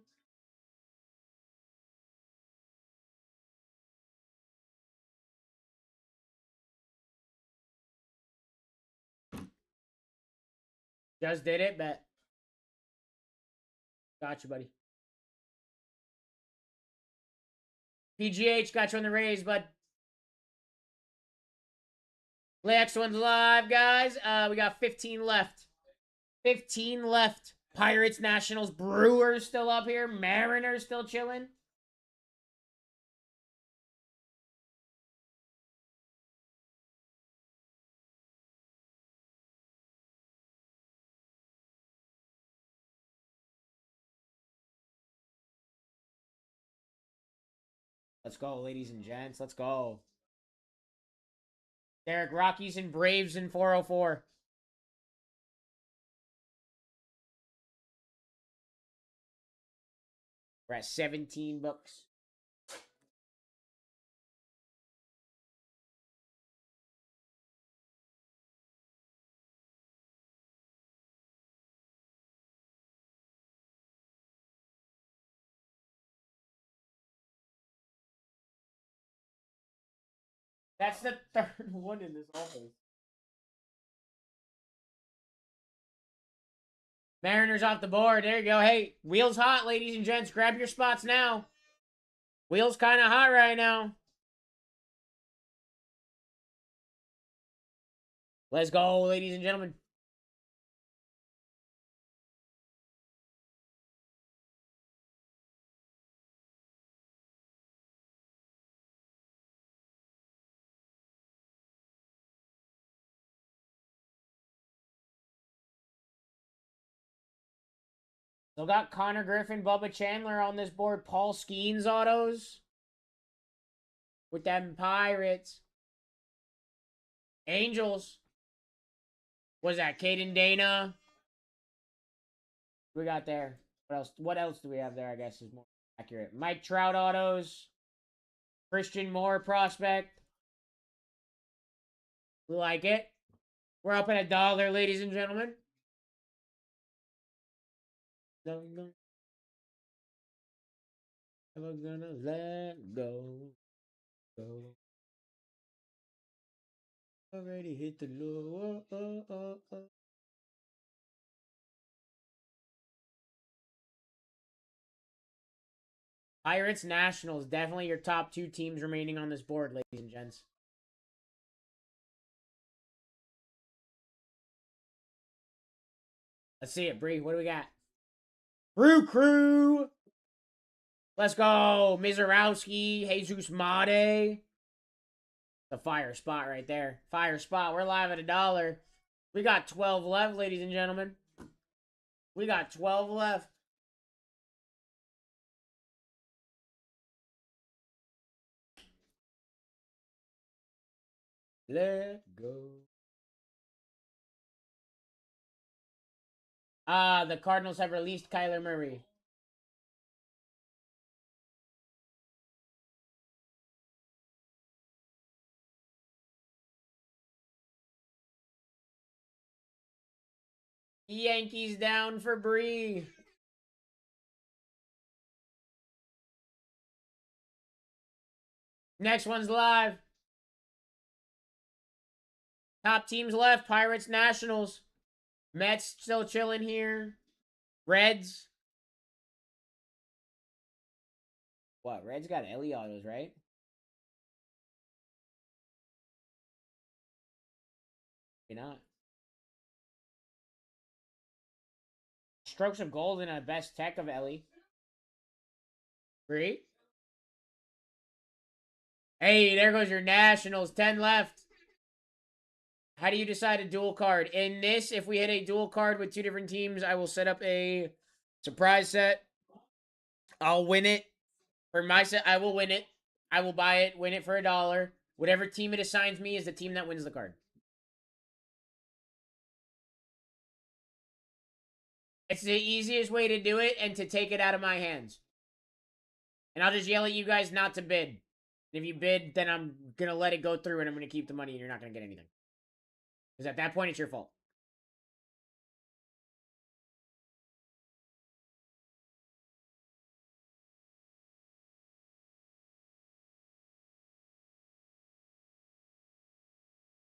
Just did it, bet. Got you, buddy. PGH got you on the raise, bud. Next one's live, guys. We got 15 left. 15 left. Pirates, Nationals, Brewers still up here. Mariners still chilling. Let's go, ladies and gents. Let's go. Derek, Rockies and Braves in 404. We're at 17 bucks. That's the third one in this office. Mariners off the board. There you go. Hey, wheels hot, ladies and gents. Grab your spots now. Wheels kind of hot right now. Let's go, ladies and gentlemen. Still got Connor Griffin, Bubba Chandler on this board. Paul Skeens autos. With them Pirates. Angels. Was that Caden Dana? We got there. What else? What else do we have there? I guess is more accurate. Mike Trout autos. Christian Moore prospect. We like it. We're up at $1, ladies and gentlemen. Never gonna let go. Already hit the low. Pirates, Nationals, definitely your top two teams remaining on this board, ladies and gents. Let's see it, Bree. What do we got? Brew Crew. Let's go. Mizorowski, Jesus Made. The fire spot right there. Fire spot. We're live at $1. We got 12 left, ladies and gentlemen. We got 12 left. Let go. The Cardinals have released Kyler Murray. Yankees down for Bree. Next one's live. Top teams left. Pirates, Nationals. Mets still chilling here. Reds. What? Reds got Ellie autos, right? Maybe not. Strokes of gold and a best tech of Ellie. Bree. Hey, there goes your Nationals. 10 left. How do you decide a dual card? In this, if we hit a dual card with two different teams, I will set up a surprise set. I'll win it. For my set, I will win it. I will buy it, win it for $1. Whatever team it assigns me is the team that wins the card. It's the easiest way to do it and to take it out of my hands. And I'll just yell at you guys not to bid. And if you bid, then I'm going to let it go through and I'm going to keep the money and you're not going to get anything. Because at that point, it's your fault.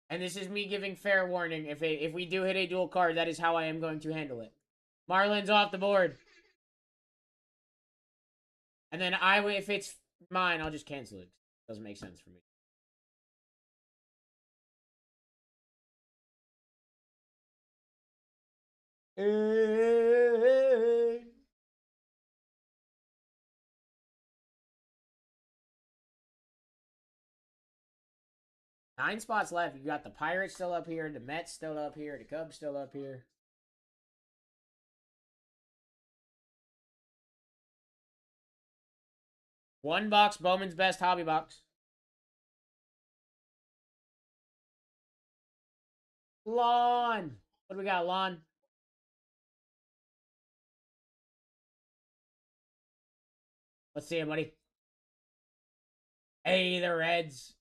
And this is me giving fair warning. If we do hit a dual card, that is how I am going to handle it. Marlin's off the board. And then if it's mine, I'll just cancel it. Doesn't make sense for me. Hey. 9 spots left. You got the Pirates still up here, the Mets still up here, the Cubs still up here. One box, Bowman's Best Hobby Box. Lawn. What do we got, Lawn? Let's see it, buddy. Hey, the Reds.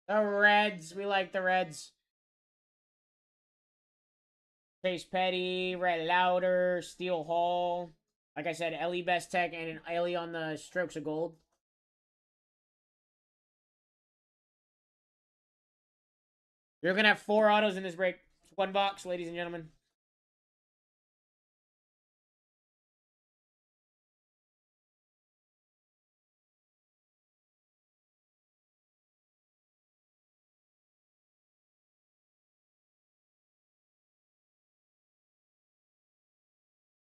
The Reds. We like the Reds. Chase Petty, Red Lauder, Steel Hall. Like I said, Ellie Best Tech and an Ellie on the Strokes of Gold. You're going to have 4 autos in this break. It's 1 box, ladies and gentlemen.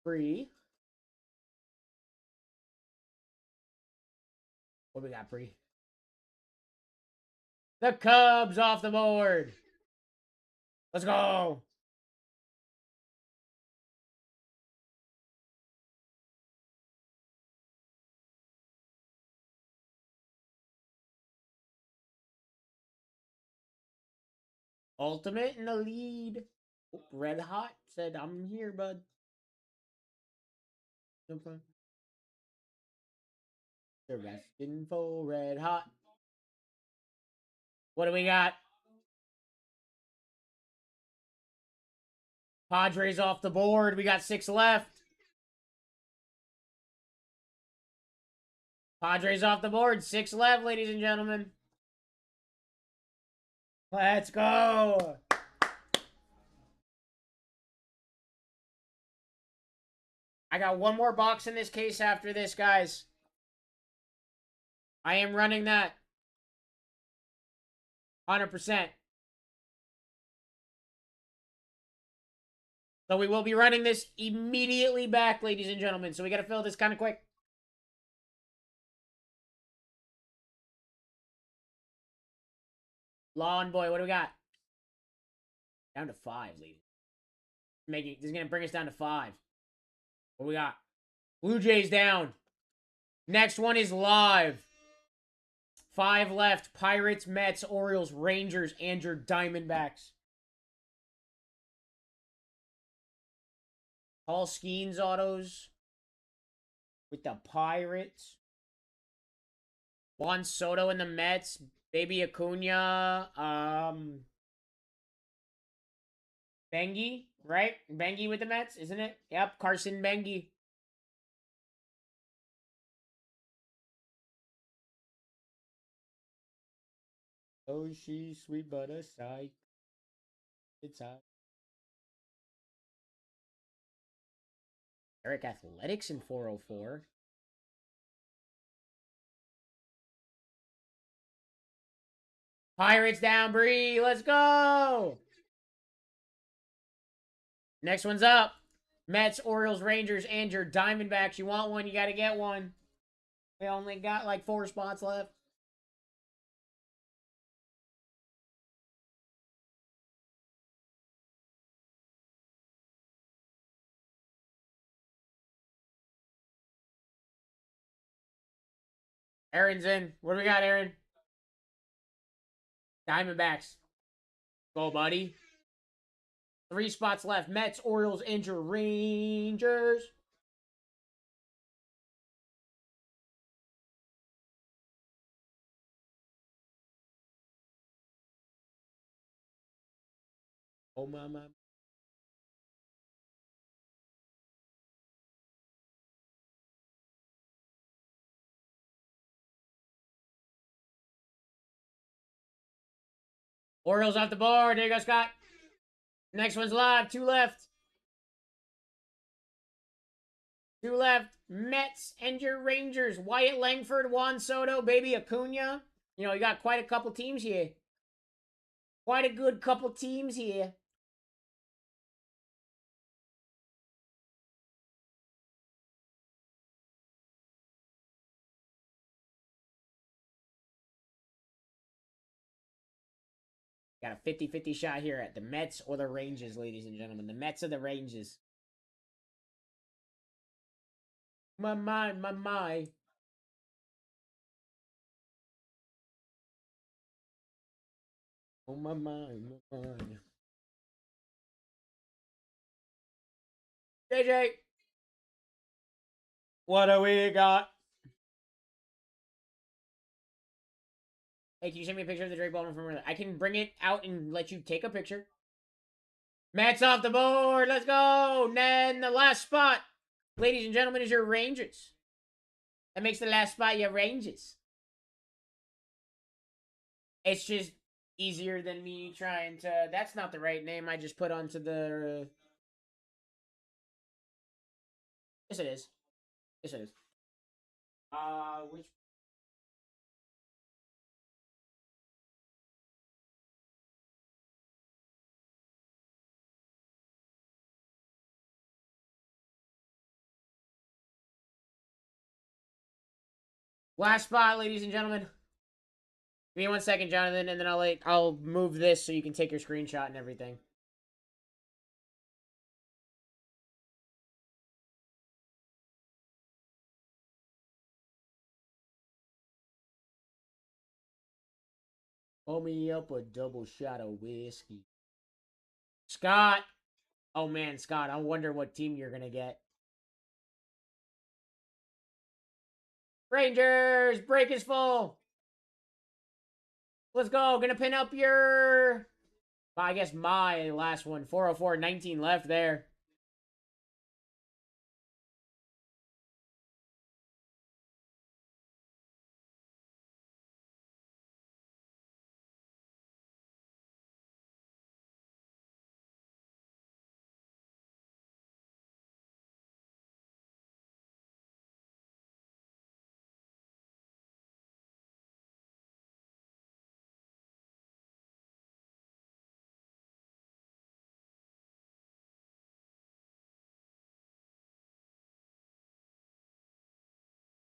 Bree. What do we got, Bree? The Cubs off the board. Let's go. Ultimate in the lead. Oh, Red Hot said, I'm here, bud. No fun. They're resting for Red Hot. What do we got? Padres off the board. We got 6 left. Padres off the board. 6 left, ladies and gentlemen. Let's go. I got 1 more box in this case after this, guys. I am running that. 100%. So we will be running this immediately back, ladies and gentlemen. So we got to fill this kind of quick. Lawn boy, what do we got? Down to 5, ladies. This is going to bring us down to 5. What do we got? Blue Jays down. Next one is live. 5 left. Pirates, Mets, Orioles, Rangers, and your Diamondbacks. Paul Skeens autos with the Pirates. Juan Soto in the Mets. Baby Acuna. Bengi, right? Bengi with the Mets, isn't it? Yep, Carson Bengi. Oh, she's sweet but a sight. It's hot. Eric Athletics in 404. Pirates down, Bree. Let's go. Next one's up. Mets, Orioles, Rangers, and your Diamondbacks. You want one, you got to get one. We only got like 4 spots left. Aaron's in. What do we got, Aaron? Diamondbacks. Go, buddy. 3 spots left. Mets, Orioles, injured. Rangers. Oh, my. Orioles off the board. There you go, Scott. Next one's live. 2 left. 2 left. Mets and your Rangers. Wyatt Langford, Juan Soto, baby Acuna. You know, you got quite a couple teams here. Quite a good couple teams here. Got a 50-50 shot here at the Mets or the Rangers, ladies and gentlemen. The Mets or the Rangers. My. Oh, my. JJ, what do we got? Hey, can you send me a picture of the Drake Baldwin from earlier? I can bring it out and let you take a picture. Mets off the board. Let's go. And then the last spot, ladies and gentlemen, is your Rangers. That makes the last spot your Rangers. It's just easier than me trying to... That's not the right name I just put onto the... Yes, it is. Yes, it is. Which... Last spot, ladies and gentlemen. Give me 1 second, Jonathan, and then I'll move this so you can take your screenshot and everything. Pull me up a double shot of whiskey. Scott! Oh man, Scott, I wonder what team you're gonna get. Rangers! Break is full! Let's go! Gonna pin up your... I guess my last one. 404, 19 left there.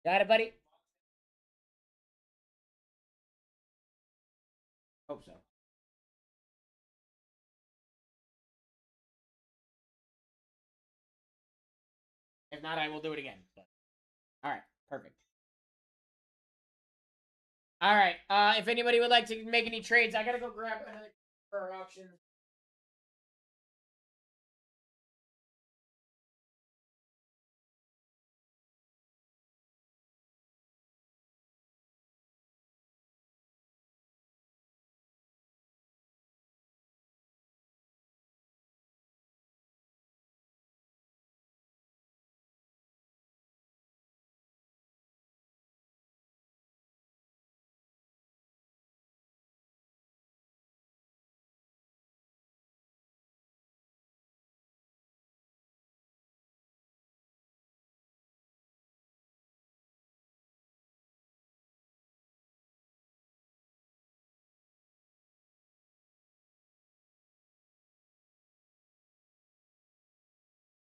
Got it, buddy? Hope so. If not, I will do it again. But... All right, perfect. All right. If anybody would like to make any trades, I gotta go grab another for auction.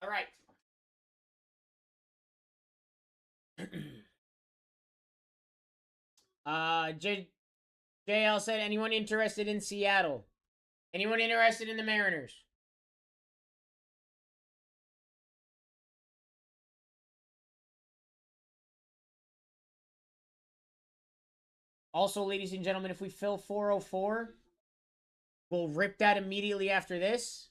All right. JL said, anyone interested in Seattle? Anyone interested in the Mariners? Also, ladies and gentlemen, if we fill 404, we'll rip that immediately after this.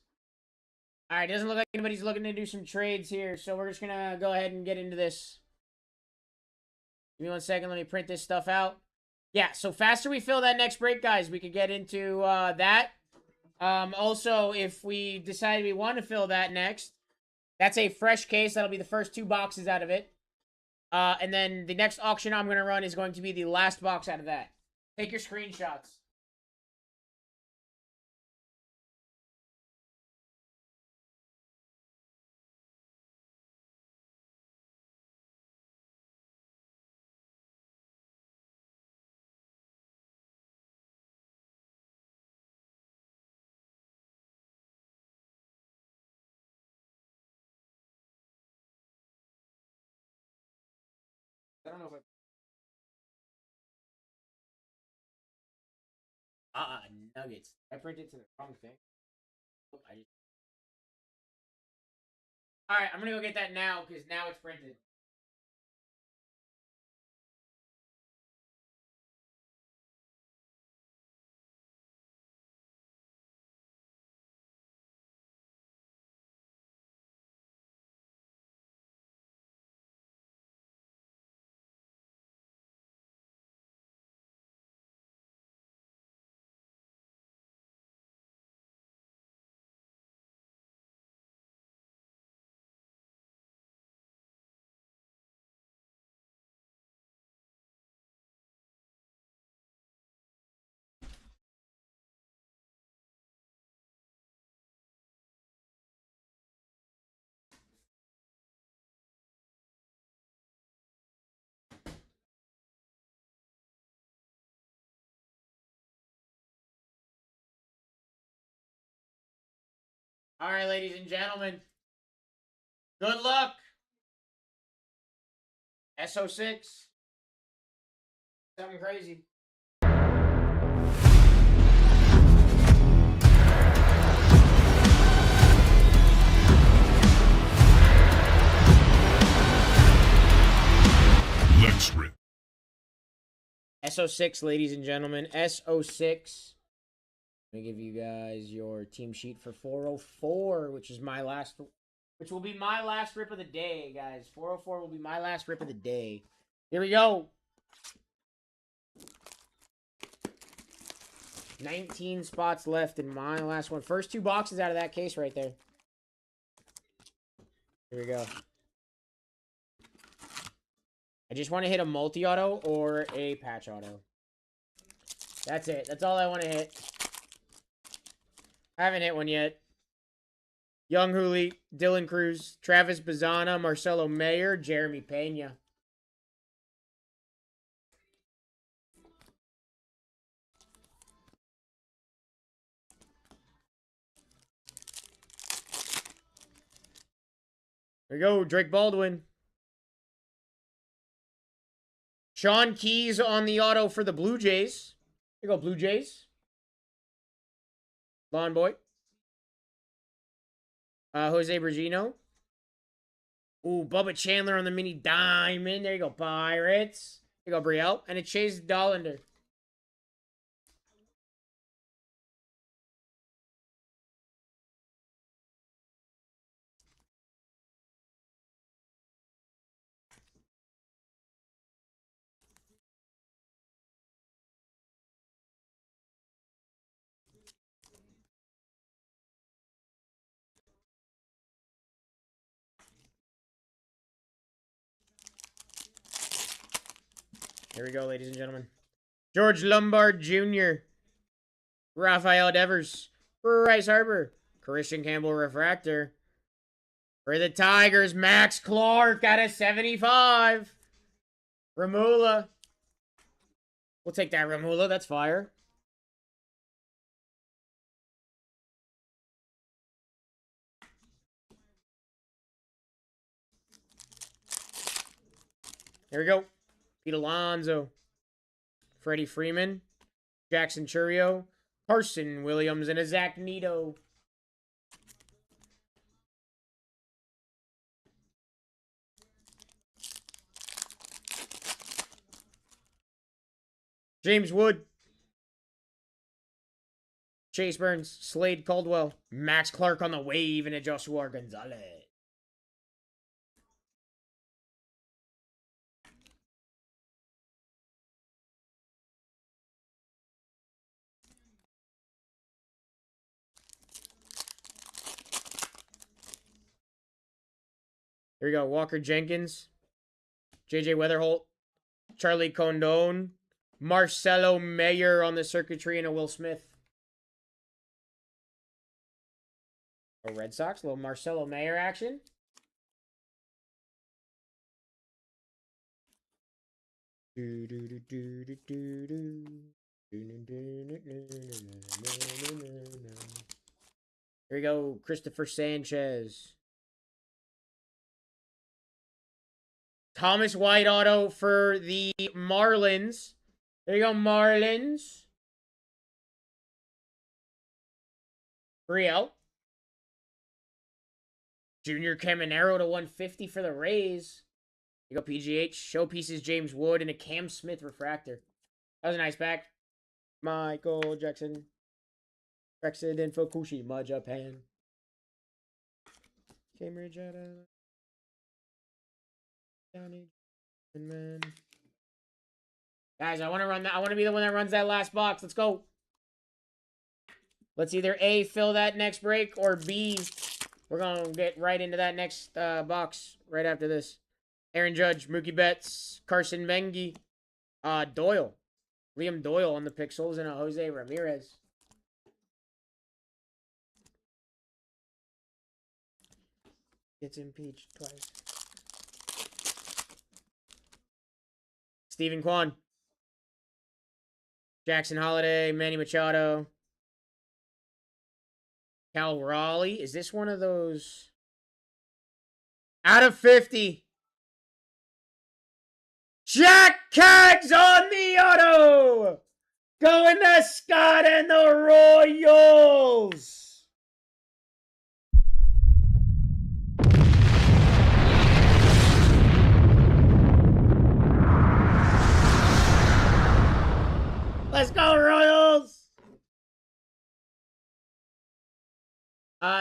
All right, doesn't look like anybody's looking to do some trades here, so we're just going to go ahead and get into this. Give me 1 second. Let me print this stuff out. Yeah, so faster we fill that next break, guys, we could get into that. Also, if we decide we want to fill that next, that's a fresh case. That'll be the first 2 boxes out of it. And then the next auction I'm going to run is going to be the last box out of that. Take your screenshots. I don't know if Nuggets. I printed to the wrong thing. Oh, Alright, I'm gonna go get that now, because now it's printed. Alright, ladies and gentlemen. Good luck. SO6. Something crazy. Let's rip. SO6, ladies and gentlemen. SO6. Let me give you guys your team sheet for 404, which is my last, which will be my last rip of the day, guys. 404 will be my last rip of the day. Here we go. 19 spots left in my last one. First 2 boxes out of that case right there. Here we go. I just want to hit a multi-auto or a patch auto. That's it. That's all I want to hit. I haven't hit one yet. Young Hooley, Dylan Cruz, Travis Bazana, Marcelo Mayer, Jeremy Pena. There we go, Drake Baldwin. Sean Keys on the auto for the Blue Jays. Here you go, Blue Jays. Lawn Boy. Jose Bergino. Ooh, Bubba Chandler on the mini diamond. There you go, Pirates. There you go, Brielle. And it's Chase Dollander. Here we go, ladies and gentlemen. George Lombard Jr. Rafael Devers. Bryce Harper. Christian Campbell Refractor. For the Tigers, Max Clark out of 75. Ramula. We'll take that, Ramula. That's fire. Here we go. Pete Alonso. Freddie Freeman. Jackson Churio. Carson Williams and a Zach Neto. James Wood. Chase Burns. Slade Caldwell. Max Clark on the wave, and a Joshua Gonzalez. Here we go. Walker Jenkins. JJ Weatherholt. Charlie Condon. Marcelo Mayer on the circuitry, and a Will Smith. A Red Sox. A little Marcelo Mayer action. Here we go. Christopher Sanchez. Thomas White auto for the Marlins. There you go, Marlins. Brielle. Junior Caminero to 150 for the Rays. You go, PGH. Showpieces James Wood and a Cam Smith refractor. That was a nice pack. Michael Jackson. President Fukushima, Japan. Cambridge out of County. Man. Guys, I want to run that. I want to be the one that runs that last box. Let's go. Let's either A, fill that next break, or B, we're going to get right into that next box right after this. Aaron Judge, Mookie Betts, Carson Mengi, Doyle. Liam Doyle on the pixels, and a Jose Ramirez. Gets impeached twice. Stephen Kwan. Jackson Holiday, Manny Machado. Cal Raleigh. Is this one of those? Out of 50. Jack Kaggs on the auto. Going to Scott and the Royals. Let's go, Royals.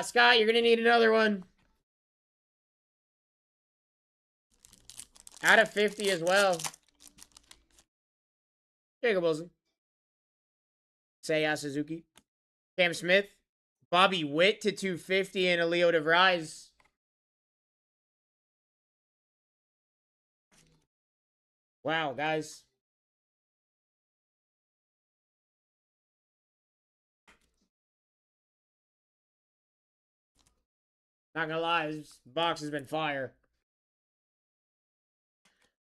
Scott, you're going to need another one. Out of 50 as well. Jacob Wilson. Seiya Suzuki. Cam Smith. Bobby Witt to 250 and a Leo DeVries. Wow, guys. Not gonna lie, this box has been fire.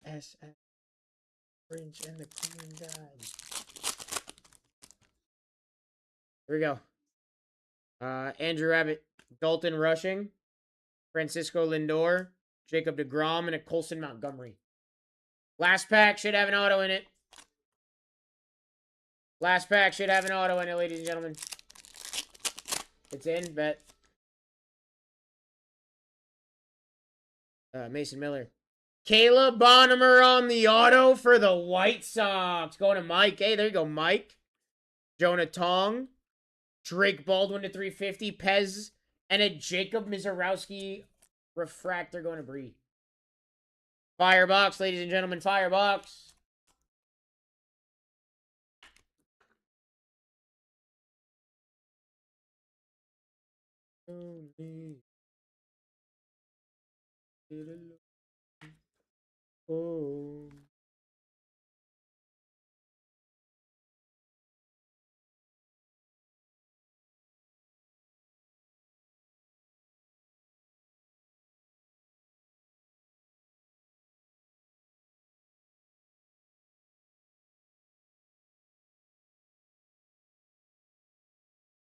S.F. French and the Queen Guide. Here we go. Andrew Abbott, Dalton Rushing, Francisco Lindor, Jacob deGrom, and a Colson Montgomery. Last pack should have an auto in it. Last pack should have an auto in it, ladies and gentlemen. It's in, bet. Mason Miller. Caleb Bonham on the auto for the White Sox. Going to Mike. Hey, there you go, Mike. Jonah Tong. Drake Baldwin to 350. Pez. And a Jacob Mizorowski refractor going to Bree. Firebox, ladies and gentlemen. Firebox. Oh.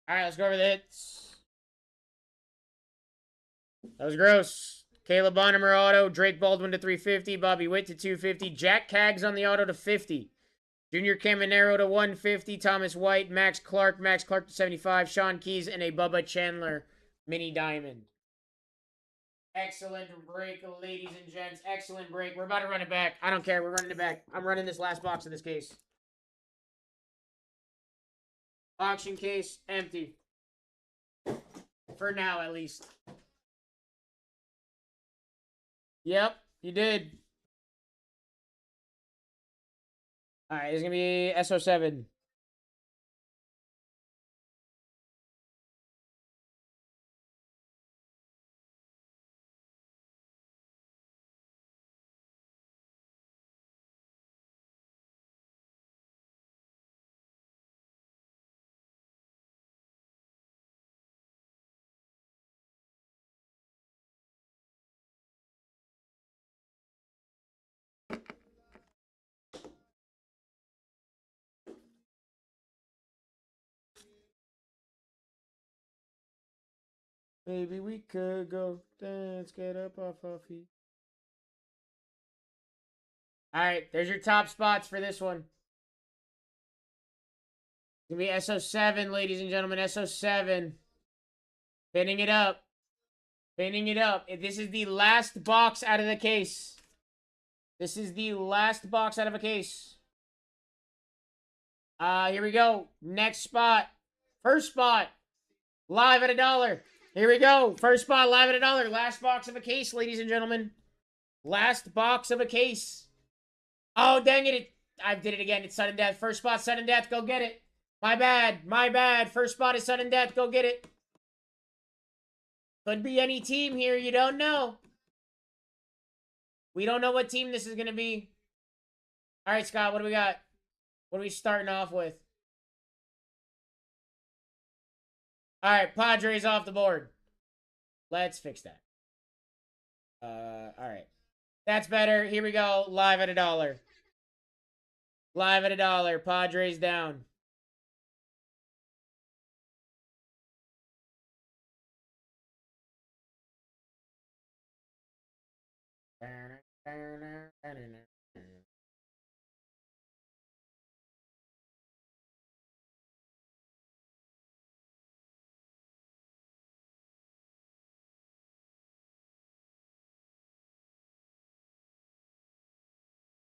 All right, let's go over the hits. That was gross. Caleb Bonham auto. Drake Baldwin to 350. Bobby Witt to 250. Jack Kaggs on the auto to 50. Junior Caminero to 150. Thomas White. Max Clark to 75. Sean Keys and a Bubba Chandler mini diamond. Excellent break, ladies and gents. Excellent break. We're about to run it back. I don't care. We're running it back. I'm running this last box of this case. Auction case empty. For now, at least. Yep, you did. Alright, it's gonna be SO7. Maybe we could go dance, get up off our feet. Alright, there's your top spots for this one. It's gonna be SO7, ladies and gentlemen. SO7. Pinning it up. Pinning it up. This is the last box out of the case. This is the last box out of a case. Here we go. Next spot. First spot. Live at $1. Here we go. First spot, live at $1. Last box of a case, ladies and gentlemen. Last box of a case. Oh, dang it. I did it again. It's sudden death. First spot, sudden death. Go get it. My bad. My bad. First spot is sudden death. Go get it. Could be any team here. You don't know. We don't know what team this is going to be. All right, Scott, what do we got? What are we starting off with? All right, Padres off the board. Let's fix that. All right. That's better. Here we go. Live at $1. Live at $1. Padres down.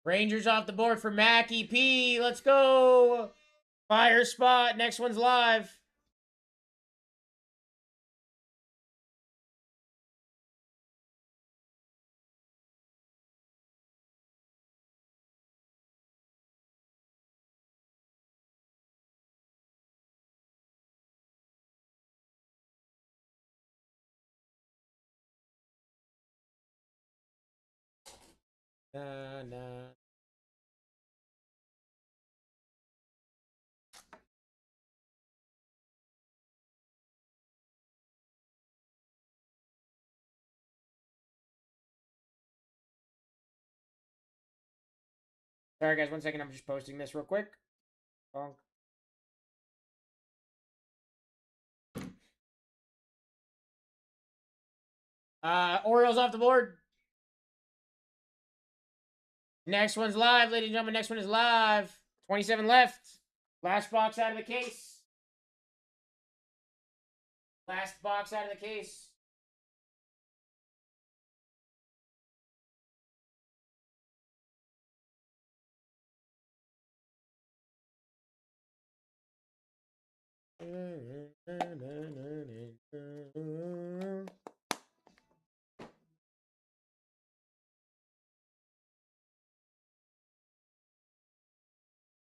Rangers off the board for Mackie P. Let's go. Fire spot. Next one's live. Nah. Sorry, guys. 1 second. I'm just posting this real quick. Bonk. Orioles off the board. Next one's live, ladies and gentlemen. Next one is live. 27 left. Last box out of the case. Last box out of the case.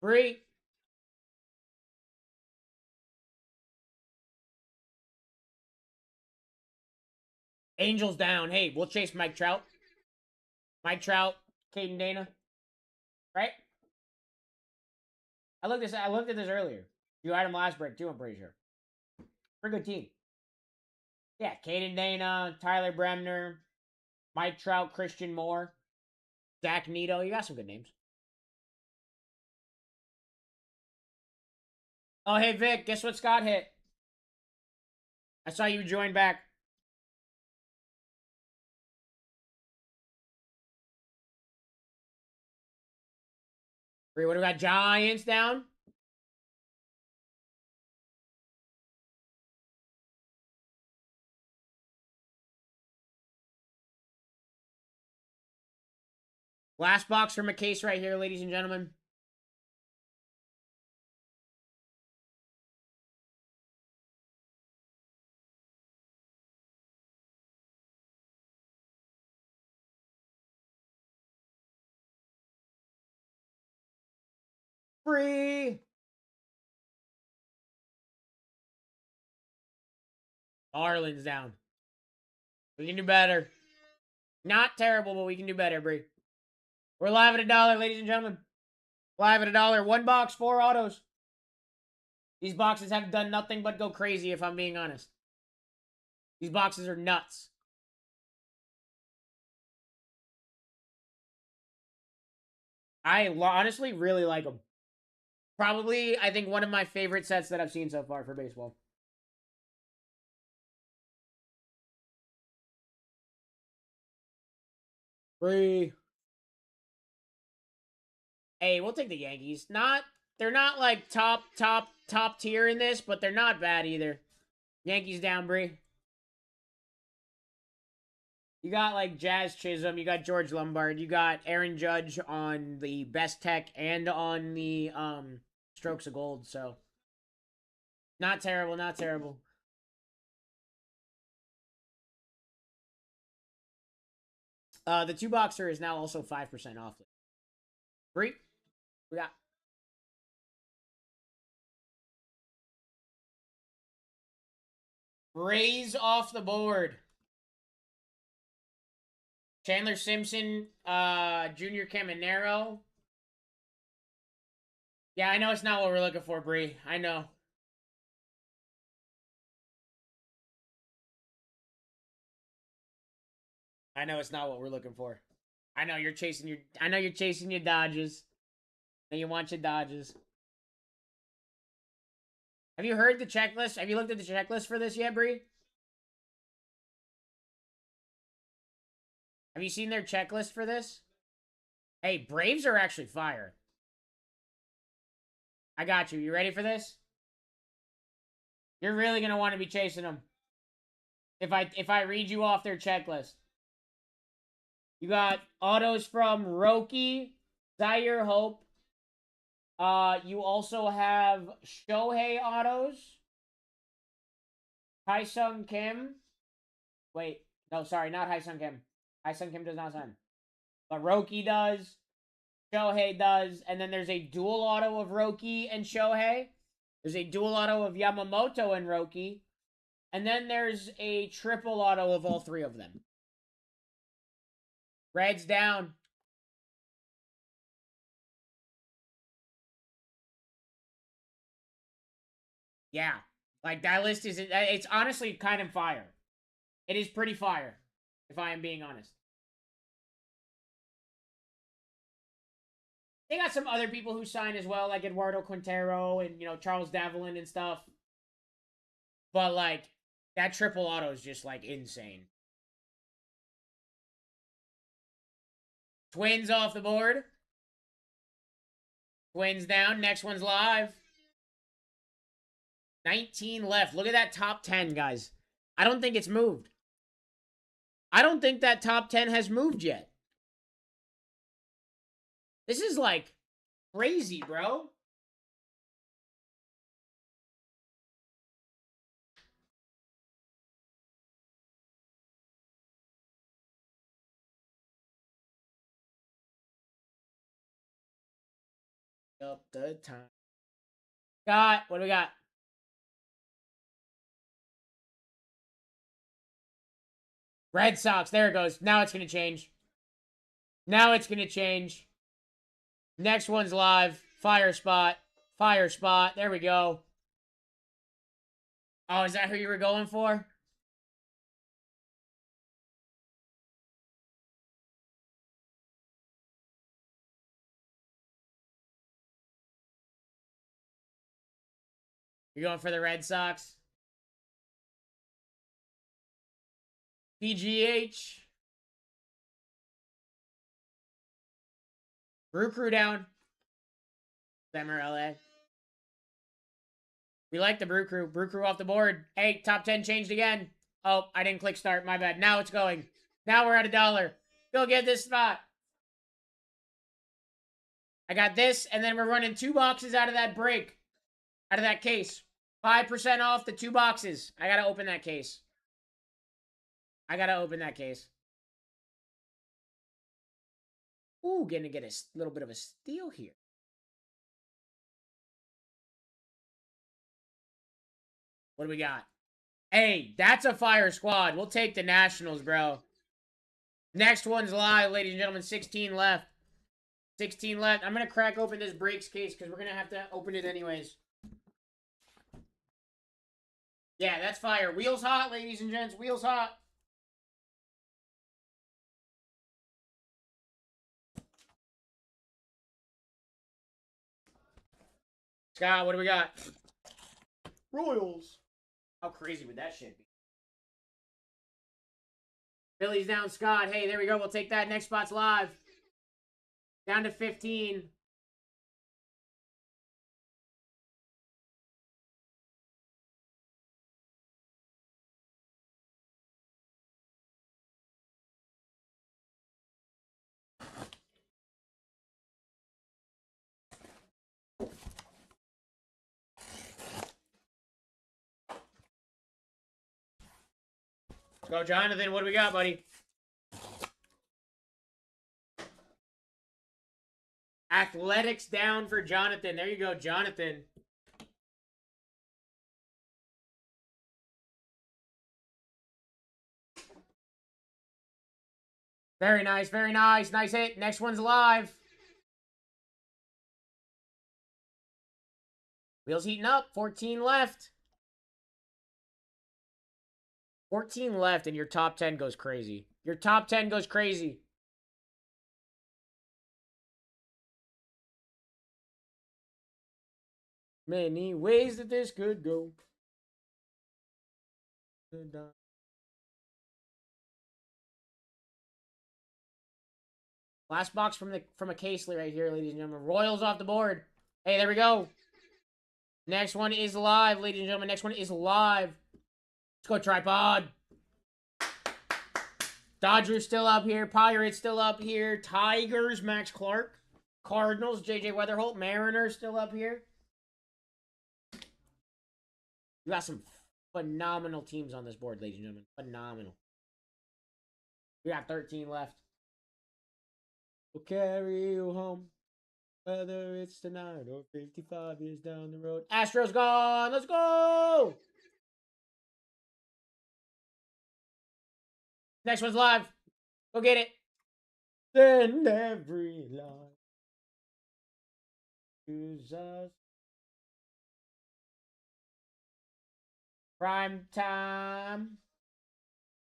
Three. Angels down. Hey, we'll chase Mike Trout. Mike Trout, Caden Dana. Right? I looked at this earlier. You had him last break too, I'm pretty sure. Pretty good team. Yeah, Caden Dana, Tyler Bremner, Mike Trout, Christian Moore, Zach Nito. You got some good names. Oh, hey, Vic, guess what Scott hit? I saw you join back. What do we got? Giants down? Last box from a case right here, ladies and gentlemen. Free. Marlins down. We can do better. Not terrible, but we can do better, Bree. We're live at $1, ladies and gentlemen. Live at $1. One box, 4 autos. These boxes have done nothing but go crazy, if I'm being honest. These boxes are nuts. I honestly really like them. Probably, I think, one of my favorite sets that I've seen so far for baseball. Free. Hey, we'll take the Yankees. They're not like top tier in this, but they're not bad either. Yankees down, Bree. You got like Jazz Chisholm, you got George Lombard, you got Aaron Judge on the best tech and on the strokes of gold, so not terrible, not terrible. The 2-boxer is now also 5% off. Bree, we got Rays off the board. Chandler Simpson, Junior Caminero. Yeah, I know it's not what we're looking for, Bree. I know. I know it's not what we're looking for. I know you're chasing your Dodges. And you want your Dodges. Have you heard the checklist? Have you looked at the checklist for this yet, Bree? Have you seen their checklist for this? Hey, Braves are actually fire. I got you. You ready for this? You're really gonna want to be chasing them. If I read you off their checklist. You got autos from Roki, Zaire Hope. You also have Shohei autos. Haesung Kim. Wait, no, sorry, not Haesung Kim. Haesung Kim does not sign. But Roki does. Shohei does. And then there's a dual auto of Roki and Shohei. There's a dual auto of Yamamoto and Roki. And then there's a triple auto of all 3 of them. Reds down. Yeah. Like, that list is... It's honestly kind of fire. It is pretty fire, if I am being honest. They got some other people who signed as well, like Eduardo Quintero and, Charles Davelin and stuff. But, like, that triple auto is just, like, insane. Twins off the board. Twins down. Next one's live. 19 left. Look at that top 10, guys. I don't think it's moved. I don't think that top 10 has moved yet. This is, like, crazy, bro. Up the time. What do we got? Red Sox. There it goes. Now it's going to change. Now it's going to change. Next one's live. Fire spot. Fire spot. There we go. Oh, is that who you were going for? You're going for the Red Sox? PGH. Brew Crew down. Summer LA. We like the Brew Crew. Brew Crew off the board. Hey, top 10 changed again. Oh, I didn't click start. My bad. Now it's going. Now we're at $1. Go get this spot. I got this, and then we're running 2 boxes out of that break. Out of that case. 5% off the 2 boxes. I gotta open that case. I gotta open that case. Ooh, gonna get a little bit of a steal here. What do we got? Hey, that's a fire squad. We'll take the Nationals, bro. Next one's live, ladies and gentlemen. 16 left. 16 left. I'm going to crack open this breaks case because we're going to have to open it anyways. Yeah, that's fire. Wheels hot, ladies and gents. Wheels hot. Scott, what do we got? Royals. How crazy would that shit be? Phillies down, Scott. Hey, there we go. We'll take that. Next spot's live. Down to 15. Go, Jonathan. What do we got, buddy? Athletics down for Jonathan. There you go, Jonathan. Very nice, very nice. Nice hit. Next one's live. Wheels heating up. 14 left. 14 left, and your top 10 goes crazy. Your top 10 goes crazy. Many ways that this could go. Last box from a Casely right here, ladies and gentlemen. Royals off the board. Hey, there we go. Next one is live, ladies and gentlemen. Next one is live. Let's go, Tripod. Dodgers still up here. Pirates still up here. Tigers, Max Clark. Cardinals, JJ Weatherholt. Mariners still up here. You got some phenomenal teams on this board, ladies and gentlemen. Phenomenal. We got 13 left. We'll carry you home, whether it's tonight or 55 years down the road. Astros gone. Let's go. Next one's live. Go get it. Send every line. Choose us. Prime time.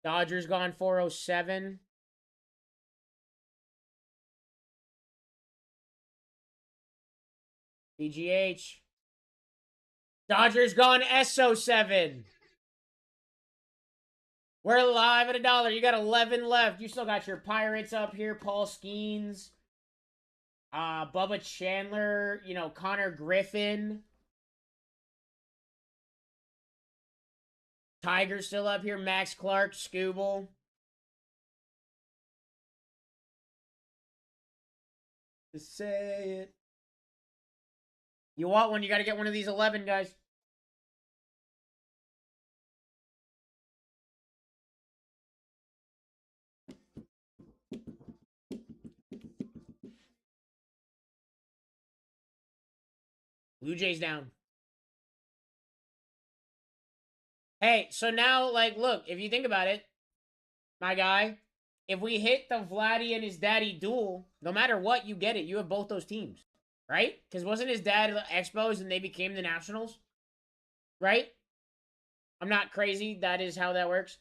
Dodgers gone 407. BGH. Dodgers gone SO7. We're live at $1. You got 11 left. You still got your Pirates up here. Paul Skeens. Bubba Chandler. You know, Connor Griffin. Tigers still up here. Max Clark. Scooble. To say it. You want one, you got to get one of these 11, guys. Blue Jays down. Hey, so now, like, look, if you think about it, my guy, if we hit the Vladdy and his daddy duel, no matter what, you get it. You have both those teams. Right? Because wasn't his dad Expos and they became the Nationals? Right? I'm not crazy. That is how that works.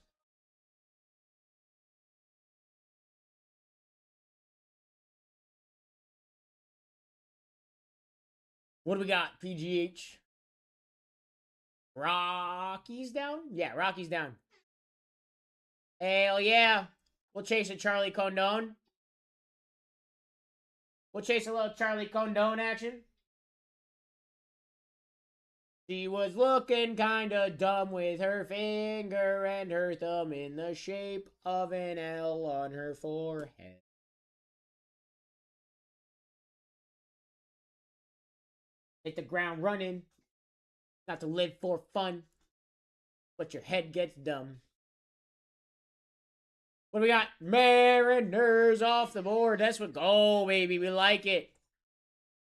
What do we got? PGH. Rockies down? Yeah, Rockies down. Hell yeah. We'll chase a Charlie Condon. We'll chase a little Charlie Condon action. She was looking kinda dumb with her finger and her thumb in the shape of an L on her forehead. Hit the ground running. Not to live for fun, but your head gets dumb. What do we got? Mariners off the board. That's what go, baby. We like it.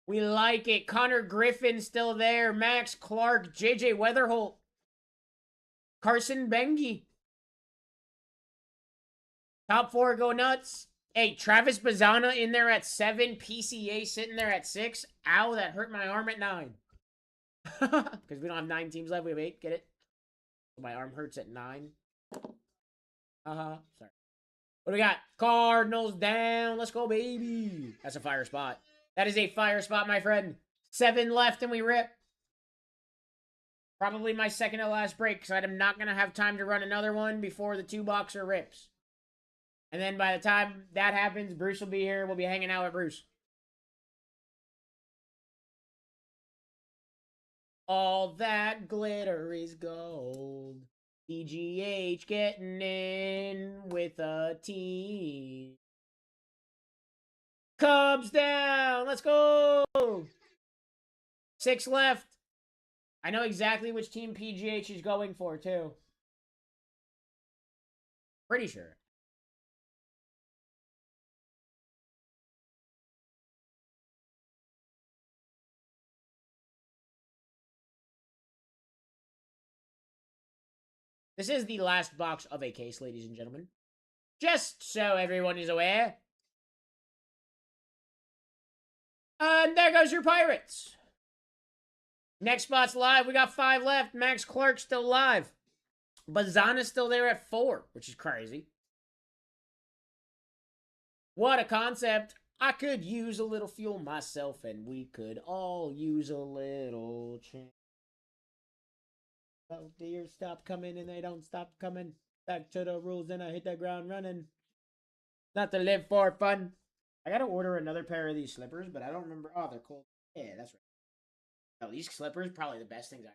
We like it. Connor Griffin still there. Max Clark. JJ Weatherholt. Carson Bengi. Top 4 go nuts. Hey, Travis Bazana in there at 7. PCA sitting there at 6. Ow, that hurt my arm at 9. Because we don't have 9 teams left. We have 8. Get it? My arm hurts at 9. Sorry. What do we got? Cardinals down. Let's go, baby. That's a fire spot. That is a fire spot, my friend. 7 left and we rip. Probably my second to last break because I'm not going to have time to run another one before the 2-boxer rips. And then by the time that happens, Bruce will be here. We'll be hanging out with Bruce. All that glitter is gold. EGH getting in with a team. Cubs down. Let's go. 6 left. I know exactly which team PGH is going for, too. Pretty sure. This is the last box of a case, ladies and gentlemen. Just so everyone is aware. And there goes your Pirates. Next spot's live. We got 5 left. Max Clark still live. Bazana's still there at 4, which is crazy. What a concept. I could use a little fuel myself, and we could all use a little change. Oh dear, stop coming, and they don't stop coming. Back to the rules, and I hit the ground running. Not to live for fun. I gotta order another pair of these slippers, but I don't remember. Oh, they're cool. Yeah, that's right. Oh, these slippers probably the best things I.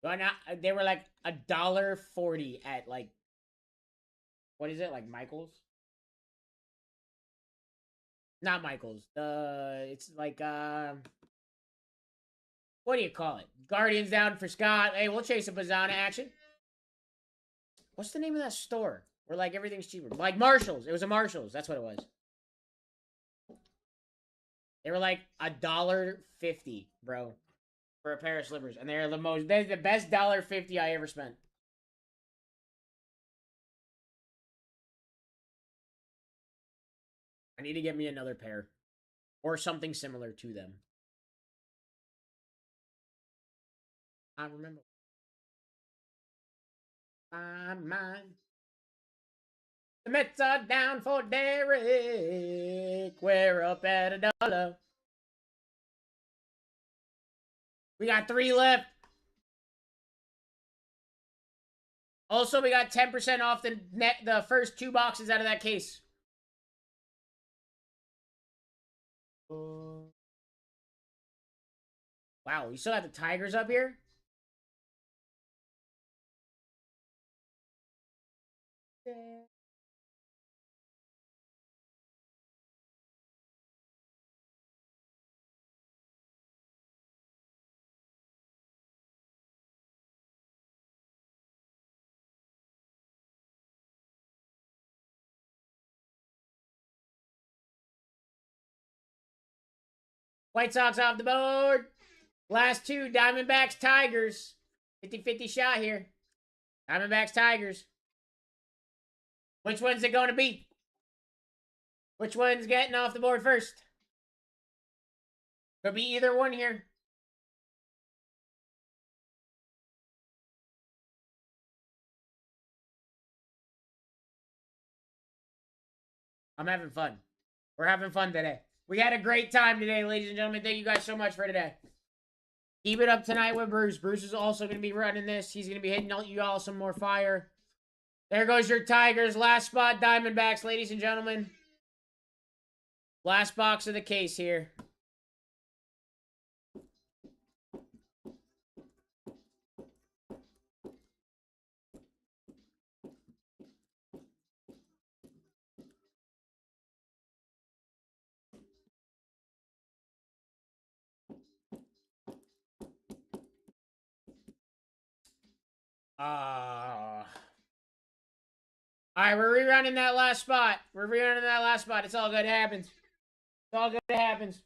Why not? They were like $1.40 at like. What is it, like Michael's? Not Michael's. It's like what do you call it? Guardians down for Scott. Hey, we'll chase a Bazana action. What's the name of that store? Where like everything's cheaper. Like Marshalls. It was a Marshalls. That's what it was. They were like $1.50, bro, for a pair of slippers, and they're the best $1.50 I ever spent. I need to get me another pair, or something similar to them. I remember. Mine. The Mets are down for Derek. We're up at $1. We got 3 left. Also, we got 10% off the first 2 boxes out of that case. Wow, you still have the Tigers up here? Yeah. White Sox off the board. Last 2, Diamondbacks, Tigers. 50-50 shot here. Diamondbacks, Tigers. Which one's it going to be? Which one's getting off the board first? Could be either one here. I'm having fun. We're having fun today. We had a great time today, ladies and gentlemen. Thank you guys so much for today. Keep it up tonight with Bruce. Bruce is also going to be running this. He's going to be hitting you all some more fire. There goes your Tigers. Last spot, Diamondbacks, ladies and gentlemen. Last box of the case here. All right, we're rerunning that last spot. We're rerunning that last spot. It's all good. It happens. It's all good. It happens.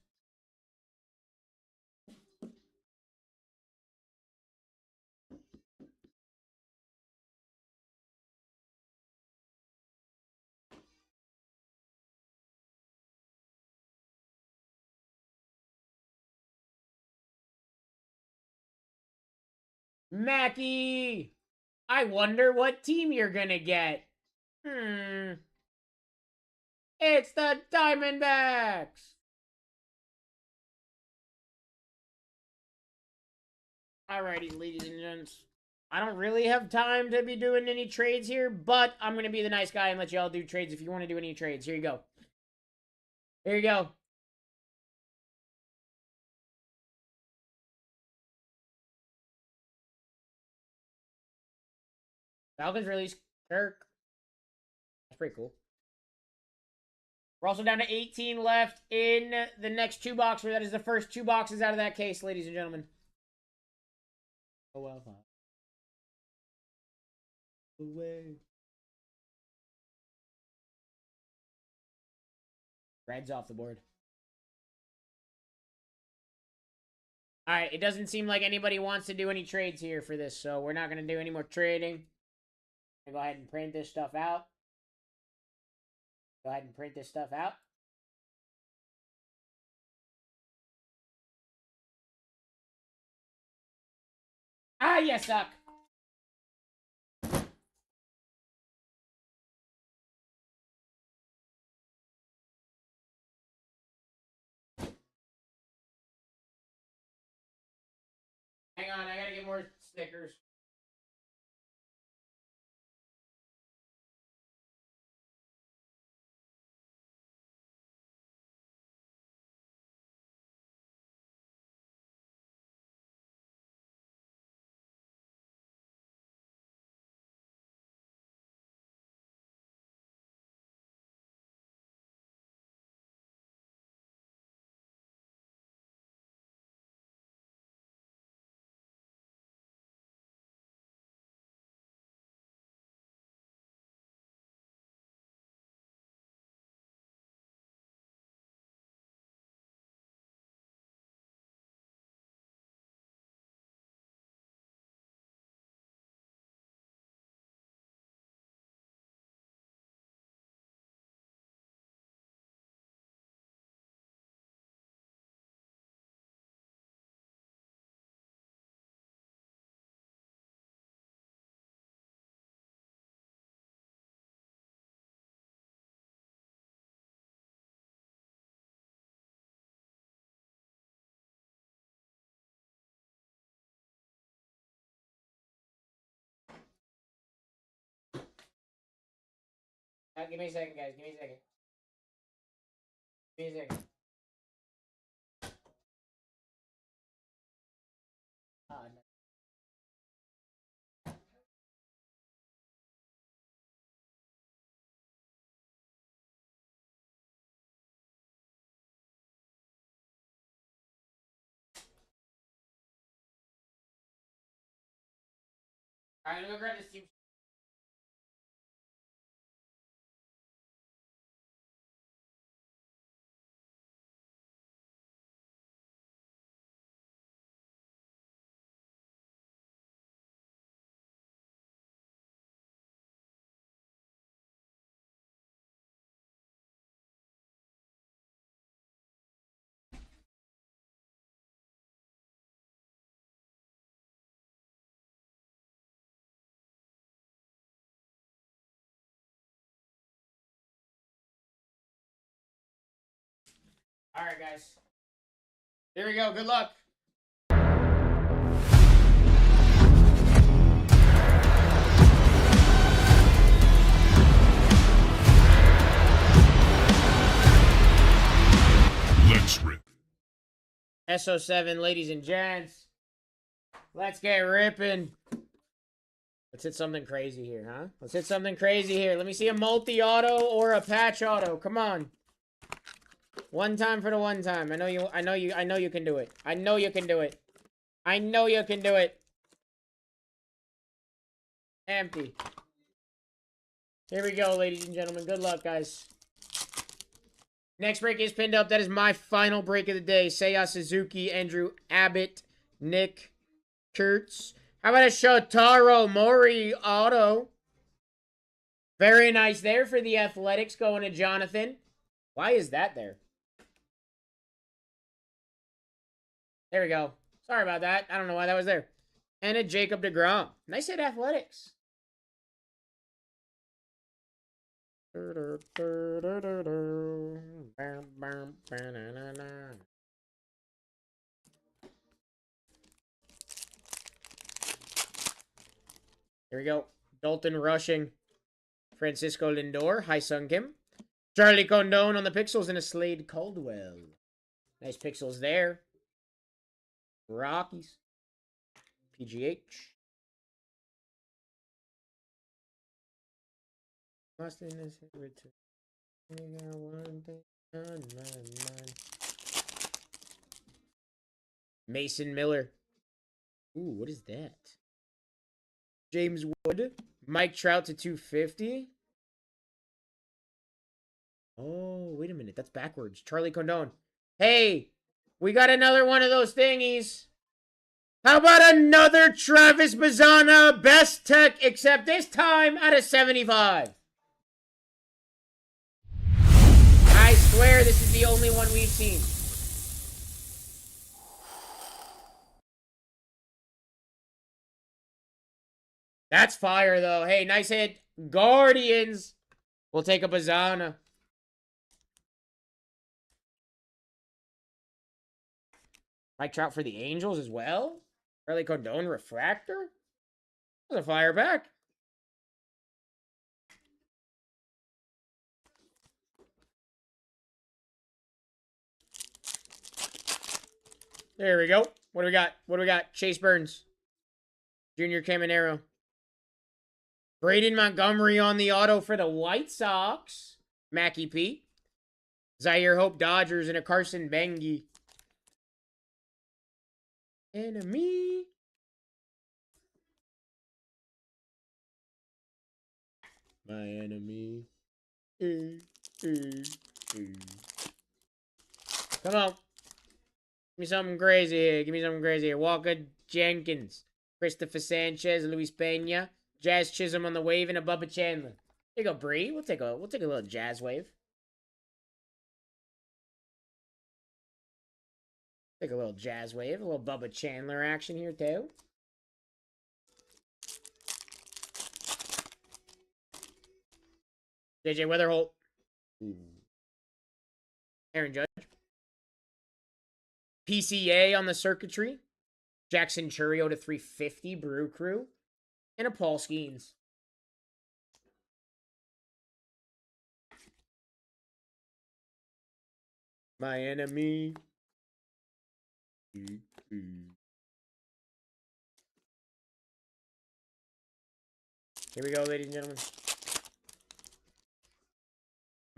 Mackie! I wonder what team you're gonna get. It's the Diamondbacks! Alrighty, ladies and gents. I don't really have time to be doing any trades here, but I'm going to be the nice guy and let y'all do trades if you want to do any trades. Here you go. Here you go. Falcons release Kirk. That's pretty cool. We're also down to 18 left in the next 2 boxer. That is the first 2 boxes out of that case, ladies and gentlemen. Oh, well, fine. Away. Red's off the board. Alright, it doesn't seem like anybody wants to do any trades here for this, so we're not going to do any more trading. I'm going to go ahead and print this stuff out. Go ahead and print this stuff out. Ah, you suck. Hang on, I gotta get more stickers. Give me a second, guys. Give me a second. Give me a second. No. Alright, let me go grab this team. Alright, guys. Here we go. Good luck. Let's rip. SO7, ladies and gents. Let's get ripping. Let's hit something crazy here, huh? Let's hit something crazy here. Let me see a multi-auto or a patch auto. Come on. One time for the one time. I know you can do it. I know you can do it. I know you can do it. Empty. Here we go, ladies and gentlemen. Good luck, guys. Next break is pinned up. That is my final break of the day. Seiya Suzuki, Andrew Abbott, Nick Kurtz. How about a Shotaro Mori auto? Very nice there for the Athletics going to Jonathan. Why is that there? There we go. Sorry about that. I don't know why that was there. And a Jacob deGrom. Nice hit, Athletics. Here we go. Dalton Rushing. Francisco Lindor. Hai-Sung Kim. Charlie Condon on the pixels and a Slade Caldwell. Nice pixels there. Rockies. PGH. Boston is hit Mason Miller. Ooh, what is that? James Wood. Mike Trout to 250. Oh, wait a minute. That's backwards. Charlie Condon. Hey, we got another one of those thingies. How about another Travis Bazzana best tech, except this time out of 75? I swear this is the only one we've seen. That's fire, though. Hey, nice hit. Guardians. We'll take a Bazzana. Mike Trout for the Angels as well. Charlie Condon refractor. That's a fire back. There we go. What do we got? What do we got? Chase Burns. Junior Caminero. Braden Montgomery on the auto for the White Sox. Mackie P. Zaire Hope Dodgers and a Carson Bengi. Enemy. My enemy. Come on. Give me something crazy here. Give me something crazy here. Walker Jenkins. Christopher Sanchez. Luis Pena. Jazz Chisholm on the wave and a Bubba Chandler. Here you go, Bree. We'll take a little Jazz wave. Take a little Jazz wave. A little Bubba Chandler action here, too. JJ Weatherholt. Aaron Judge. PCA on the circuitry. Jackson Churio to 350. Brew Crew. And a Paul Skeens. My enemy. Here we go, ladies and gentlemen.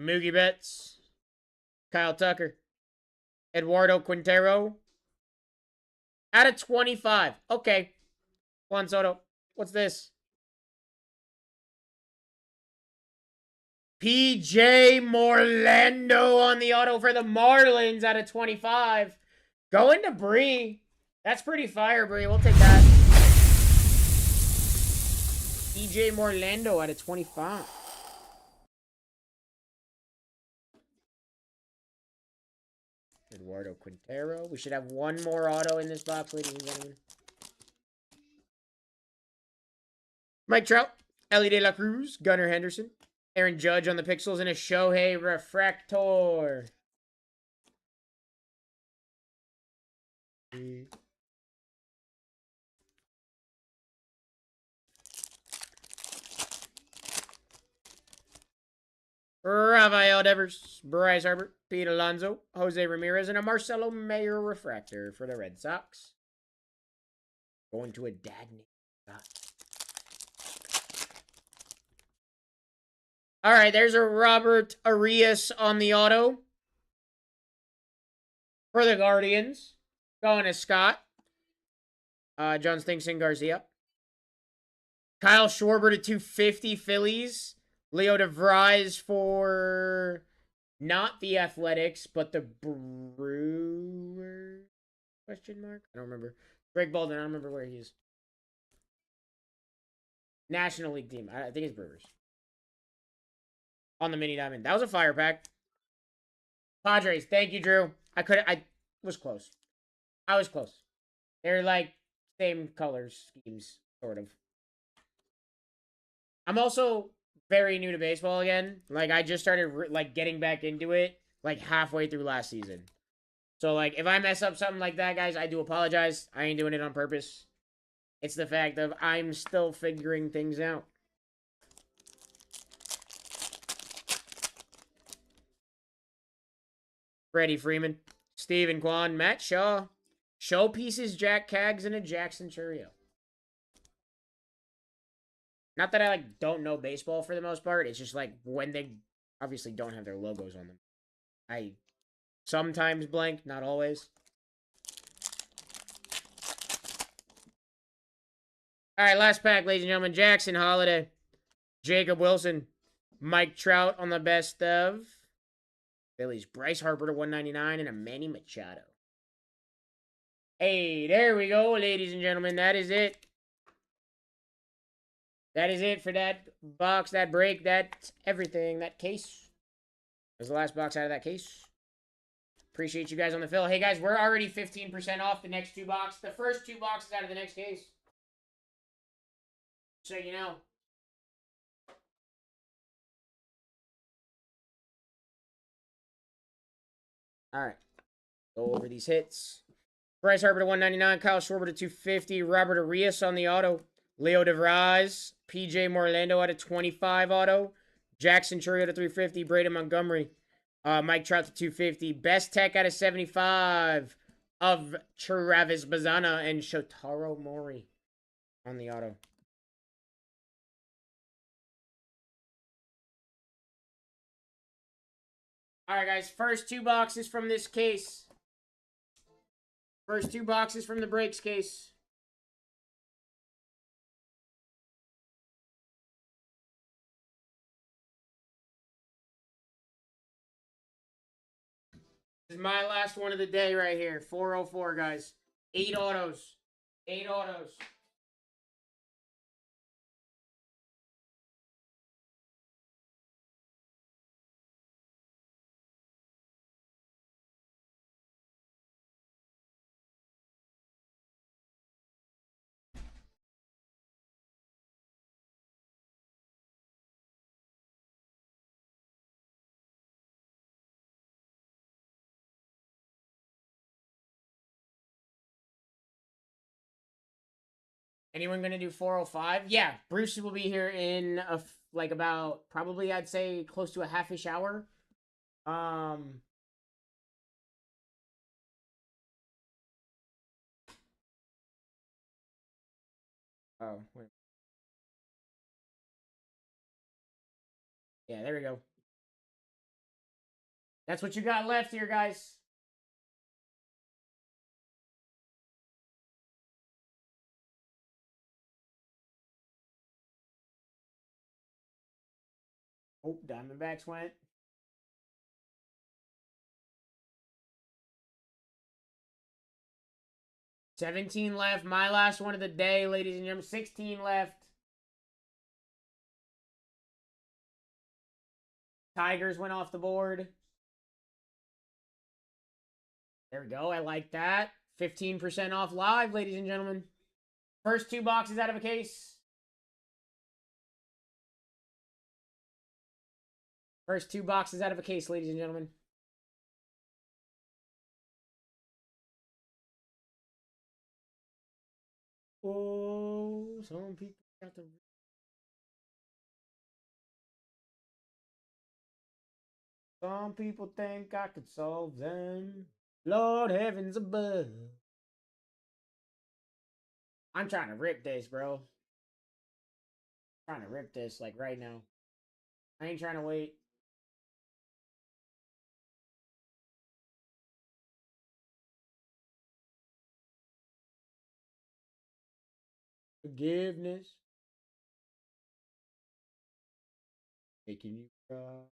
Moogie Betts. Kyle Tucker. Eduardo Quintero. Out of 25. Okay. Juan Soto. What's this? PJ Morlando on the auto for the Marlins out of 25. Going to Bree. That's pretty fire, Bree. We'll take that. PJ Morlando out of 25. Eduardo Quintero. We should have one more auto in this box, ladies and gentlemen. Mike Trout. Ellie De La Cruz. Gunnar Henderson. Aaron Judge on the pixels and a Shohei Refractor. Rafael Devers, Bryce Harper, Pete Alonso, Jose Ramirez, and a Marcelo Mayer refractor for the Red Sox. Going to a dad name. All right, there's a Robert Arias on the auto for the Guardians. Going to Scott. John Stinson Garcia. Kyle Schwarber to 250 Phillies. Leo DeVries for not the Athletics, but the Brewers? Question mark? I don't remember. Greg Baldwin, I don't remember where he is. National League team. I think it's Brewers. On the mini diamond. That was a fire pack. Padres. Thank you, Drew. I was close. I was close. They're like same colors schemes, sort of. I'm also very new to baseball again. Like I just started like getting back into it like halfway through last season. So like if I mess up something like that, guys, I do apologize. I ain't doing it on purpose. It's the fact of I'm still figuring things out. Freddie Freeman, Steven Kwan, Matt Shaw, showpieces, Jack Cags, and a Jackson Churio. Not that I like don't know baseball for the most part. It's just like when they obviously don't have their logos on them. I sometimes blank, not always. All right, last pack, ladies and gentlemen. Jackson Holiday, Jacob Wilson, Mike Trout on the best of. Phillies, Bryce Harper to 199 and a Manny Machado. Hey, there we go, ladies and gentlemen. That is it. That is it for that box, that break, that everything, that case. That was the last box out of that case. Appreciate you guys on the fill. Hey, guys, we're already 15% off the next two boxes. The first two boxes out of the next case. So you know. All right. Go over these hits. Bryce Harper to 199. Kyle Schwarber to 250. Robert Arias on the auto. Leo DeVries. PJ Morlando at a 25 auto. Jackson Churio to 350. Braden Montgomery. Mike Trout to 250. Best Tech out of 75 of Travis Bazana and Shotaro Mori on the auto. All right, guys. First two boxes from this case. First two boxes from the breaks case. This is my last one of the day right here. 404, guys. 8 autos. 8 autos. Anyone gonna do 405? Yeah, Bruce will be here in like about probably I'd say close to a half-ish hour. Um oh wait. Yeah, there we go. That's what you got left here, guys. Oh, Diamondbacks went. 17 left. My last one of the day, ladies and gentlemen. 16 left. Tigers went off the board. There we go. I like that. 15% off live, ladies and gentlemen. First two boxes out of a case. First two boxes out of a case, ladies and gentlemen. Oh, some people got the. Some people think I could solve them. Lord heavens above. I'm trying to rip this, bro. Trying to rip this like right now. I ain't trying to wait. Forgiveness. Making you cry.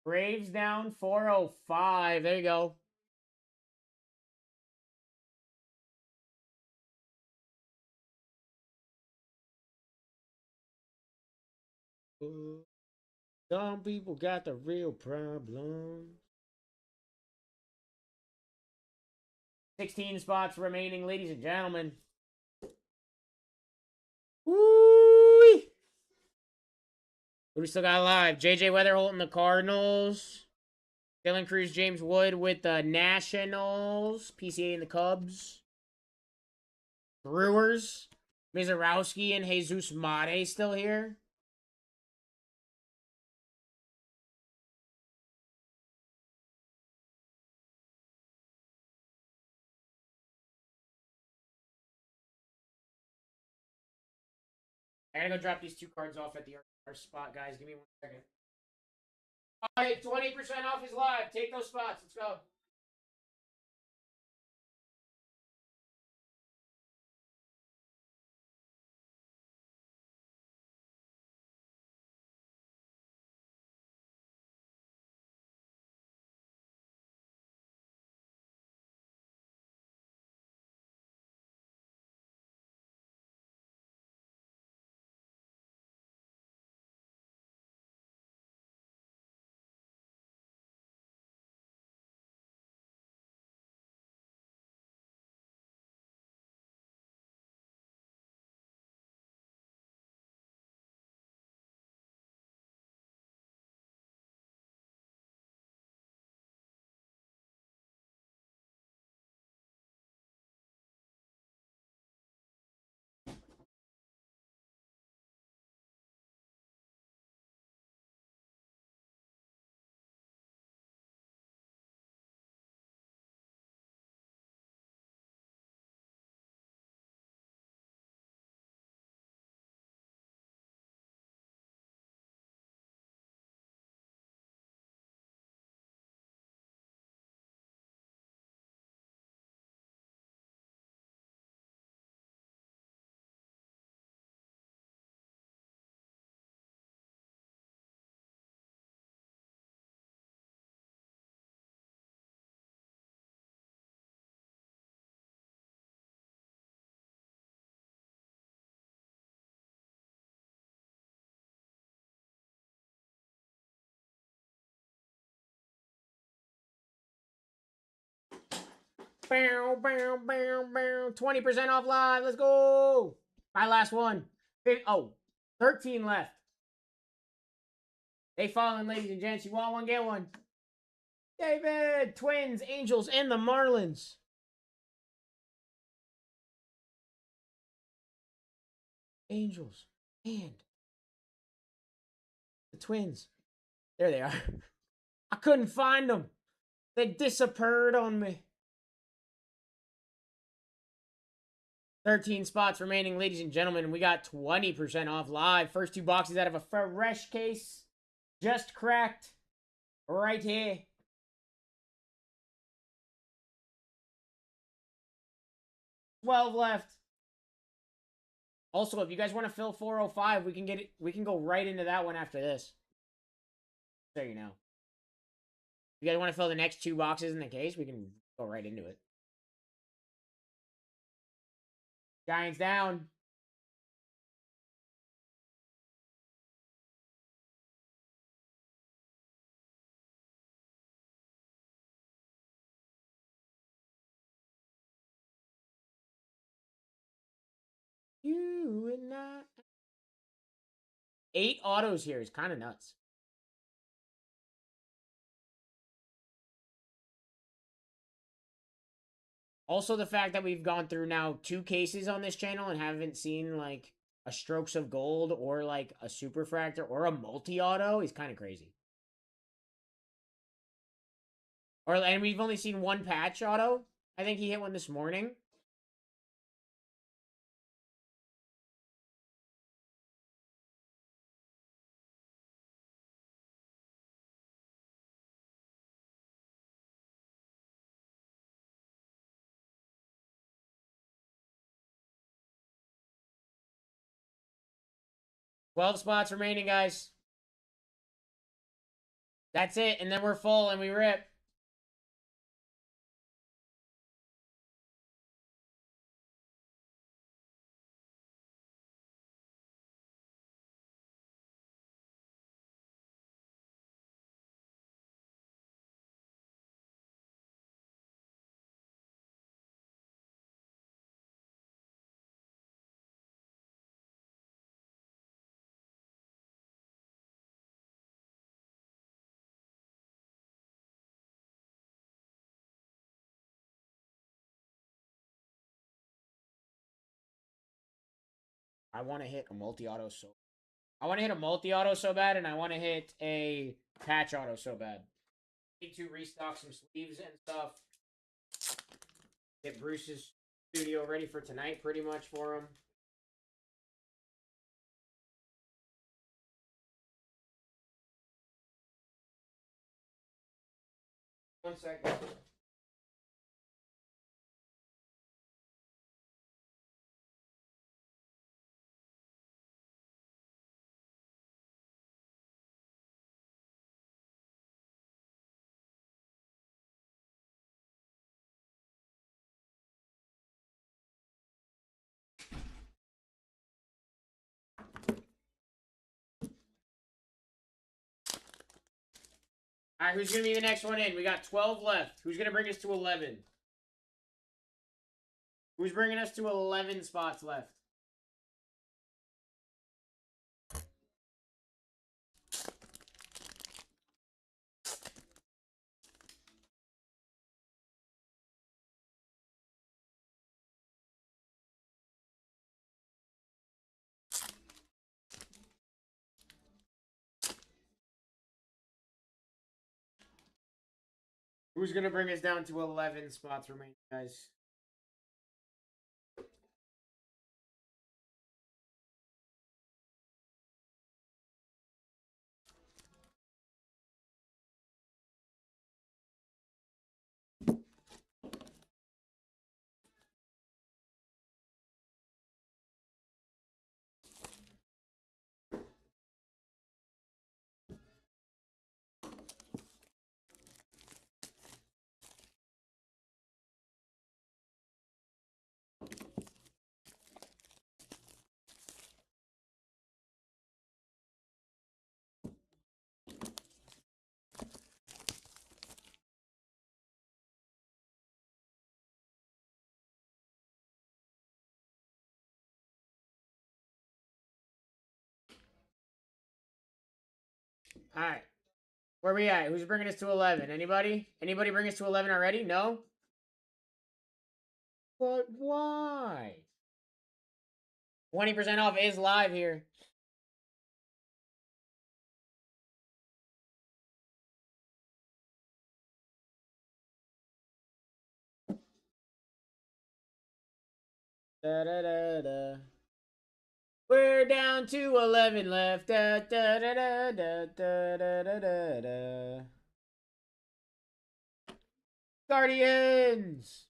Braves down 405. There you go. Some people got the real problem. 16 spots remaining, ladies and gentlemen. Woo! Who we still got alive? JJ Weatherholt in the Cardinals. Dylan Cruz, James Wood with the Nationals. PCA and the Cubs. Brewers. Mizarowski and Jesus Mate still here. I gotta go drop these 2 cards off at the our spot, guys. Give me 1 second. All right, 20% off is live. Take those spots. Let's go. Bow, bow, bow, bow. 20% off live. Let's go. My last one. 13 left. They falling, ladies and gents. You want one, get one. David, Twins, Angels, and the Marlins. Angels and the Twins. There they are. I couldn't find them. They disappeared on me. 13 spots remaining, ladies and gentlemen. We got 20% off live. First 2 boxes out of a fresh case. Just cracked. Right here. 12 left. Also, if you guys want to fill 405, we can get it. We can go right into that one after this. So you know. If you guys want to fill the next 2 boxes in the case, we can go right into it. Giants down. You and I. 8 autos here is kind of nuts. Also, the fact that we've gone through now 2 cases on this channel and haven't seen like a Strokes of Gold or like a Superfractor or a multi-auto is kind of crazy. And we've only seen 1 patch auto. I think he hit one this morning. Twelve spots remaining, guys. That's it, and then we're full and we rip. I want to hit a multi-auto so... I want to hit a multi-auto so bad, and I want to hit a patch auto so bad. Need to restock some sleeves and stuff. Get Bruce's studio ready for tonight, pretty much, for him. One second. All right, who's going to be the next one in? We got 12 left. Who's going to bring us to 11? Who's bringing us to 11 spots left? Who's going to bring us down to 11 spots remaining, guys? All right. Where we at? Who's bringing us to 11? Anybody? Anybody bring us to 11 already? No? But why? 20% off is live here. Da, da, da, da. We're down to 11 left. Da, da, da, da, da, da, da, da, da, da. Guardians!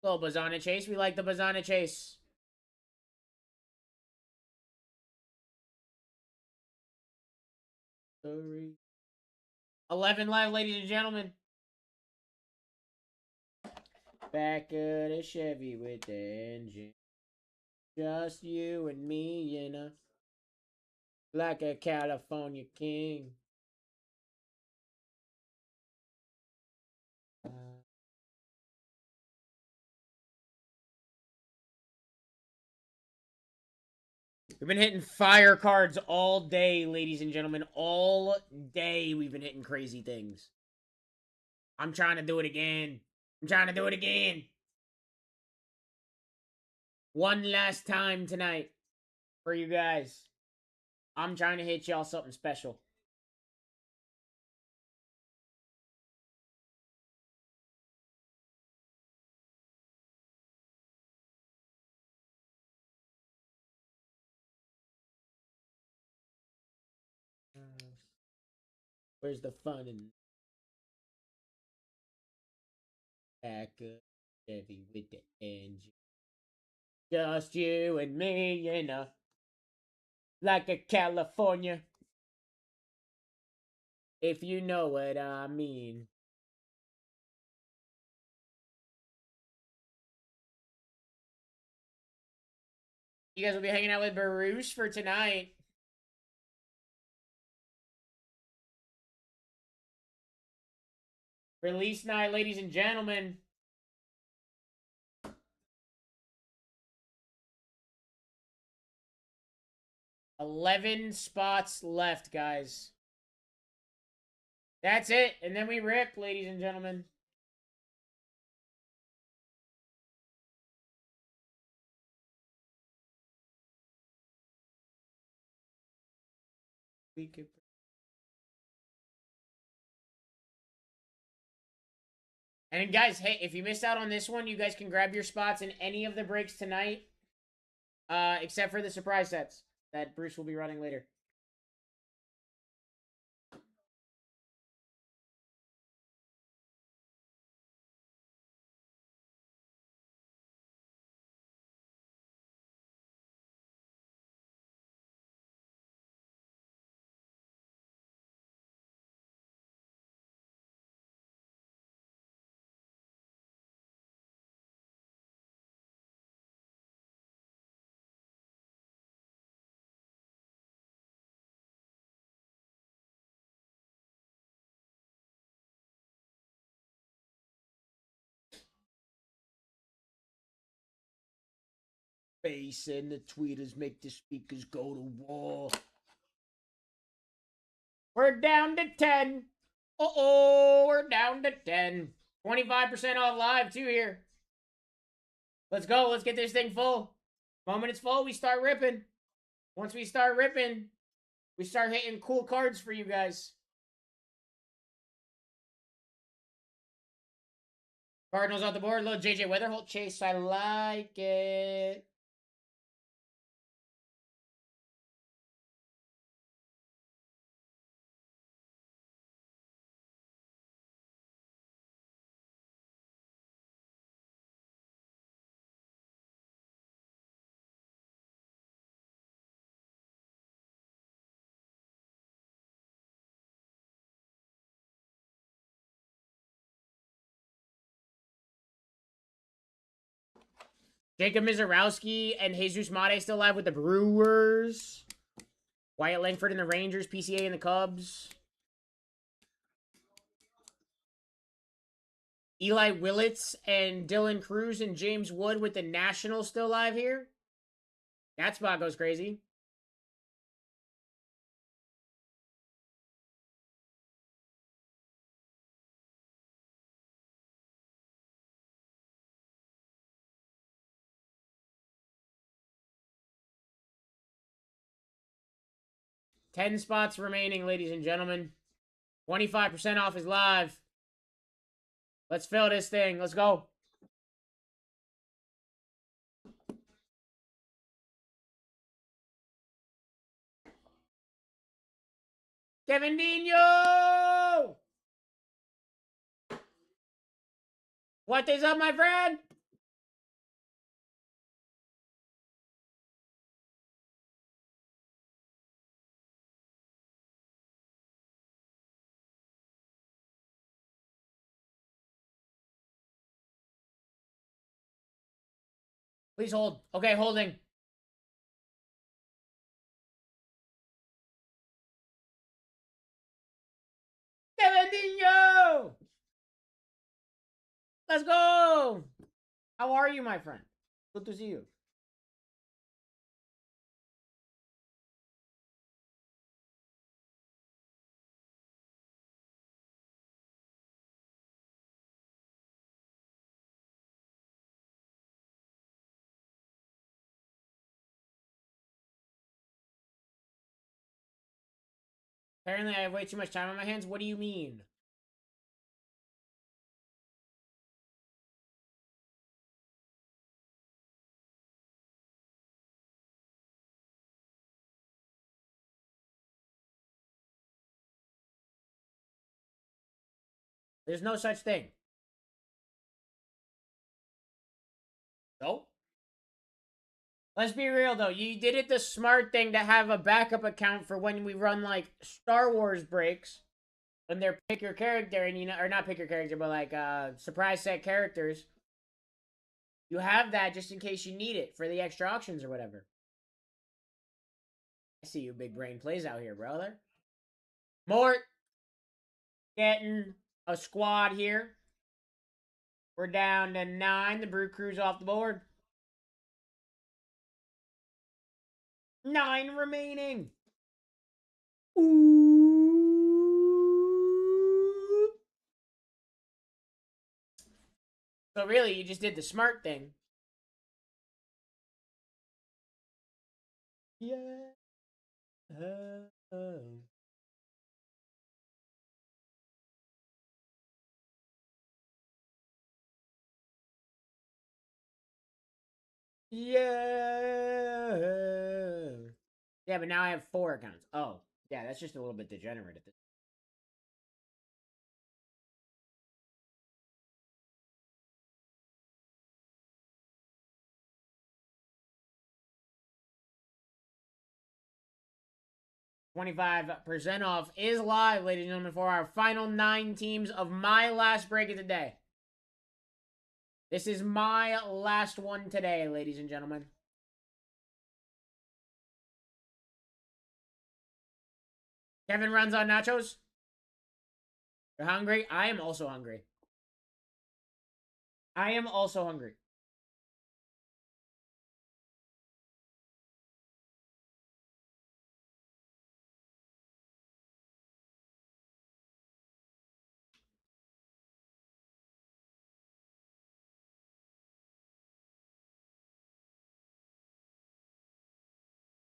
Little Bazana Chase. We like the Bazana Chase. Sorry. 11 live, ladies and gentlemen. Back of the Chevy with the engine. Just you and me, you know. Like a California king. We've been hitting fire cards all day, ladies and gentlemen. All day we've been hitting crazy things. I'm trying to do it again. I'm trying to do it again. One last time tonight for you guys. I'm trying to hit y'all something special. Where's the fun in back of Chevy with the engine? Just you and me, you know. Like a California. If you know what I mean. You guys will be hanging out with Baruch for tonight. Release night, ladies and gentlemen. $11 spots left, guys. That's it. And then we rip, ladies and gentlemen. We could. And guys, hey, if you missed out on this one, you guys can grab your spots in any of the breaks tonight, except for the surprise sets that Bruce will be running later. Bass and the tweeters make the speakers go to war. We're down to 10. Uh-oh, we're down to 10. 25% off live, too, here. Let's go. Let's get this thing full. Moment it's full, we start ripping. Once we start ripping, we start hitting cool cards for you guys. Cardinals off the board. Little JJ Weatherholt chase. I like it. Jacob Mizorowski and Jesus Mate still live with the Brewers. Wyatt Langford and the Rangers. PCA and the Cubs. Eli Willits and Dylan Cruz and James Wood with the Nationals still live here. That spot goes crazy. $10 spots remaining, ladies and gentlemen. 25% off is live. Let's fill this thing. Let's go. Kevin Dino! What is up, my friend? Please hold. Okay, holding. Kevin Dino! Let's go! How are you, my friend? Good to see you. Apparently, I have way too much time on my hands. What do you mean? There's no such thing. No? Let's be real though. You did it the smart thing to have a backup account for when we run like Star Wars breaks. When they're pick your character and or not pick your character, but like surprise set characters. You have that just in case you need it for the extra auctions or whatever. I see you big brain plays out here, brother. Mort getting a squad here. We're down to 9. The Brew Crew's off the board. 9 remaining. Ooh. So really, you just did the smart thing. Yeah. Yeah. Yeah, but now I have 4 accounts. Oh, yeah, that's just a little bit degenerate at this. $25% off is live, ladies and gentlemen, for our final 9 teams of my last break of the day. This is my last one today, ladies and gentlemen. Kevin runs on nachos. You're hungry? I am also hungry. I am also hungry.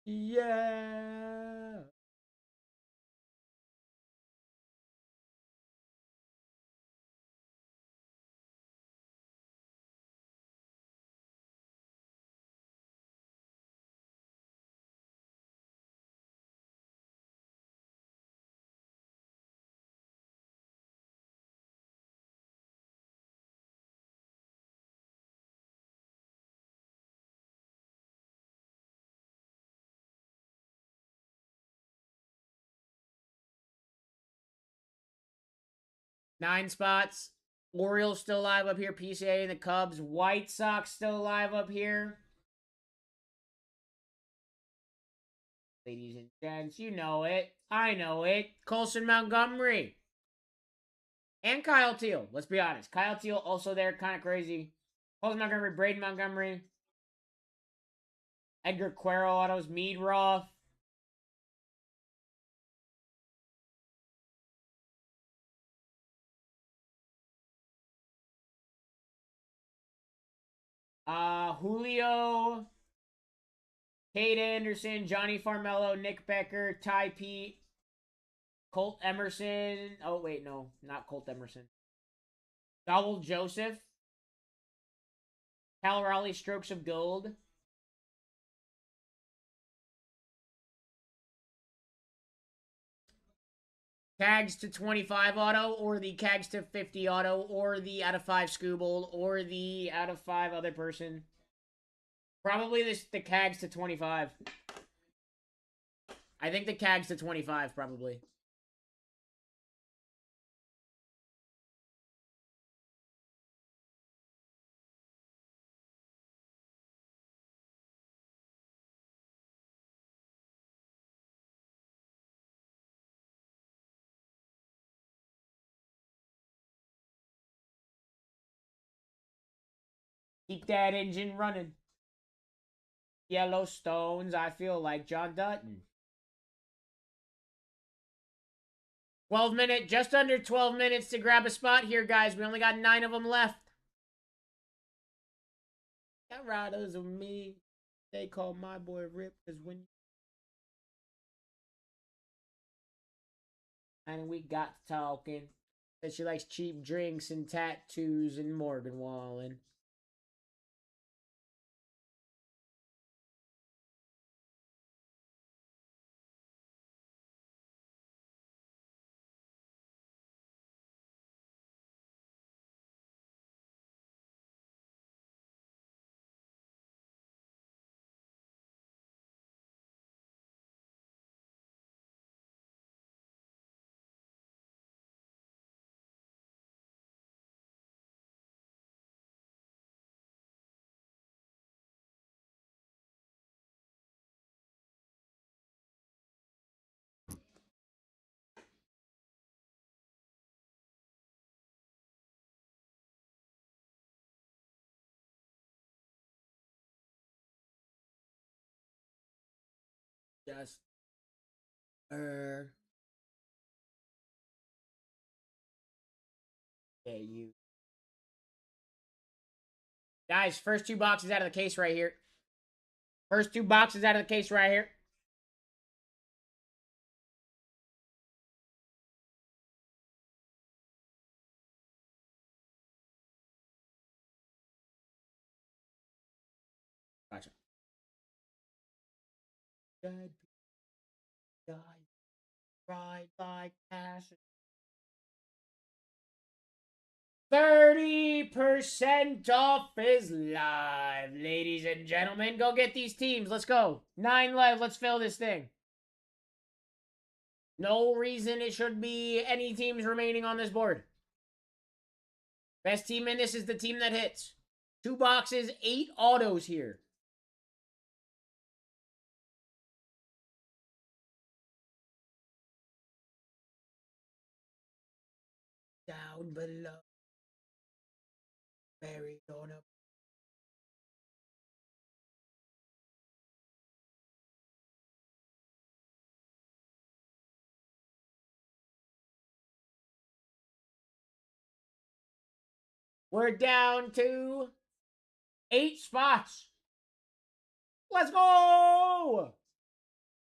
Yeah. Nine spots. Orioles still live up here. PCA and the Cubs. White Sox still live up here. Ladies and gents, you know it. I know it. Colson Montgomery. And Kyle Teal. Let's be honest. Kyle Teal also there. Kind of crazy. Colson Montgomery, Braden Montgomery. Edgar Quero autos. Mead Roth. Julio. Cade Anderson. Johnny Farmello. Nick Becker. Ty Pete. Colt Emerson. Oh, wait, no. Not Colt Emerson. Dowell Joseph. Cal Raleigh Strokes of Gold. Cags to 25 auto, or the Cags to 50 auto, or the out of 5 Scooble, or the out of 5 other person. Probably the Cags to 25. I think the Cags to 25, probably. Keep that engine running. Yellowstones, I feel like John Dutton. 12 minute, just under 12 minutes to grab a spot here, guys. We only got 9 of them left. Got riders of me. They call my boy Rip, because when and we got talking. Said she likes cheap drinks and tattoos and Morgan Wallen. Just yeah, you guys. First 2 boxes out of the case right here. First 2 boxes out of the case right here. Dead people die. Ride like passion. 30% off is live, ladies and gentlemen. Go get these teams. Let's go. 9 left. Let's fill this thing. No reason it should be any teams remaining on this board. Best team in this is the team that hits. 2 boxes, 8 autos here. Down below. Buried on a... We're down to 8 spots. Let's go!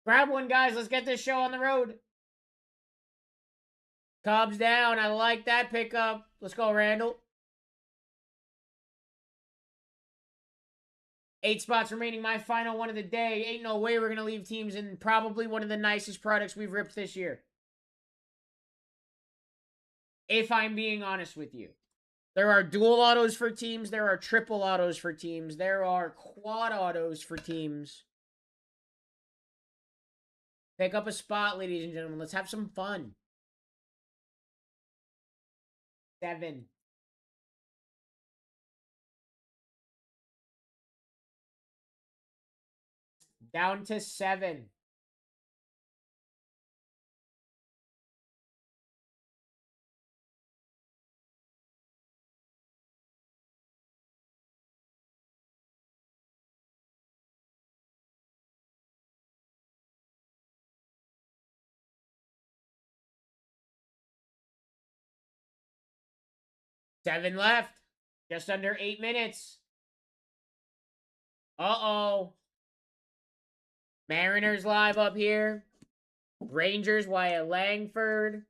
Grab one, guys. Let's get this show on the road. Cubs down. I like that pickup. Let's go, Randall. 8 spots remaining. My final one of the day. Ain't no way we're going to leave teams in probably one of the nicest products we've ripped this year. If I'm being honest with you. There are dual autos for teams. There are triple autos for teams. There are quad autos for teams. Pick up a spot, ladies and gentlemen. Let's have some fun. 7. Down to 7. Seven left. Just under 8 minutes. Uh-oh. Mariners live up here. Rangers, Wyatt Langford.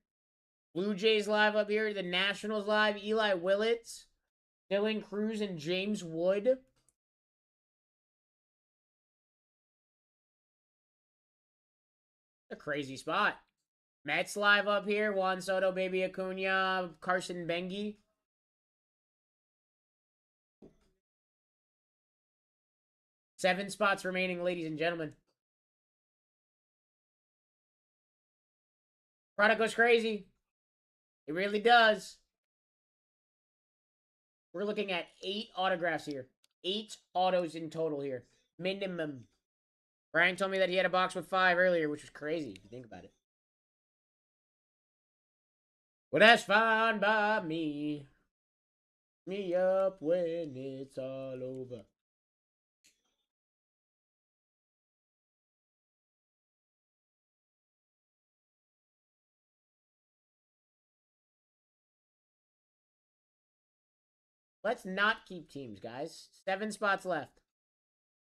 Blue Jays live up here. The Nationals live. Eli Willits. Dylan Cruz and James Wood. A crazy spot. Mets live up here. Juan Soto, Baby Acuna, Carson Bengi. Seven spots remaining, ladies and gentlemen. Product goes crazy. It really does. We're looking at 8 autographs here. 8 autos in total here. Minimum. Brian told me that he had a box with 5 earlier, which was crazy if you think about it. Well, that's fine by me. Me up when it's all over. Let's not keep teams, guys. 7 spots left.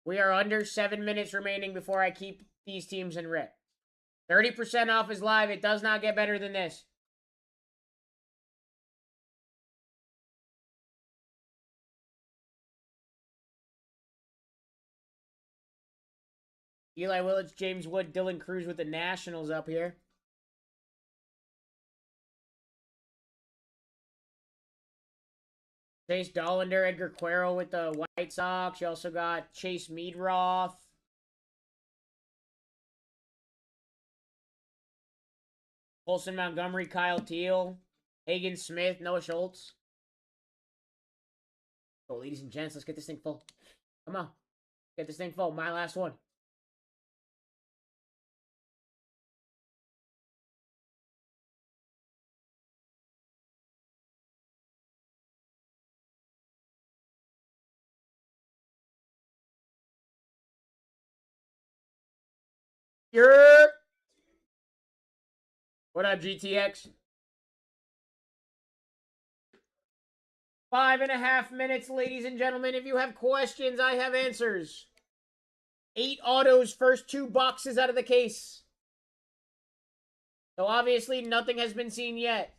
We are under 7 minutes remaining before I keep these teams in rip. 30% off is live. It does not get better than this. Eli Willits, James Wood, Dylan Cruz with the Nationals up here. Chase Dollander, Edgar Quero with the White Sox. You also got Chase Meadroth. Colson Montgomery, Kyle Teal. Hagen Smith, Noah Schultz. Oh, ladies and gents, let's get this thing full. Come on. Get this thing full. My last one. You're... What up, GTX? 5.5 minutes, ladies and gentlemen. If you have questions, I have answers. 8 autos, first 2 boxes out of the case. So obviously nothing has been seen yet.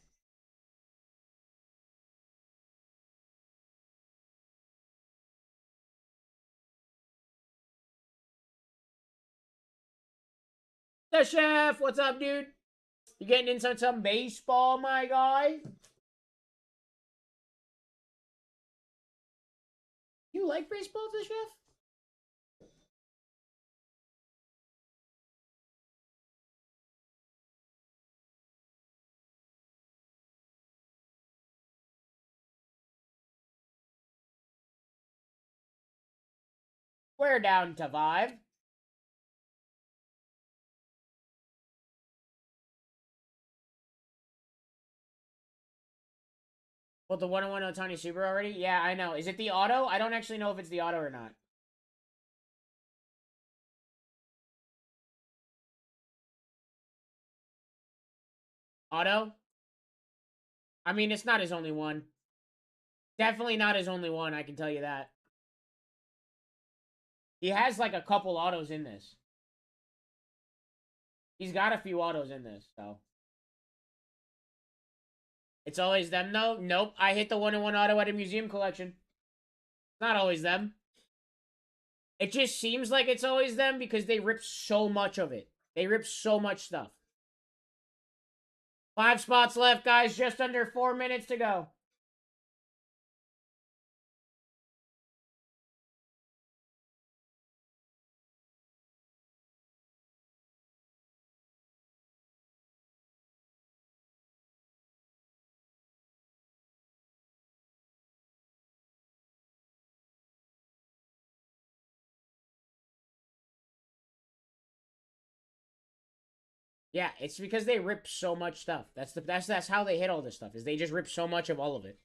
The chef, what's up, dude? You getting into some baseball, my guy? You like baseball, the chef? We're down to 5. Well, the 1-1 Otani Super already? Yeah, I know. Is it the auto? I don't actually know if it's the auto or not. Auto? I mean, it's not his only one. Definitely not his only one, I can tell you that. He has like a couple autos in this. He's got a few autos in this, so. It's always them, though? Nope. I hit the 1-1 auto at a museum collection. It's not always them. It just seems like it's always them because they rip so much of it. They rip so much stuff. 5 spots left, guys. Just under 4 minutes to go. Yeah, it's because they rip so much stuff. That's how they hit all this stuff. Is they just rip so much of all of it.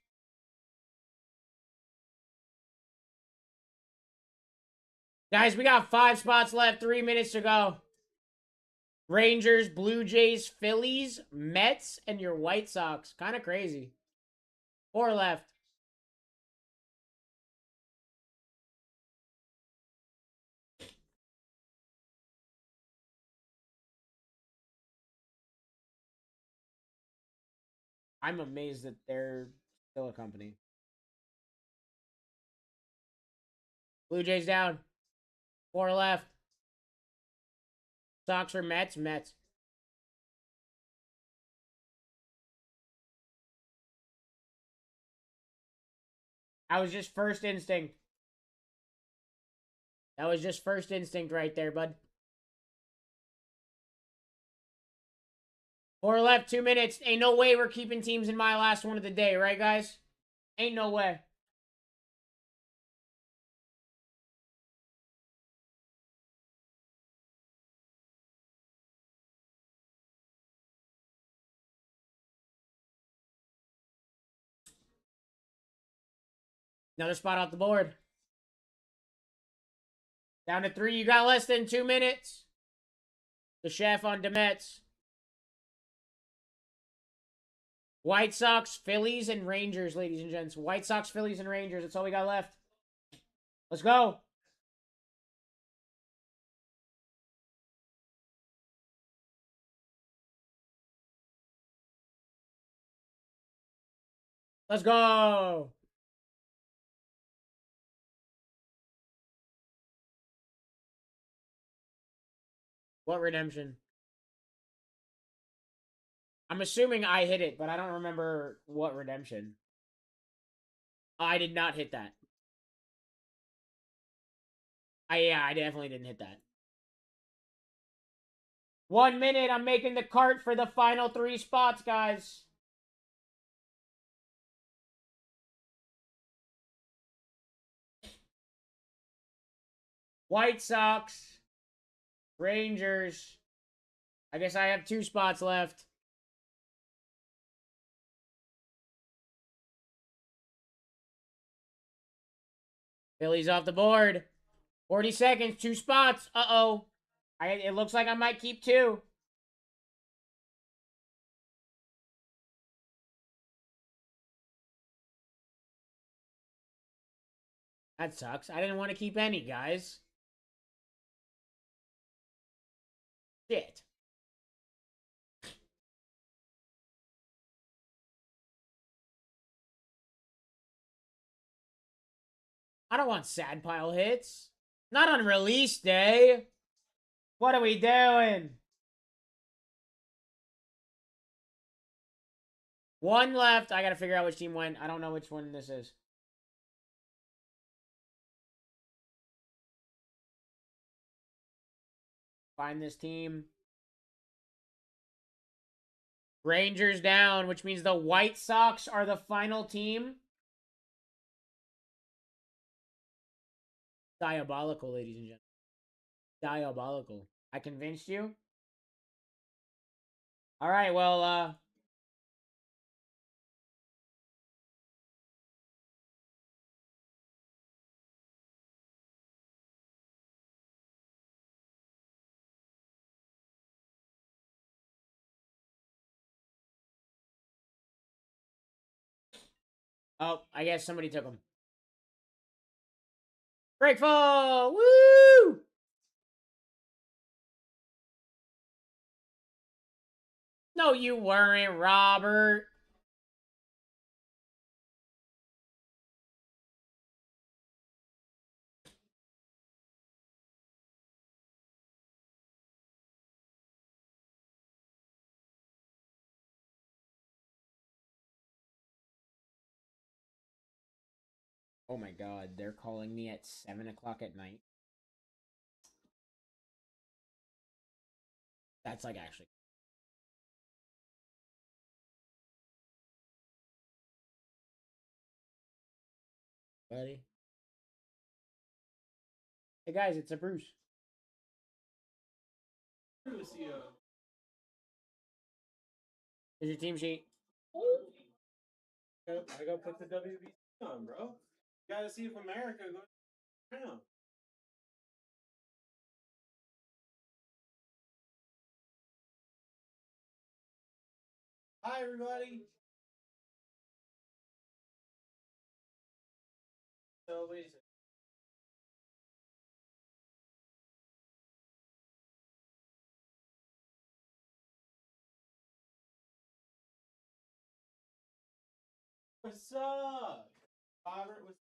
Guys, we got 5 spots left. 3 minutes to go. Rangers, Blue Jays, Phillies, Mets, and your White Sox. Kind of crazy. 4 left. I'm amazed that they're still a company. Blue Jays down. 4 left. Sox or Mets? Mets. I was just first instinct. That was just first instinct right there, bud. 4 left, 2 minutes. Ain't no way we're keeping teams in my last one of the day, right, guys? Ain't no way. Another spot off the board. Down to 3. You got less than 2 minutes. The chef on Demets. White Sox, Phillies, and Rangers, ladies and gents. White Sox, Phillies, and Rangers. That's all we got left. Let's go. Let's go. What redemption? I'm assuming I hit it, but I don't remember what redemption. I did not hit that. Yeah, I definitely didn't hit that. 1 minute. I'm making the cart for the final 3 spots, guys. White Sox. Rangers. I guess I have 2 spots left. Phillies off the board. 40 seconds. 2 spots. Uh-oh. It looks like I might keep 2. That sucks. I didn't want to keep any, guys. Shit. I don't want sad pile hits. Not on release day. What are we doing? One left. I gotta figure out which team went. I don't know which one this is. Find this team. Rangers down, which means the White Sox are the final team. Diabolical, ladies and gentlemen. Diabolical. I convinced you? All right, well, oh, I guess somebody took him. Breakfall! Woo! No, you weren't, Robert. Oh my god, they're calling me at 7 o'clock at night. That's like actually. Buddy. Hey guys, it's a Bruce. Here's your team sheet. I gotta put the WBC on, bro. You gotta see if America goes around. Hi, everybody. So, wait a second. What's up? Robert, what's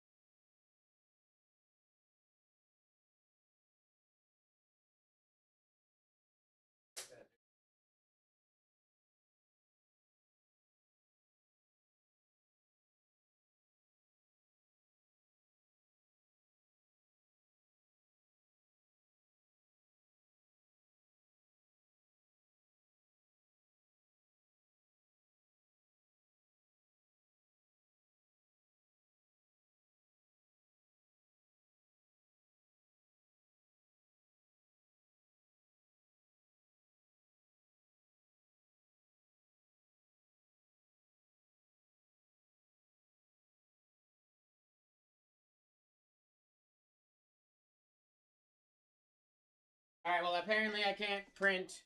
All right, well, apparently I can't print.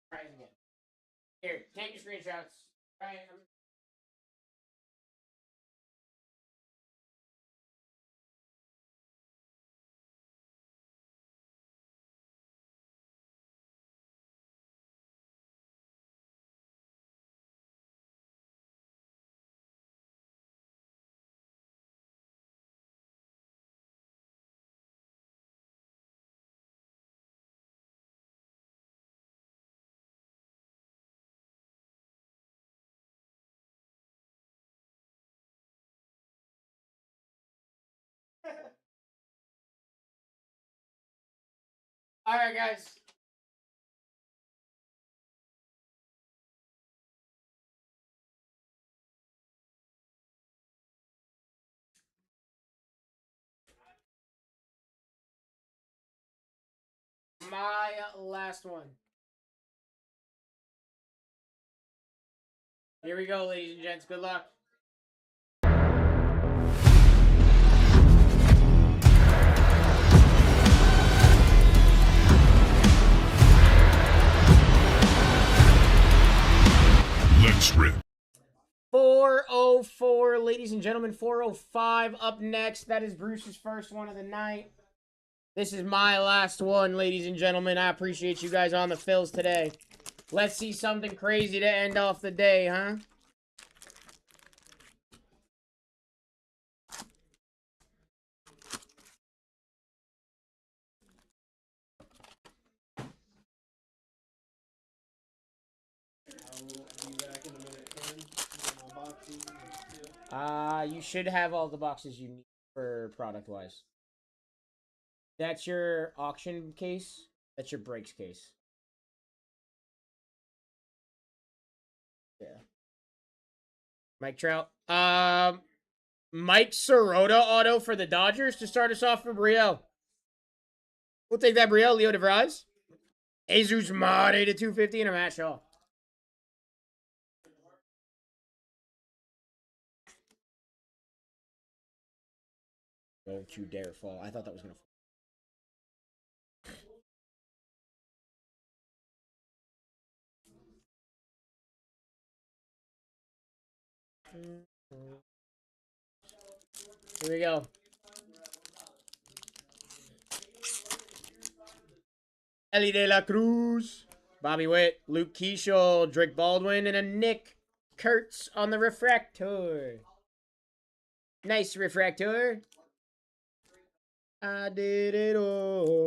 Try it again. Here, take your screenshots. Try it. All right, guys. My last one. Here we go, ladies and gents. Good luck. Let's rip. 404, ladies and gentlemen. 405 up next. That is Bruce's first one of the night. This is my last one, ladies and gentlemen. I appreciate you guys on the fills today. Let's see something crazy to end off the day, huh? You should have all the boxes you need for product-wise. That's your auction case. That's your breaks case. Yeah. Mike Trout. Mike Sirota auto for the Dodgers to start us off for Brielle. We'll take that, Brielle. Leo DeVries. Jesus Mate to 250 and a Matt Shaw. Don't you dare fall. I thought that was going to fall. Here we go. Ellie De La Cruz. Bobby Witt. Luke Keeschel. Drake Baldwin. And a Nick Kurtz on the refractor. Nice refractor. I did it all.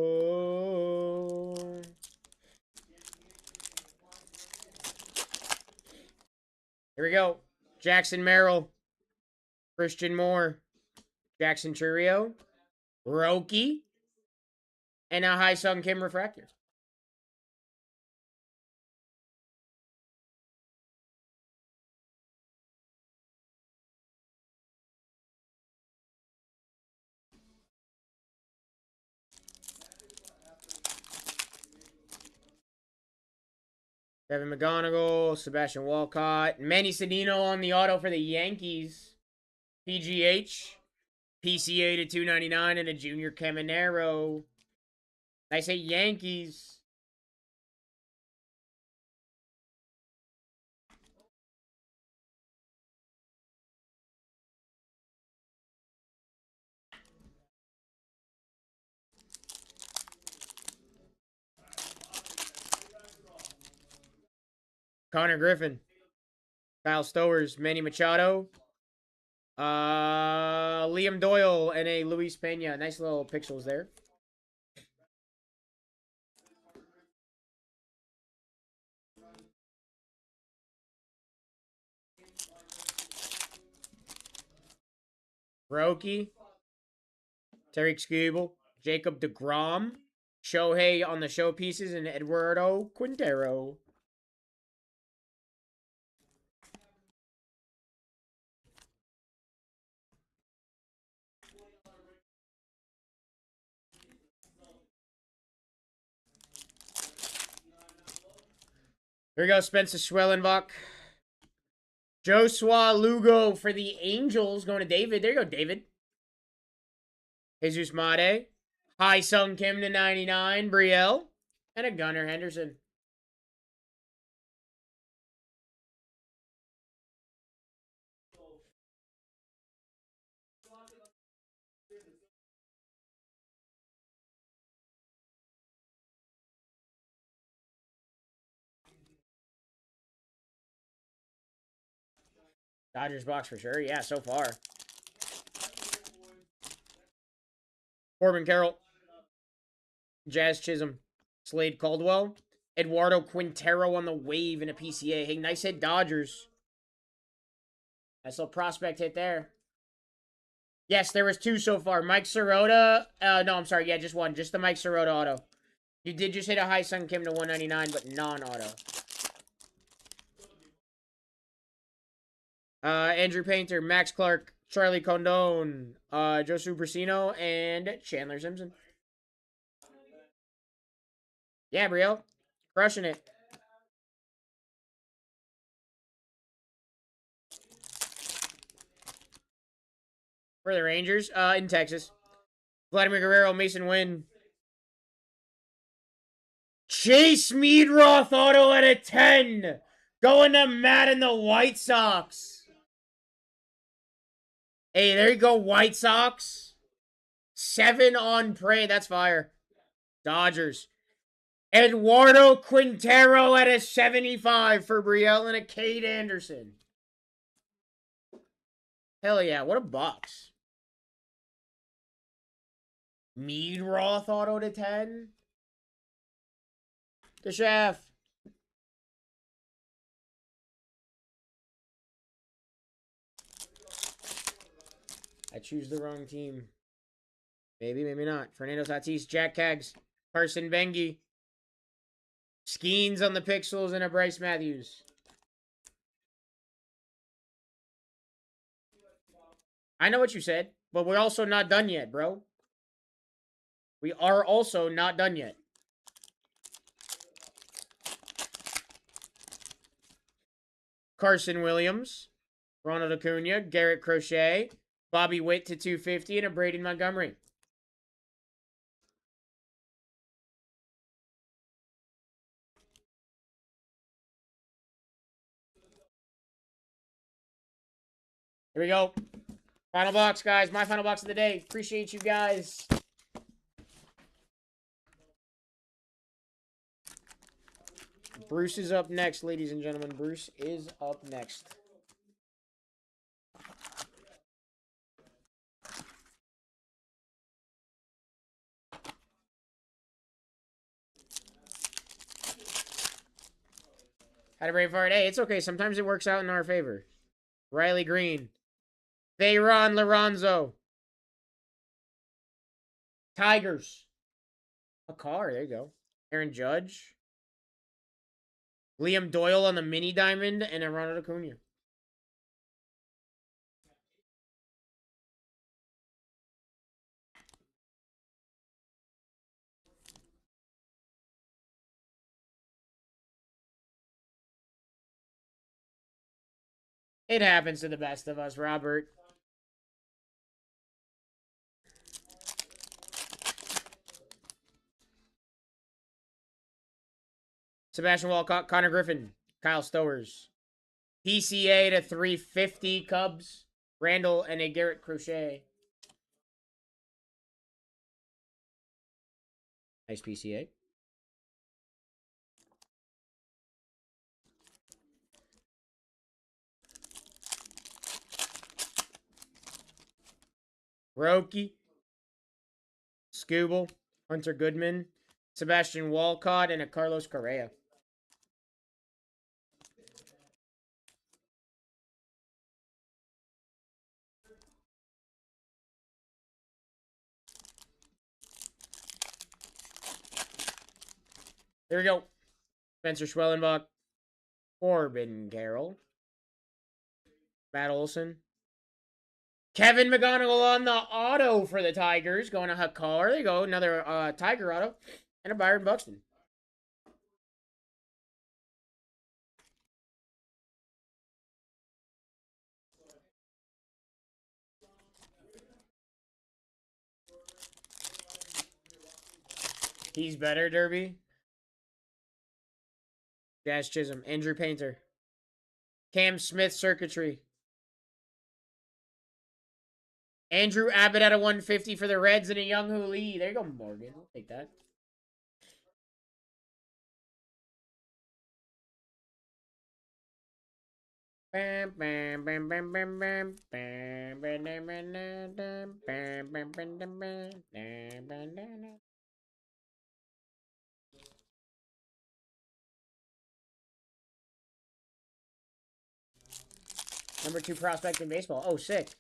Here we go. Jackson Merrill. Christian Moore. Jackson Churio. Roki. And a High Sung Kim refractor. Kevin McGonigal, Sebastian Walcott, Manny Sedino on the auto for the Yankees. PGH, PCA to 299 and a Junior Caminero. I say Yankees. Connor Griffin, Kyle Stowers, Manny Machado, Liam Doyle, and a Luis Pena. Nice little pixels there. Roki, Tariq Skubal, Jacob DeGrom, Shohei on the showpieces, and Eduardo Quintero. Here we go, Spencer Schwellenbach. Joshua Lugo for the Angels going to David. There you go, David. Jesus Mate. High Sung Kim to 99. Brielle. And a Gunnar Henderson. Dodgers box for sure. Yeah, so far. Corbin Carroll. Jazz Chisholm. Slade Caldwell. Eduardo Quintero on the wave in a PCA. Hey, nice hit, Dodgers. Nice little prospect hit there. Yes, there was two so far. Mike Sirota. No, I'm sorry. Yeah, just one. Just the Mike Sirota auto. You did just hit a High Sung Kim to 199, but non-auto. Andrew Painter, Max Clark, Charlie Condon, Joe Supercino, and Chandler Simpson. Yeah, Brielle. Crushing it. For the Rangers, in Texas. Vladimir Guerrero, Mason Wynn. Chase Meadroth auto at a 10. Going to Matt and the White Sox. Hey, there you go, White Sox. 7 on prey. That's fire. Dodgers. Eduardo Quintero at a 75 for Brielle and a Cade Anderson. Hell yeah, what a box. Meadroth auto to 10. The chef. I choose the wrong team. Maybe, maybe not. Fernando Tatis, Jack Cags, Carson Bengi, Skeens on the Pixels, and a Bryce Matthews. I know what you said, but we're also not done yet, bro. We are also not done yet. Carson Williams, Ronald Acuna, Garrett Crochet, Bobby Witt to 250, and a Braden Montgomery. Here we go. Final box, guys. My final box of the day. Appreciate you guys. Bruce is up next, ladies and gentlemen. Bruce is up next. Had a brave heart. Hey, it's okay. Sometimes it works out in our favor. Riley Green. Veyron Lorenzo. Tigers. A car. There you go. Aaron Judge. Liam Doyle on the mini diamond. And a Ronald Acuna. It happens to the best of us, Robert. Sebastian Walcott, Connor Griffin, Kyle Stowers. PCA to 350 Cubs. Randall and a Garrett Crochet. Nice PCA. Roki. Scooble. Hunter Goodman. Sebastian Walcott and a Carlos Correa. There we go. Spencer Schwellenbach. Corbin Carroll. Matt Olson. Kevin McGonigal on the auto for the Tigers. Going to Hakar. There you go. Another Tiger auto. And a Byron Buxton. He's better, Derby. Jazz Chisholm. Andrew Painter. Cam Smith Circuitry. Andrew Abbott at a 150 for the Reds and a Young Hoo Lee. There you go, Morgan. I'll take that. Bam, bam, bam, bam, bam, bam, bam, bam, bam, bam, bam, bam, bam, bam, bam, bam, bam. Number 2 prospect in baseball. Oh, sick.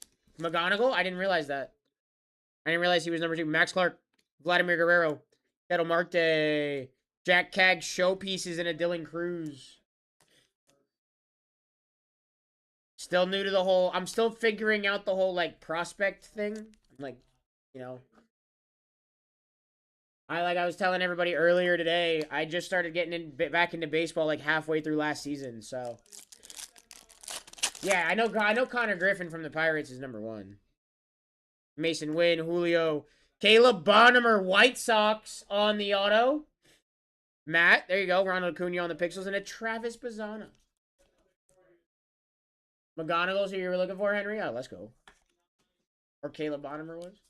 McGonigal? I didn't realize that. I didn't realize he was number 2. Max Clark, Vladimir Guerrero, Kettle Marte, Jack Cag showpieces and a Dylan Cruz. Still new to the whole. I'm still figuring out the whole like prospect thing. I'm like, you know. I was telling everybody earlier today, I just started getting back into baseball like halfway through last season, so yeah, I know Connor Griffin from the Pirates is number 1. Mason Wynn, Julio, Caleb Bonham, White Sox on the auto. Matt, there you go. Ronald Acuna on the Pixels and a Travis Bazzana. McGonigal's who you were looking for, Henry? Oh, let's go. Or Caleb Bonham was?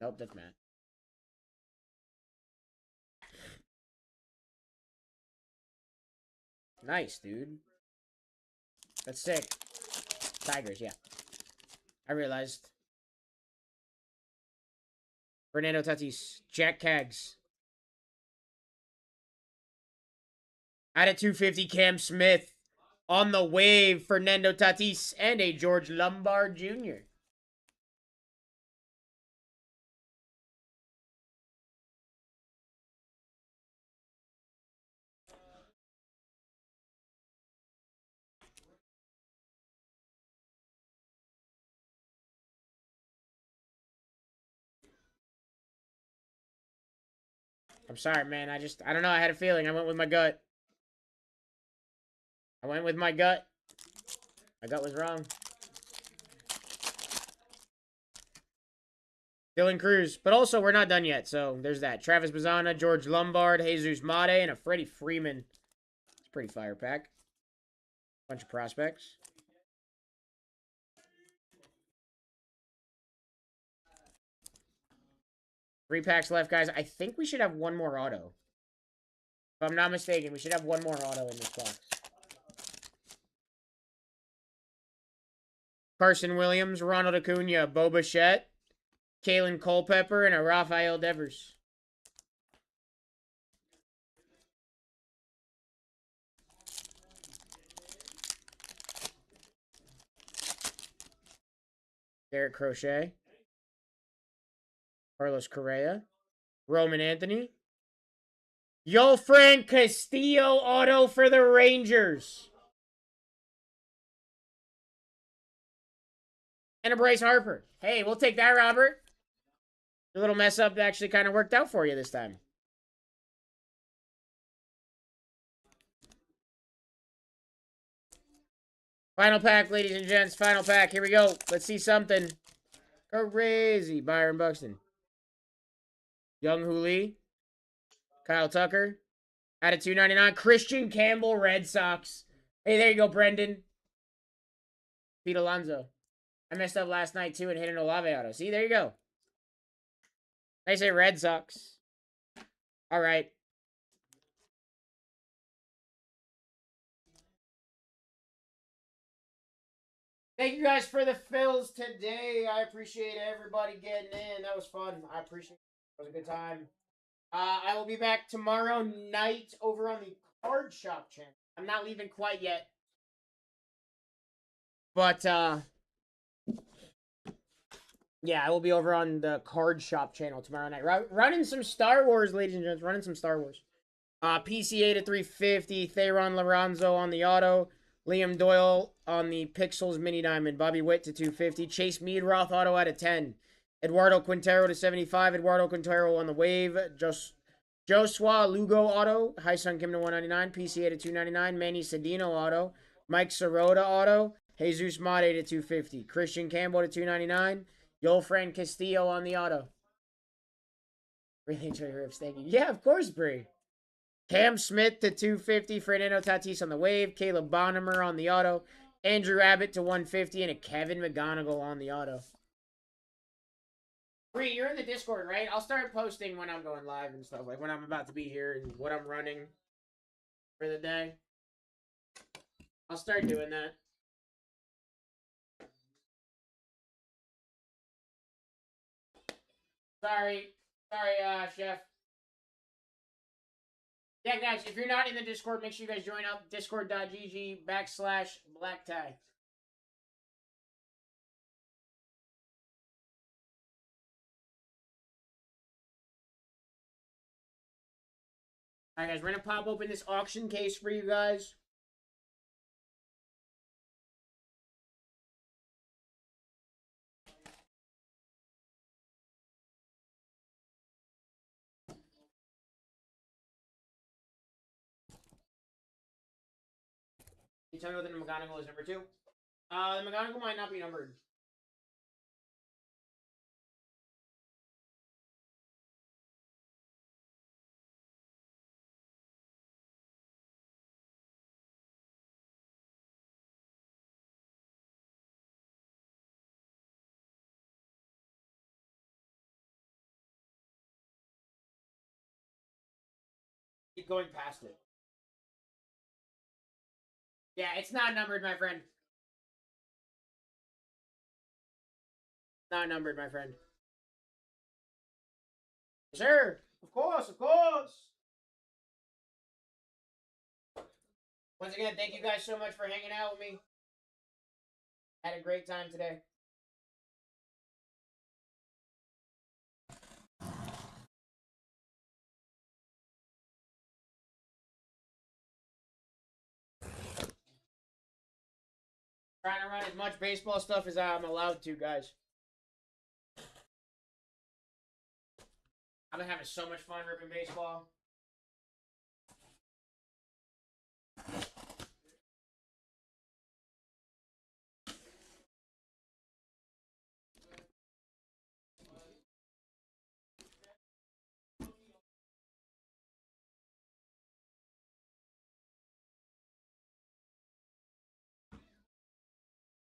Nope, that's Matt. Nice, dude. That's sick. Tigers, yeah. I realized. Fernando Tatis. Jack Cags. At a 250, Cam Smith. On the wave, Fernando Tatis. And a George Lombard Jr. I'm sorry, man. I don't know. I had a feeling. I went with my gut. I went with my gut. My gut was wrong. Dylan Cruz. But also, we're not done yet, so there's that. Travis Bazzana, George Lombard, Jesus Mate, and a Freddie Freeman. It's a pretty fire pack. Bunch of prospects. Three packs left, guys. I think we should have one more auto. If I'm not mistaken, we should have one more auto in this box. Carson Williams, Ronald Acuna, Bo Bichette, Kalen Culpepper, and a Rafael Devers. Derek Crochet. Carlos Correa. Roman Anthony. Yolfran Castillo auto for the Rangers. And a Bryce Harper. Hey, we'll take that, Robert. Your little mess up actually kind of worked out for you this time. Final pack, ladies and gents. Final pack. Here we go. Let's see something crazy. Byron Buxton. Young Hoo Lee. Kyle Tucker. Out of 299. Christian Campbell, Red Sox. Hey, there you go, Brendan. Pete Alonso. I messed up last night, too, and hit an Olave auto. See, there you go. I say Red Sox. All right. Thank you guys for the fills today. I appreciate everybody getting in. That was fun. I appreciate it. It was a good time. I will be back tomorrow night over on the Card Shop channel. I'm not leaving quite yet. But, yeah, I will be over on the Card Shop channel tomorrow night. Running some Star Wars, ladies and gents. Running some Star Wars. PCA to 350. Theron Lorenzo on the auto. Liam Doyle on the Pixels Mini Diamond. Bobby Witt to 250. Chase Meadroth auto out of 10. Eduardo Quintero to 75. Eduardo Quintero on the wave. Joshua Lugo auto. Hyun Kim to 199. PCA to 299. Manny Sedino auto. Mike Sirota auto. Jesus Mate to 250. Christian Campbell to 299. Yolfran Castillo on the auto. Really enjoy your rips. Thank you. Yeah, of course, Bree. Cam Smith to 250. Fernando Tatis on the wave. Caleb Bonham on the auto. Andrew Abbott to 150. And a Kevin McGonigal on the auto. Bree, you're in the Discord, right? I'll start posting when I'm going live and stuff. Like when I'm about to be here and what I'm running for the day. I'll start doing that. Sorry, Chef. Yeah, guys, if you're not in the Discord, make sure you guys join up. Discord.gg/BlackTie. Alright, guys, we're going to pop open this auction case for you guys. Can you tell me what the McGonigal is number 2? The McGonigal might not be numbered. Keep going past it. Yeah, it's not numbered, my friend. Not numbered, my friend. Sure. Of course, of course. Once again, thank you guys so much for hanging out with me. Had a great time today. Trying to run as much baseball stuff as I'm allowed to, guys. I've been having so much fun ripping baseball.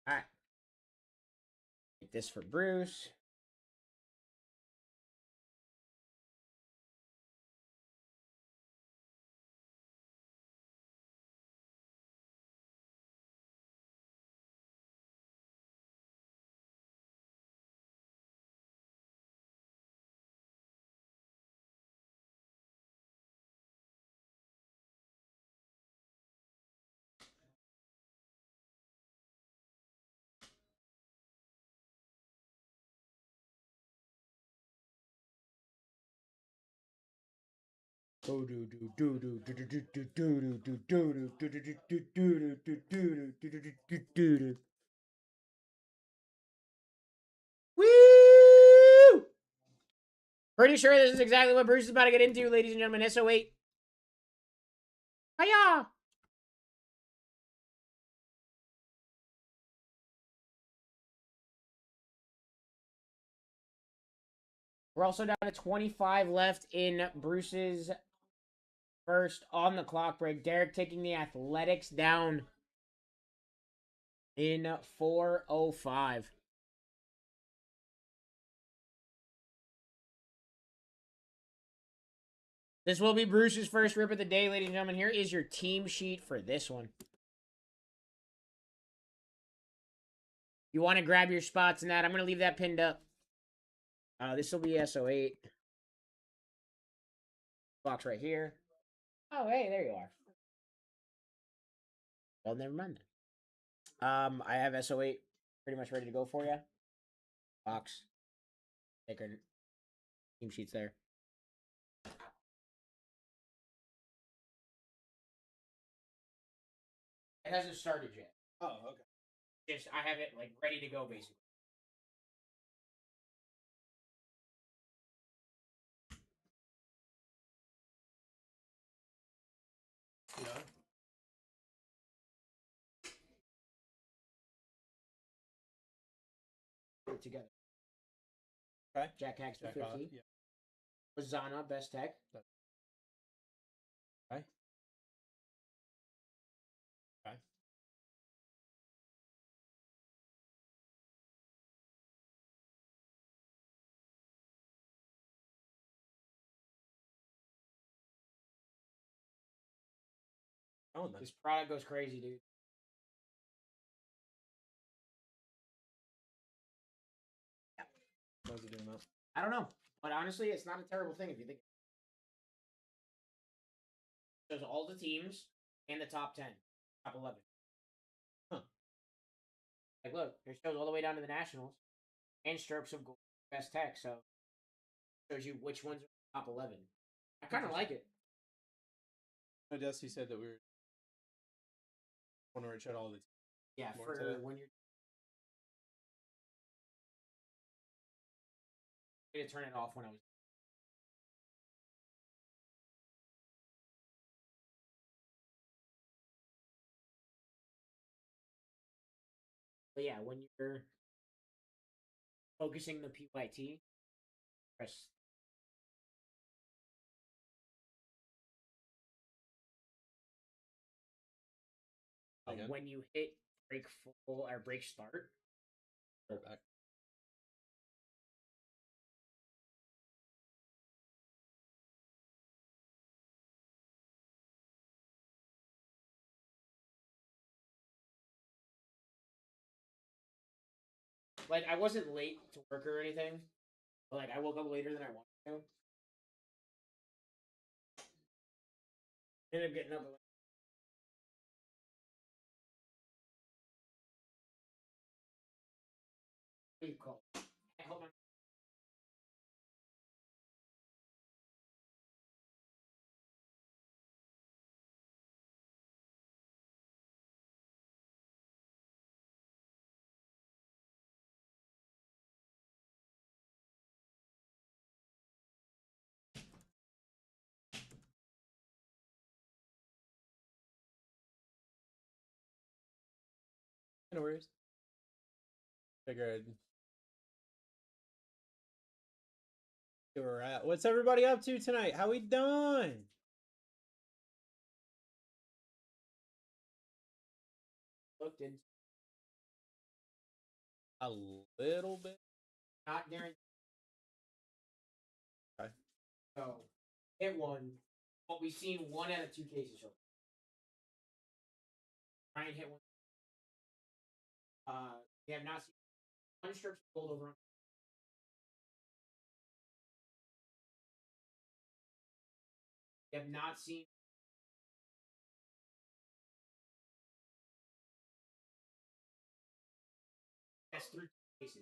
All right. Take this for Bruce. Woo! Pretty sure this is exactly what Bruce is about to get into, ladies and gentlemen. SO8. Hiya! We're also down to 25 left in Bruce's first on the clock break. Derek taking the Athletics down in 4:05. This will be Bruce's first rip of the day, ladies and gentlemen. Here is your team sheet for this one. You want to grab your spots in that. I'm going to leave that pinned up. This will be SO8. Box right here. Oh, hey, there you are. Well, never mind then. I have SO8 pretty much ready to go for you. Box. Take our team sheets there. It hasn't started yet. Oh, okay. Just I have it like ready to go basically. Yeah. Put it together. Okay. Jack Hacks for Jack 50. yeah. Wazana, best tech. Okay. Okay. Oh, This product goes crazy, dude. Why is it doing that? I don't know, but honestly, it's not a terrible thing if you think. It shows all the teams and the top 10, top 11. Huh. Like, look, it shows all the way down to the Nationals and strokes of gold, best tech. So it shows you which ones are top 11. I kind of like it. I guess he said that we were want to reach out all the Yeah, more for today. when you're going to turn it off when I was. But yeah, when you're focusing the PYT, press. Again? When you hit break full or break start, Right back. like I wasn't late to work or anything, but like I woke up later than I wanted to. Ended up getting up. What do you call it? I hope my No worries. Figured. Where we're at. What's everybody up to tonight? How we doing? Looked in. A little bit. Not guaranteed. Okay. So, hit one. But we've seen 1 out of 2 cases. So. Try and hit one. We have not seen 1 strip pulled over. We have not seen. That's 3 cases.